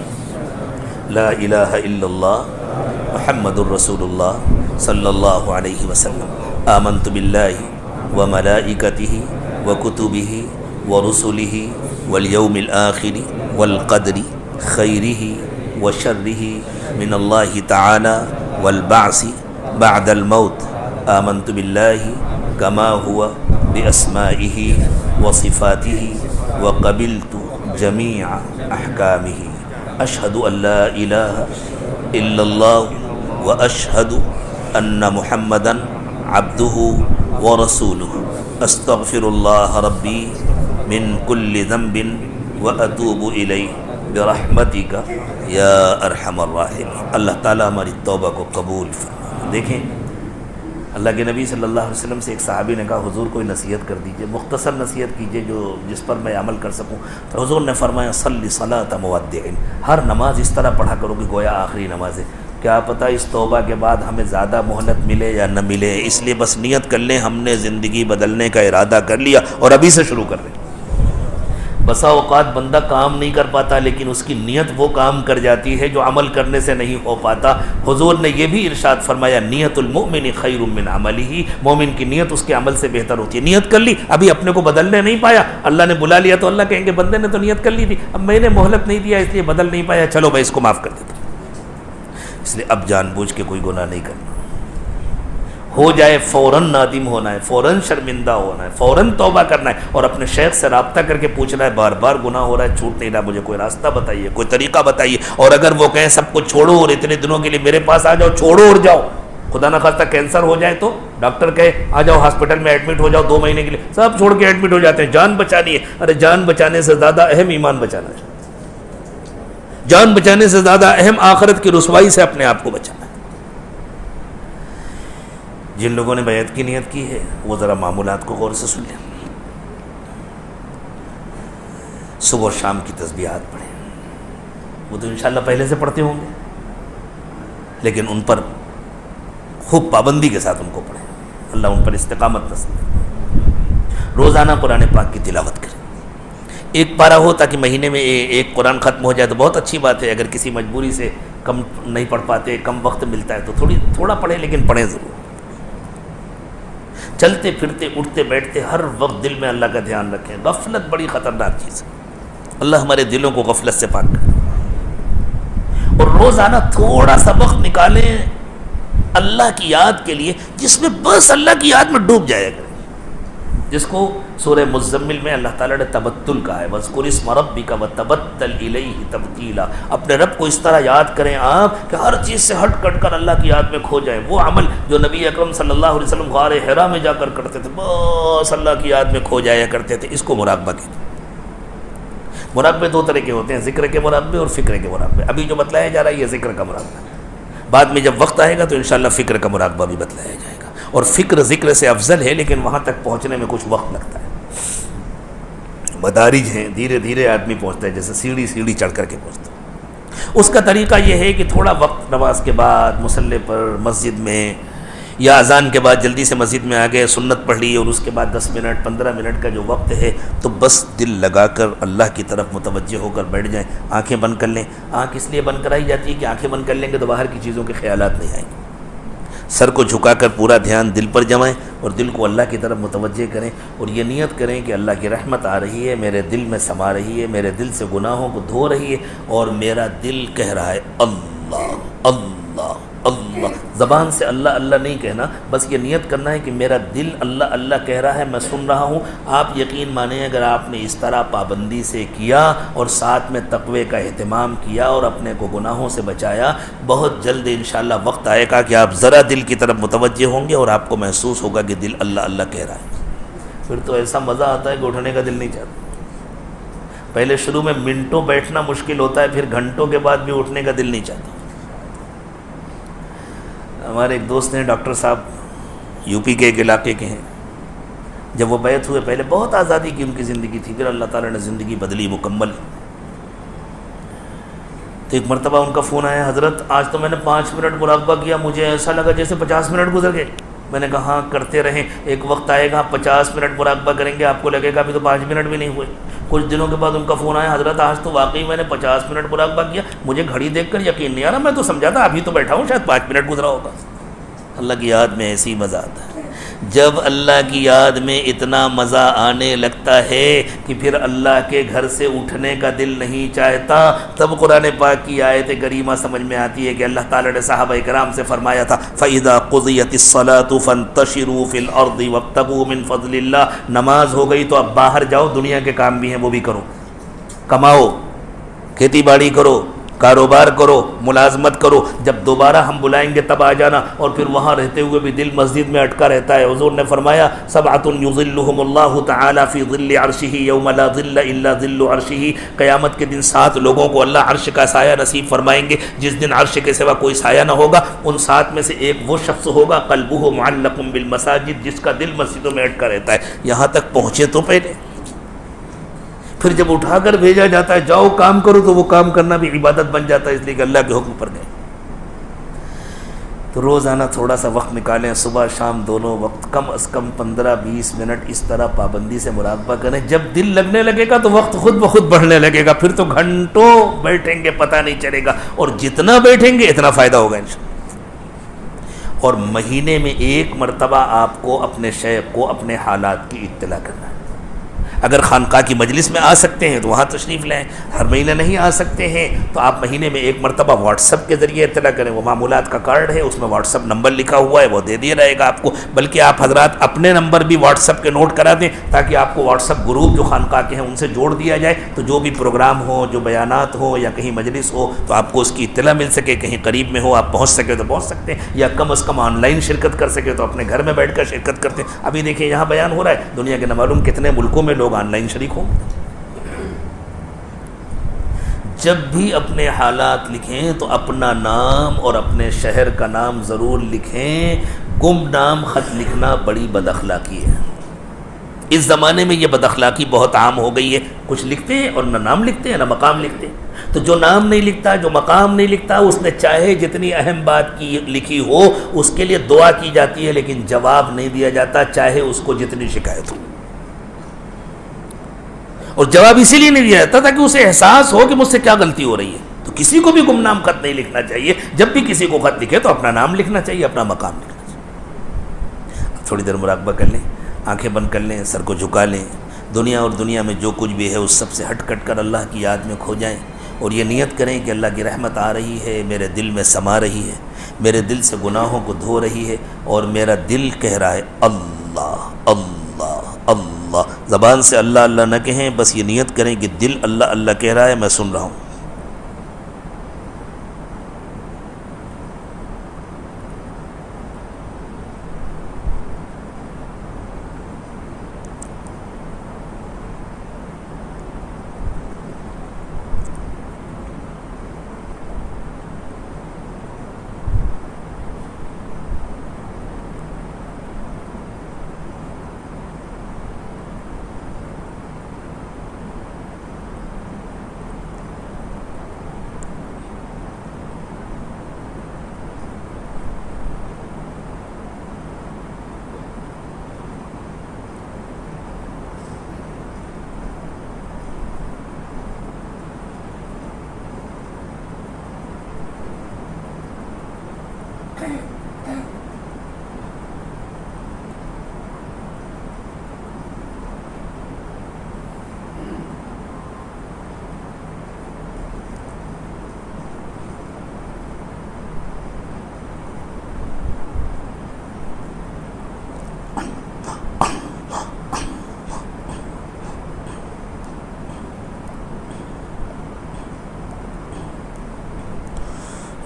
S1: لا الہ الا اللہ محمد الرسول اللہ صلی اللہ علیہ وسلم، آمنت باللہ وملائکتہ وکتبہ ورسلہ والیوم الآخر والقدر خیرہ وشرہ من اللہ تعالی والبعث بعد الموت، آمنت باللہ کما ہوا باسمائہ وصفاتہ وقبلت جمیع احکامہ، اشہد ان لا الہ الا اللہ واشہد ان محمدا عبدہ ورسولہ، استغفر اللہ ربی من کل ذنب واتوب الیہ برحمتک یا ارحم الراحمین۔ اللہ تعالیٰ ہماری توبہ کو قبول فرمائے۔ دیکھیں اللہ کے نبی صلی اللہ علیہ وسلم سے ایک صحابی نے کہا حضور کوئی نصیحت کر دیجئے، مختصر نصیحت کیجئے جس پر میں عمل کر سکوں۔ تو حضور نے فرمایا صلی صلاۃ مودع، ہر نماز اس طرح پڑھا کرو کہ گویا آخری نماز ہے۔ کیا پتہ اس توبہ کے بعد ہمیں زیادہ مہلت ملے یا نہ ملے، اس لیے بس نیت کر لیں ہم نے زندگی بدلنے کا ارادہ کر لیا اور ابھی سے شروع کر لیں۔ بسا اوقات بندہ کام نہیں کر پاتا لیکن اس کی نیت وہ کام کر جاتی ہے جو عمل کرنے سے نہیں ہو پاتا۔ حضور نے یہ بھی ارشاد فرمایا نیت المؤمن خیر من عملہ، مومن کی نیت اس کے عمل سے بہتر ہوتی ہے۔ نیت کر لی، ابھی اپنے کو بدلنے نہیں پایا، اللہ نے بلا لیا تو اللہ کہیں گے بندے نے تو نیت کر لی تھی، اب میں نے مہلت نہیں دیا اس لیے بدل نہیں پایا، چلو میں اس کو معاف کر دیتا ہوں۔ اس لیے اب جان بوجھ کے کوئی گناہ نہیں کرنا، ہو جائے فوراً نادم ہونا ہے، فوراً شرمندہ ہونا ہے، فوراً توبہ کرنا ہے، اور اپنے شیخ سے رابطہ کر کے پوچھنا ہے بار بار گناہ ہو رہا ہے، چھوٹ نہیں رہا، مجھے کوئی راستہ بتائیے، کوئی طریقہ بتائیے۔ اور اگر وہ کہیں سب کچھ چھوڑو اور اتنے دنوں کے لیے میرے پاس آ جاؤ، چھوڑو اور جاؤ، خدا نہ خواستہ کینسر ہو جائے تو ڈاکٹر کہے آ جاؤ ہاسپٹل میں ایڈمٹ ہو جاؤ 2 مہینے کے لیے، سب چھوڑ کے ایڈمٹ ہو جاتے ہیں، جان بچانی ہے۔ ارے جان بچانے سے زیادہ اہم ایمان بچانا ہے، جان بچانے سے زیادہ اہم آخرت کی رسوائی سے اپنے آپ کو بچانا ہے۔ جن لوگوں نے بیعت کی نیت کی ہے وہ ذرا معمولات کو غور سے سن لیں، صبح اور شام کی تسبیحات پڑھیں، وہ تو انشاءاللہ پہلے سے پڑھتے ہوں گے لیکن ان پر خوب پابندی کے ساتھ ان کو پڑھیں، اللہ ان پر استقامت نصیب کرے۔ روزانہ قرآن پاک کی تلاوت کریں، ایک پارہ ہو تاکہ مہینے میں ایک قرآن ختم ہو جائے تو بہت اچھی بات ہے۔ اگر کسی مجبوری سے کم نہیں پڑھ پاتے، کم وقت ملتا ہے تو تھوڑا پڑھیں لیکن پڑھیں ضرور۔ چلتے پھرتے اٹھتے بیٹھتے ہر وقت دل میں اللہ کا دھیان رکھیں، غفلت بڑی خطرناک چیز ہے، اللہ ہمارے دلوں کو غفلت سے پاک کرے۔ اور روزانہ تھوڑا سا وقت نکالیں اللہ کی یاد کے لیے، جس میں بس اللہ کی یاد میں ڈوب جایا کریں، جس کو سورہ مزمل میں اللہ تعالیٰ نے تبتل کہا ہے، وَاذْكُرِ اسْمَ رَبِّكَ وَتَبَتَّلْ إِلَيْهِ تَبْتِيلًا، اپنے رب کو اس طرح یاد کریں آپ کہ ہر چیز سے ہٹ کٹ کر اللہ کی یاد میں کھو جائیں۔ وہ عمل جو نبی اکرم صلی اللہ علیہ وسلم غار حرا میں جا کر کرتے تھے، بس اللہ کی یاد میں کھو جایا کرتے تھے، اس کو مراقبہ کہتے ہیں۔ مراقبے 2 طرح کے ہوتے ہیں، ذکر کے مراقبے اور فکر کے مراقبے۔ ابھی جو بتلایا جا رہا ہے یہ ذکر کا مراقبہ ہے، بعد میں جب وقت آئے گا تو انشاءاللہ فکر کا مراقبہ بھی بتلایا جائے گا۔ اور فکر ذکر سے افضل ہے لیکن وہاں تک پہنچنے میں کچھ وقت لگتا ہے، مدارج ہیں، دھیرے دھیرے آدمی پہنچتا ہے، جیسے سیڑھی چڑھ کر کے پہنچتا ہے۔ اس کا طریقہ یہ ہے کہ تھوڑا وقت نماز کے بعد مصلی پر مسجد میں یا اذان کے بعد جلدی سے مسجد میں آ گئے، سنت پڑھ لی اور اس کے بعد 10 منٹ 15 منٹ کا جو وقت ہے تو بس دل لگا کر اللہ کی طرف متوجہ ہو کر بیٹھ جائیں، آنکھیں بند کر لیں۔ آنکھ اس لیے بند کرائی جاتی ہے کہ آنکھیں بند کر لیں گے تو باہر کی چیزوں کے خیالات نہیں آئیں گے۔ سر کو جھکا کر پورا دھیان دل پر جمائیں اور دل کو اللہ کی طرف متوجہ کریں اور یہ نیت کریں کہ اللہ کی رحمت آ رہی ہے، میرے دل میں سما رہی ہے، میرے دل سے گناہوں کو دھو رہی ہے اور میرا دل کہہ رہا ہے اللہ اللہ اللہ۔ زبان سے اللہ اللہ نہیں کہنا، بس یہ نیت کرنا ہے کہ میرا دل اللہ اللہ کہہ رہا ہے، میں سن رہا ہوں۔ آپ یقین مانیں اگر آپ نے اس طرح پابندی سے کیا اور ساتھ میں تقوی کا اہتمام کیا اور اپنے کو گناہوں سے بچایا، بہت جلد انشاءاللہ وقت آئے گا کہ آپ ذرا دل کی طرف متوجہ ہوں گے اور آپ کو محسوس ہوگا کہ دل اللہ اللہ کہہ رہا ہے۔ پھر تو ایسا مزہ آتا ہے کہ اٹھنے کا دل نہیں چاہتا۔ پہلے شروع میں منٹوں بیٹھنا مشکل ہوتا ہے، پھر گھنٹوں کے بعد بھی اٹھنے کا دل نہیں چاہتا۔ ہمارے ایک دوست ہیں ڈاکٹر صاحب، یو پی کے ایک علاقے کے ہیں، جب وہ بیعت ہوئے پہلے بہت آزادی کی ان کی زندگی تھی، پھر اللہ تعالیٰ نے زندگی بدلی مکمل۔ تو ایک مرتبہ ان کا فون آیا، حضرت آج تو میں نے 5 منٹ مراقبہ کیا، مجھے ایسا لگا جیسے 50 منٹ گزر گئے۔ میں نے کہا ہاں کرتے رہیں، ایک وقت آئے گا 50 منٹ مراقبہ کریں گے، آپ کو لگے گا ابھی تو 5 منٹ بھی نہیں ہوئے۔ کچھ دنوں کے بعد ان کا فون آیا، حضرت آج تو واقعی میں نے 50 منٹ مراقبہ کیا، مجھے گھڑی دیکھ کر یقین نہیں آ رہا، میں تو سمجھا تھا ابھی تو بیٹھا ہوں شاید 5 منٹ گزرا ہوگا۔ اللہ کی یاد میں ایسی مزہ آتا ہے، جب اللہ کی یاد میں اتنا مزہ آنے لگتا ہے کہ پھر اللہ کے گھر سے اٹھنے کا دل نہیں چاہتا، تب قرآن پاک کی آیت کریمہ سمجھ میں آتی ہے کہ اللہ تعالیٰ نے صحابہ کرام سے فرمایا تھا فَإِذَا قُضِيَتِ الصَّلَاةُ فَانتَشِرُوا فِي الْأَرْضِ وَابْتَغُوا مِن فَضْلِ اللَّهِ۔ نماز ہو گئی تو اب باہر جاؤ، دنیا کے کام بھی ہیں وہ بھی کرو، کماؤ، کھیتی باڑی کرو، کاروبار کرو، ملازمت کرو، جب دوبارہ ہم بلائیں گے تب آ جانا۔ اور پھر وہاں رہتے ہوئے بھی دل مسجد میں اٹکا رہتا ہے۔ حضور نے فرمایا سبعۃ یظلھم اللہ تعالی فی ظل عرشہ یوم لا ظل الا ظل عرشہ، قیامت کے دن 7 لوگوں کو اللہ عرش کا سایہ نصیب فرمائیں گے جس دن عرش کے سوا کوئی سایہ نہ ہوگا۔ ان 7 میں سے ایک وہ شخص ہوگا قلبہ معلق بالمساجد، جس کا دل مسجدوں میں اٹکا رہتا ہے۔ یہاں تک پہنچے تو پہلے، پھر جب اٹھا کر بھیجا جاتا ہے جاؤ کام کرو تو وہ کام کرنا بھی عبادت بن جاتا ہے، اس لیے کہ اللہ کے حکم پر گئے۔ تو روزانہ تھوڑا سا وقت نکالیں، صبح شام دونوں وقت کم از کم 15-20 منٹ اس طرح پابندی سے مراقبہ کریں. جب دل لگنے لگے گا تو وقت خود بخود بڑھنے لگے گا، پھر تو گھنٹوں بیٹھیں گے پتہ نہیں چلے گا، اور جتنا بیٹھیں گے اتنا فائدہ ہوگا انشاءاللہ. اور مہینے میں ایک مرتبہ آپ کو اپنے شیخ کو اپنے حالات کی اطلاع کرنا ہے. اگر خانقاہ کی مجلس میں آ سکتے ہیں تو وہاں تشریف لائیں، ہر مہینے نہیں آ سکتے ہیں تو آپ مہینے میں ایک مرتبہ واٹس ایپ کے ذریعے اطلاع کریں. وہ معمولات کا کارڈ ہے، اس میں واٹس ایپ نمبر لکھا ہوا ہے، وہ دے دیا رہے گا آپ کو. بلکہ آپ حضرات اپنے نمبر بھی واٹس ایپ کے نوٹ کرا دیں تاکہ آپ کو واٹس ایپ گروپ جو خانقاہ کے ہیں ان سے جوڑ دیا جائے، تو جو بھی پروگرام ہو، جو بیانات ہو یا کہیں مجلس ہو تو آپ کو اس کی اطلاع مل سکے. کہیں قریب میں ہو آپ پہنچ سکے تو پہنچ سکتے ہیں، یا کم از کم آن لائن شرکت کر سکے تو اپنے گھر میں بیٹھ کر شرکت کرتے ہیں. ابھی دیکھیں یہاں بیان ہو رہا ہے، دنیا کے نہ معلوم کتنے ملکوں میں لوگ آن لائن شریک ہوں. جب بھی اپنے حالات لکھیں تو اپنا نام اور اپنے شہر کا نام ضرور لکھیں. گم نام خط لکھنا بڑی بد اخلاقی ہے. اس زمانے میں یہ بد اخلاقی بہت عام ہو گئی ہے. کچھ لکھتے ہیں اور نہ نام لکھتے ہیں نہ مقام لکھتے ہیں. تو جو نام نہیں لکھتا، جو مقام نہیں لکھتا، اس نے چاہے جتنی اہم بات کی لکھی ہو اس کے لیے دعا کی جاتی ہے لیکن جواب نہیں دیا جاتا، چاہے اس کو جتنی شکایت ہو. اور جواب اسی لیے نہیں دیا جاتا تاکہ اسے احساس ہو کہ مجھ سے کیا غلطی ہو رہی ہے. تو کسی کو بھی گمنام خط نہیں لکھنا چاہیے. جب بھی کسی کو خط لکھے تو اپنا نام لکھنا چاہیے، اپنا مقام لکھنا چاہیے. تھوڑی دیر مراقبہ کر لیں، آنکھیں بند کر لیں، سر کو جھکا لیں. دنیا اور دنیا میں جو کچھ بھی ہے اس سب سے ہٹ کٹ کر اللہ کی یاد میں کھو جائیں اور یہ نیت کریں کہ اللہ کی رحمت آ رہی ہے، میرے دل میں سما رہی ہے، میرے دل سے گناہوں کو دھو رہی ہے، اور میرا دل کہہ رہا ہے اللہ اللہ اللہ. زبان سے اللہ اللہ نہ کہیں، بس یہ نیت کریں کہ دل اللہ اللہ کہہ رہا ہے، میں سن رہا ہوں.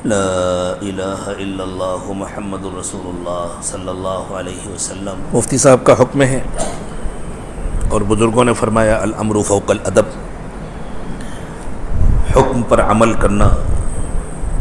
S1: لا الہ الا اللہ محمد رسول اللہ صلی اللہ علیہ وسلم. مفتی صاحب کا حکم ہے اور بزرگوں نے فرمایا الامر فوق الادب. حکم پر عمل کرنا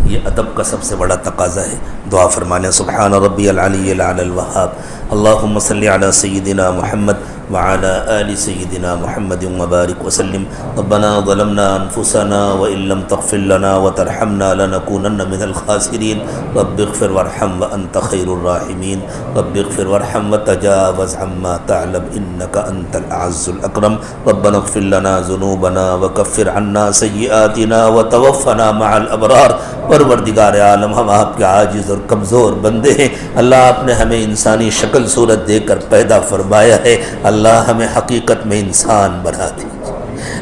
S1: یہ ادب کا سب سے بڑا تقاضا ہے. دعا فرمانے سبحان ربی العلی الاعلی الوہاب اللہم صلی علی سیدنا محمد وعلى آل سيدنا محمد وبارك وسلم. ربنا ظلمنا أنفسنا وإن لم تغفر لنا وترحمنا لنكونن من الخاسرين. رب اغفر وارحم وأنت خير الراحمين. رب اغفر وارحم وتجاوز عما تعلم إنك أنت الأعز الأكرم. ربنا اغفر لنا ذنوبنا وكفر عنا سيئاتنا وتوفنا مع الأبرار. پروردگار عالم ہم آپ کے عاجز اور کمزور بندے ہیں. اللہ آپ نے ہمیں انسانی شکل صورت دے کر پیدا فرمایا ہے. اللہ ہمیں حقیقت میں انسان بنا دیجیے.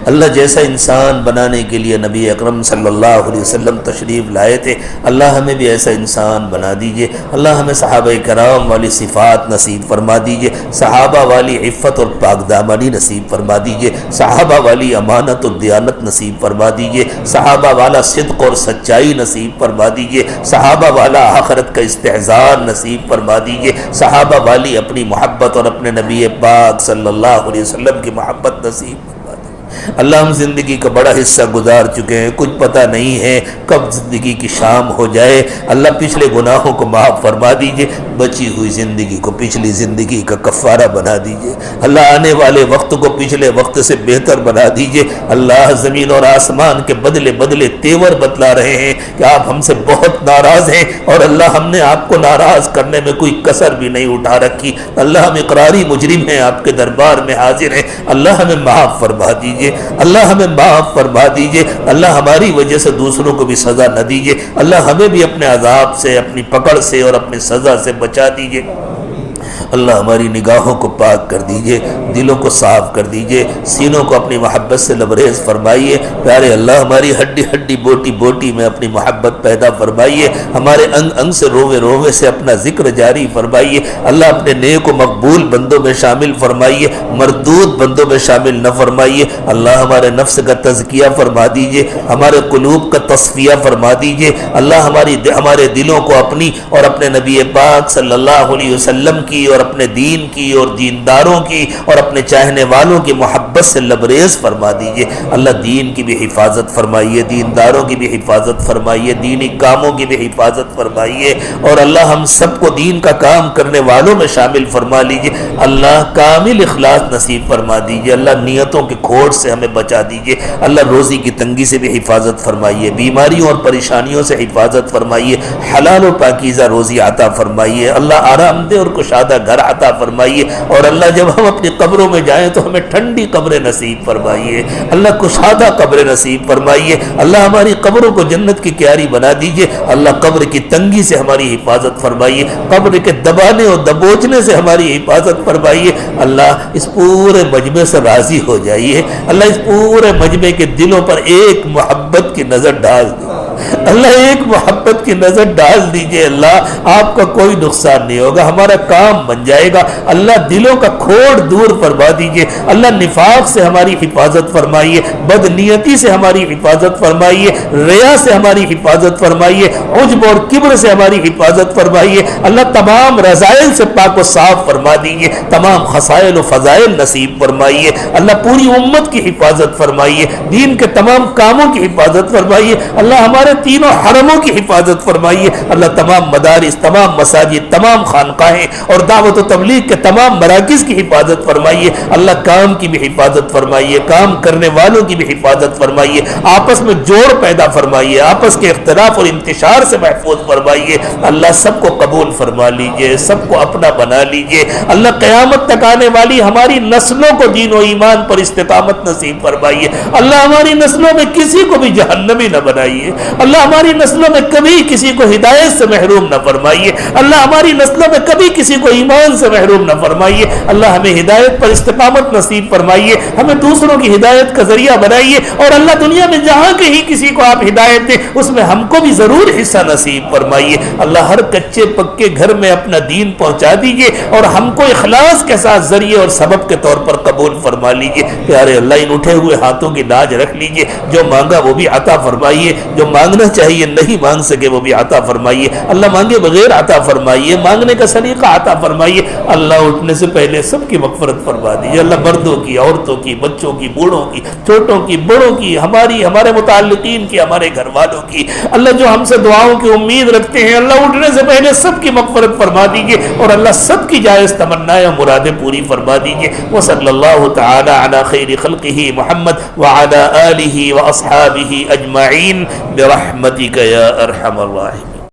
S1: اللہ جیسا انسان بنانے کے لیے نبی اکرم صلی اللہ علیہ وسلم تشریف لائے تھے، اللہ ہمیں بھی ایسا انسان بنا دیجیے. اللہ ہمیں صحابہ کرام والی صفات نصیب فرما دیجیے، صحابہ والی عفت اور پاک دامنی نصیب فرما دیجیے، صحابہ والی امانت اور دیانت نصیب فرما دیجیے، صحابہ والا صدق اور سچائی نصیب فرما دیجیے، صحابہ والا آخرت کا استحضار نصیب فرما دیجیے، صحابہ والی اپنی محبت اور اپنے نبی پاک صلی اللہ علیہ وسلم کی محبت نصیب فرما دیجیے. اللہ ہم زندگی کا بڑا حصہ گزار چکے ہیں، کچھ پتہ نہیں ہے کب زندگی کی شام ہو جائے۔ اللہ پچھلے گناہوں کو معاف فرما دیجئے، بچی ہوئی زندگی کو پچھلی زندگی کا کفارہ بنا دیجئے۔ اللہ آنے والے وقت کو پچھلے وقت سے بہتر بنا دیجئے۔ اللہ زمین اور آسمان کے بدلے بدلے تیور بتلا رہے ہیں کہ آپ ہم سے بہت ناراض ہیں، اور اللہ ہم نے آپ کو ناراض کرنے میں کوئی کسر بھی نہیں اٹھا رکھی۔ اللہ ہم اقراری مجرم ہیں، آپ کے دربار میں حاضر ہیں، اللہ ہمیں معاف فرما دیجئے، اللہ ہمیں معاف فرما دیجئے۔ اللہ ہماری وجہ سے دوسروں کو بھی سزا نہ دیجئے، اللہ ہمیں بھی اپنے عذاب سے، اپنی پکڑ سے اور اپنی سزا سے بچا دیجئے۔ اللہ ہماری نگاہوں کو پاک کر دیجئے، دلوں کو صاف کر دیجئے، سینوں کو اپنی محبت سے لبریز فرمائیے۔ پیارے اللہ ہماری ہڈی ہڈی بوٹی بوٹی میں اپنی محبت پیدا فرمائیے، ہمارے انگ انگ سے روے روے سے اپنا ذکر جاری فرمائیے۔ اللہ اپنے نیک و مقبول بندوں میں شامل فرمائیے، مردود بندوں میں شامل نہ فرمائیے۔ اللہ ہمارے نفس کا تزکیہ فرما دیجئے، ہمارے قلوب کا تصفیہ فرما دیجئے۔ اللہ ہمارے دلوں کو اپنی اور اپنے نبی پاک صلی اللہ علیہ وسلم کی اور اپنے دین کی اور دینداروں کی اور اپنے چاہنے والوں کی محبت سے لبریز فرما دیجئے۔ اللہ دین کی بھی حفاظت فرمائیے، دینداروں کی بھی حفاظت فرمائیے، دینی کاموں کی بھی حفاظت فرمائیے، اور اللہ ہم سب کو دین کا کام کرنے والوں میں شامل فرما لیجئے۔ اللہ کامل اخلاص نصیب فرما دیجئے، اللہ نیتوں کے کھوٹ سے ہمیں بچا دیجئے، اللہ روزی کی تنگی سے بھی حفاظت فرمائیے، بیماریوں اور پریشانیوں سے حفاظت فرمائیے، حلال و پاکیزہ روزی عطا فرمائیے، اللہ آرام دہ اور کشادہ گھر عطا فرمائیے، اور اللہ جب ہم اپنی قبروں میں جائیں تو ہمیں ٹھنڈی قبر نصیب فرمائیے، اللہ کشادہ قبر نصیب فرمائیے، اللہ ہماری قبروں کو جنت کی کیاری بنا دیجئے، اللہ قبر کی تنگی سے ہماری حفاظت فرمائیے، قبر کے دبانے اور دبوچنے سے ہماری حفاظت فرمائیے۔ اللہ اس پورے مجمع سے راضی ہو جائیے، اللہ اس پورے مجمع کے دلوں پر ایک محبت کی نظر ڈال دیں، اللہ ایک محبت کی نظر ڈال دیجئے۔ اللہ آپ کا کوئی نقصان نہیں ہوگا، ہمارا کام بن جائے گا، اللہ دلوں کا کھوڑ دور فرما دیجئے، اللہ نفاق سے ہماری حفاظت فرمائیے، بدنیتی سے ہماری حفاظت فرمائیے، ریا سے ہماری حفاظت فرمائیے، عجب اور کبر سے ہماری حفاظت فرمائیے، اللہ تمام رذائل سے پاک و صاف فرما دیجئے، تمام خصائل و فضائل نصیب فرمائیے، اللہ پوری امت کی حفاظت فرمائیے، دین کے تمام کاموں کی حفاظت فرمائیے، اللہ ہمارے تینوں حرموں کی حفاظت فرمائیے، اللہ تمام مدارس، تمام مساجد، تمام خانقاہیں اور دعوت و تبلیغ کے تمام مراکز کی حفاظت فرمائیے، اللہ کام کی بھی حفاظت فرمائیے، کام کرنے والوں کی بھی حفاظت فرمائیے، آپس میں جوڑ پیدا فرمائیے، آپس کے اختلاف اور انتشار سے محفوظ فرمائیے، اللہ سب کو قبول فرما لیجئے، سب کو اپنا بنا لیجئے، اللہ قیامت تک آنے والی ہماری نسلوں کو دین و ایمان پر استقامت نصیب فرمائیے، اللہ ہماری نسلوں میں کسی کو بھی جہنمی نہ بنائیے، اللہ ہماری نسلوں میں کبھی کسی کو ہدایت سے محروم نہ فرمائیے، اللہ ہماری نسلوں میں کبھی کسی کو ایمان سے محروم نہ فرمائیے، اللہ ہمیں ہدایت پر استقامت نصیب فرمائیے، ہمیں دوسروں کی ہدایت کا ذریعہ بنائیے، اور اللہ دنیا میں جہاں کہیں کسی کو آپ ہدایت دیں اس میں ہم کو بھی ضرور حصہ نصیب فرمائیے، اللہ ہر کچے پکے گھر میں اپنا دین پہنچا دیجئے، اور ہم کو اخلاص کے ساتھ ذریعے اور سبب کے طور پر قبول فرما لیجئے۔ پیارے اللہ ان اٹھے ہوئے ہاتھوں کی لاج رکھ لیجئے، جو مانگا وہ بھی عطا فرمائیے، جو مانگنا چاہیے نہیں مانگ سکے وہ بھی عطا فرمائیے، اللہ مانگے بغیر عطا فرمائیے، مانگنے کا سلیقہ عطا فرمائیے، اللہ اٹھنے سے پہلے سب کی مغفرت فرما دیجیے، اللہ مردوں کی، عورتوں کی، بچوں کی، بوڑھوں کی، چھوٹوں کی، بڑوں کی، ہمارے متعلقین کی، ہمارے گھر والوں کی، اللہ جو ہم سے دعاؤں کی امید رکھتے ہیں، اللہ اٹھنے سے پہلے سب کی مغفرت فرما دیجیے، اور اللہ سب کی جائز تمنائیں مرادیں پوری فرما دیجیے۔ وصلی اللہ تعالی علی خیر خلقہ محمد وعلی آلہ واصحابہ اجمعین برحمتک یا ارحم الراحمین۔